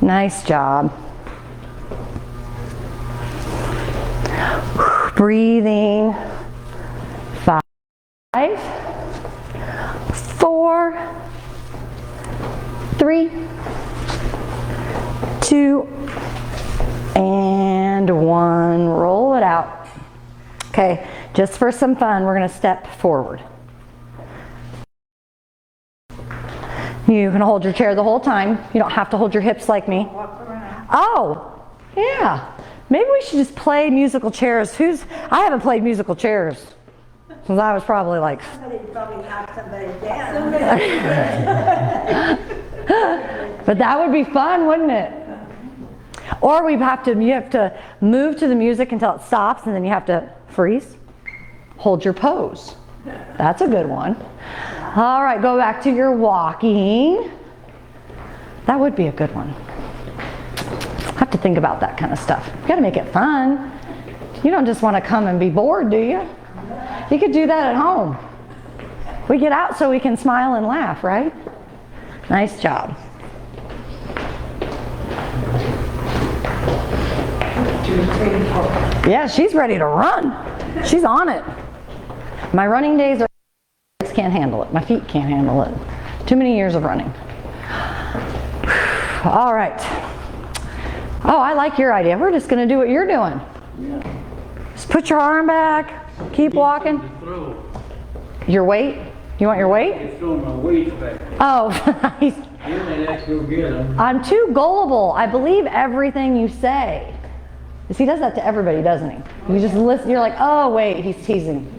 Nice job. Breathing. 5, 4, 3, 2, and 1. Roll it out. Okay, just for some fun, we're going to step forward. You can hold your chair the whole time. You don't have to hold your hips like me. Oh, yeah. Maybe we should just play musical chairs. I haven't played musical chairs since I was probably like... Somebody probably knocked somebody down. But that would be fun, wouldn't it? Or you have to move to the music until it stops and then you have to freeze. Hold your pose. That's a good one. All right, go back to your walking. That would be a good one. I have to think about that kind of stuff. You gotta make it fun. You don't just want to come and be bored, do you? You could do that at home. We get out so we can smile and laugh, right? Nice job. Yeah, she's ready to run. She's on it. My running days are, can't handle it. My feet can't handle it. Too many years of running. All right. Oh, I like your idea. We're just going to do what you're doing. Just put your arm back. Keep walking. Your weight? You want your weight? It's throwing my weight back. Oh, Then they have to go get them. I'm too gullible. I believe everything you say. He does that to everybody, doesn't he? You just listen. You're like, oh wait, he's teasing.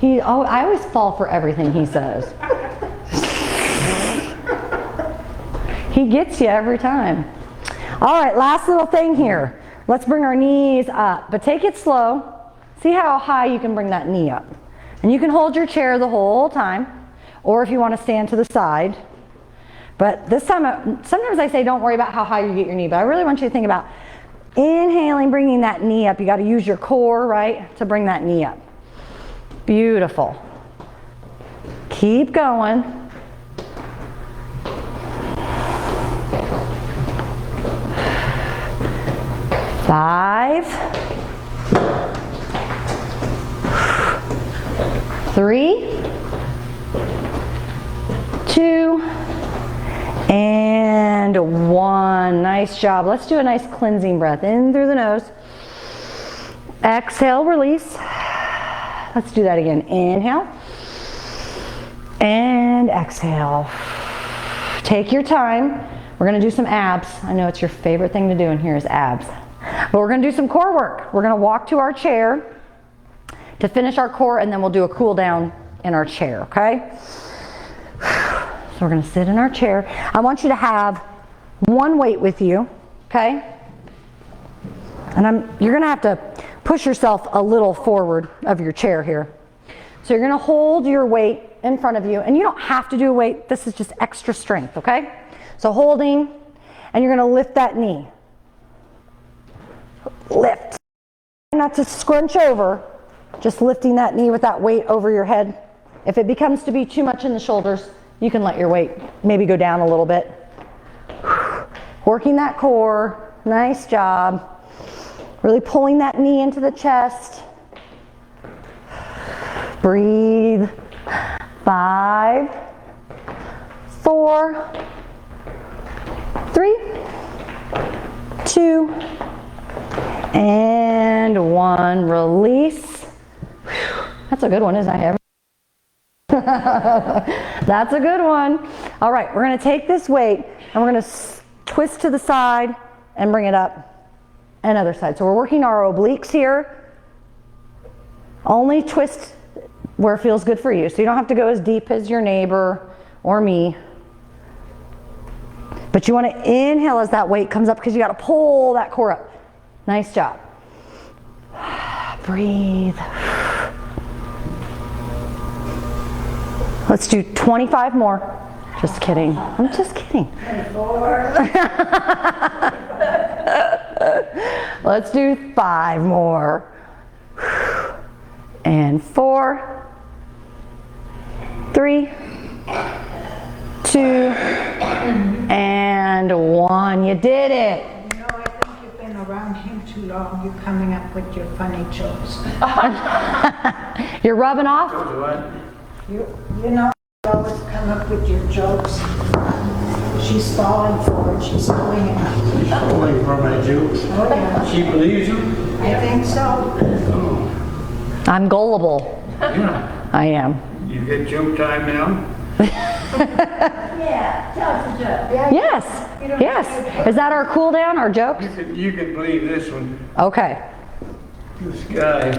I always fall for everything he says. He gets you every time. All right, last little thing here. Let's bring our knees up, but take it slow. See how high you can bring that knee up. And you can hold your chair the whole time, or if you want to stand to the side. But this time, sometimes I say don't worry about how high you get your knee, but I really want you to think about inhaling, bringing that knee up. You got to use your core, right, to bring that knee up. Beautiful. Keep going. Five, 3, 2, and 1. Nice job. Let's do a nice cleansing breath. In through the nose. Exhale, release. Let's do that again. Inhale. And exhale. Take your time. We're going to do some abs. I know it's your favorite thing to do in here is abs. But we're going to do some core work. We're going to walk to our chair to finish our core, and then we'll do a cool down in our chair, okay? So we're going to sit in our chair. I want you to have one weight with you, okay? And you're going to have to push yourself a little forward of your chair here. So you're going to hold your weight in front of you, and you don't have to do a weight. This is just extra strength, okay? So holding, and you're going to lift that knee. Lift. Not to scrunch over, just lifting that knee with that weight over your head. If it becomes to be too much in the shoulders, you can let your weight maybe go down a little bit. Working that core. Nice job. Really pulling that knee into the chest. Breathe. 5, 4, 3, 2, and 1. Release. That's a good one, isn't it? That's a good one. All right, we're going to take this weight and we're going to twist to the side and bring it up and other side. So we're working our obliques here. Only twist where it feels good for you. So you don't have to go as deep as your neighbor or me. But you want to inhale as that weight comes up because you got to pull that core up. Nice job. Breathe. Let's do 25 more. Just kidding. I'm just kidding. 4. Let's do 5 more. And 4, 3, 2, and 1. You did it. You know, I think you've been around him too long. You're coming up with your funny jokes. You're rubbing off? You know, you always come up with your jokes. She's falling for it. She's doing it. Falling for my jokes. Oh, yeah. She believes them? I think so. I'm gullible. Yeah. I am. You get joke time now? Yeah, tell us a joke. Yes. Yes. Is that our cool down, our jokes? You can believe this one. Okay. This guy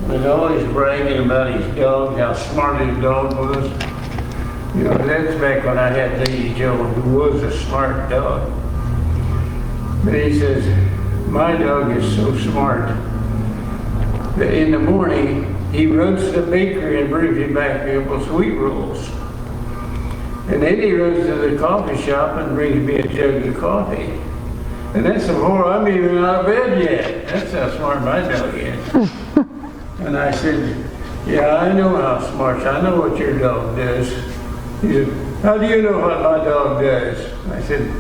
was always bragging about his dog, how smart his dog was. You know, that's back when I had Lady Joe, who was a smart dog. But he says, my dog is so smart that in the morning, he runs to the bakery and brings me back a couple sweet rolls. And then he runs to the coffee shop and brings me a jug of coffee. And that's before I'm even out of bed yet. That's how smart my dog is. And I said, yeah, I know how smart, I know what your dog does. He said, how do you know what my dog does? I said,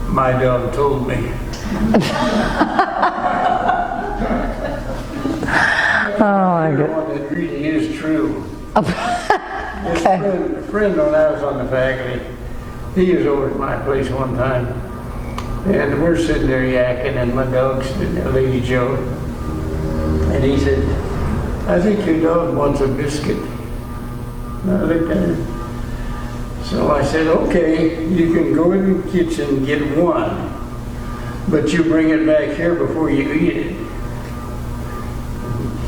my dog told me. Oh my The God. one that really is true. This Okay. friend when I was on the faculty, he was over at my place one time, and we're sitting there yakking, and my dog's sitting there, Lady Joe, and he said, I think your dog wants a biscuit. And I looked at him. So I said, okay, you can go in the kitchen and get one, but you bring it back here before you eat it.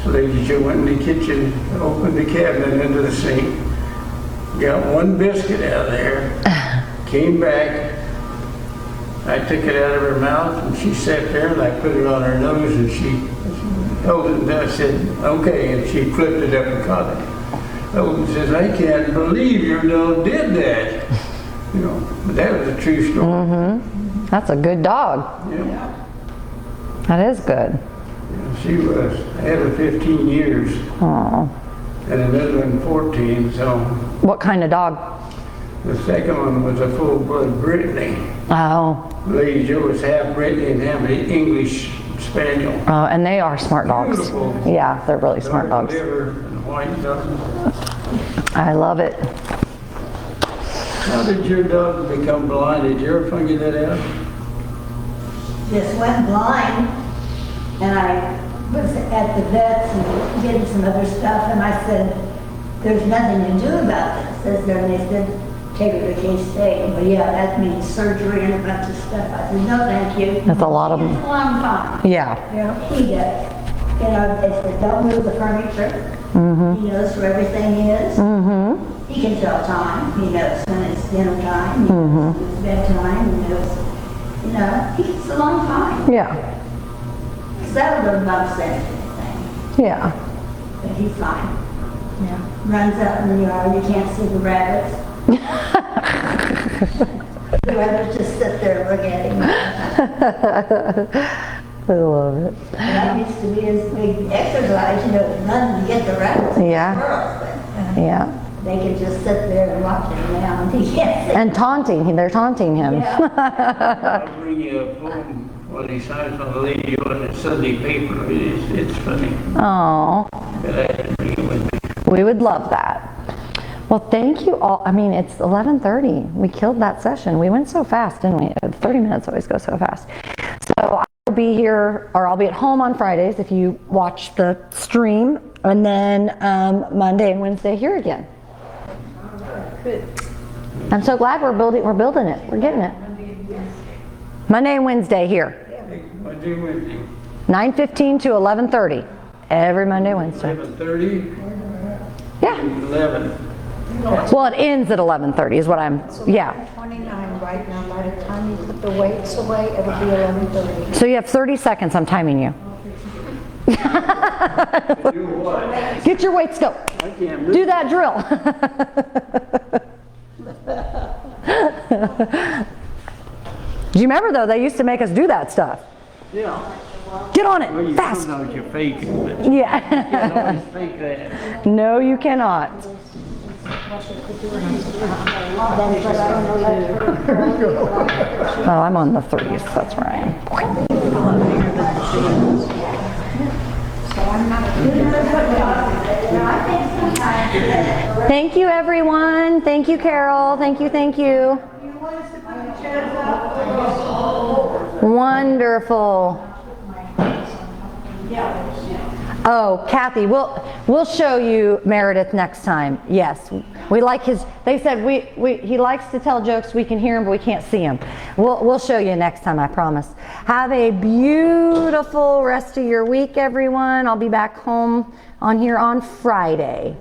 So Lady Joe went in the kitchen, opened the cabinet into the sink, got one biscuit out of there, came back. I took it out of her mouth and she sat there and I put it on her nose and she held it and I said, okay, and she flipped it up and caught it. Eldon says, I can't believe your dog did that. You know, but that was a true story. That's a good dog. Yeah. That is good. She was. I had her 15 years Oh. and another one 14, so What kind of dog? the second one was a full-blood Brittany. Oh. Lady Joe was half Brittany and half English Spaniel. Oh, and they are smart dogs. Beautiful. Yeah, they're really smart Dark dogs. liver and white dog. I love it. How did your dog become blind? Did you ever figure that out? Just went blind, and I was at the vet's and getting some other stuff, and I said, there's nothing to do about this, is there? And they said, take her to K-State. But yeah, that means surgery and a bunch of stuff. I said, no, thank you. That's a lot of It's them. a long time. Yeah. He does. You know, they said, don't move the furniture. He knows where everything is. He can tell time. He knows when it's dinner time. He knows when it's bedtime. He knows, you know, it's a long time. Yeah. Seldom bumps into anything, Yeah. but he's fine. Yeah. Runs out in the yard, you can't see the rabbits. The rabbits just sit there and look at him. I love it. That used to be his big exercise, you know, running to get the rabbits and Yeah. squirrels. But Yeah. they could just sit there and watch him now, and he can't see. And taunting. They're taunting him. I'll bring you a poem, what he signs on the Lady on the Sunday paper. It's funny. Oh. But I had to bring it with me. We would love that. Well, thank you all. I mean, it's 11:30. We killed that session. We went so fast, didn't we? 30 minutes always go so fast. So I'll be here, or I'll be at home on Fridays if you watch the stream, and then Monday and Wednesday here again. I'm so glad we're building it. We're getting it. Monday and Wednesday here. What do with you? 9:15 to 11:30. Every Monday, Wednesday. 11:30? Yeah. 11. Well, it ends at 11:30 is what I'm, yeah. 29 right now. By the time you put the weights away, it'll be 11:30. So you have 30 seconds. I'm timing you. Do what? Get your weights, go. I can't move. Do that drill. Do you remember though, they used to make us do that stuff. Yeah. Get on Well, it, you fast. sometimes you're faking, but you Yeah. can't always fake that. No, you cannot. Oh, I'm on the 30s, that's where I am. Thank you, everyone. Thank you, Carol. Thank you, thank you. Wonderful. Oh, Kathy, we'll show you Meredith next time. Yes, we like his. They said he likes to tell jokes. We can hear him, but we can't see him. We'll show you next time. I promise. Have a beautiful rest of your week, everyone. I'll be back home on here on Friday.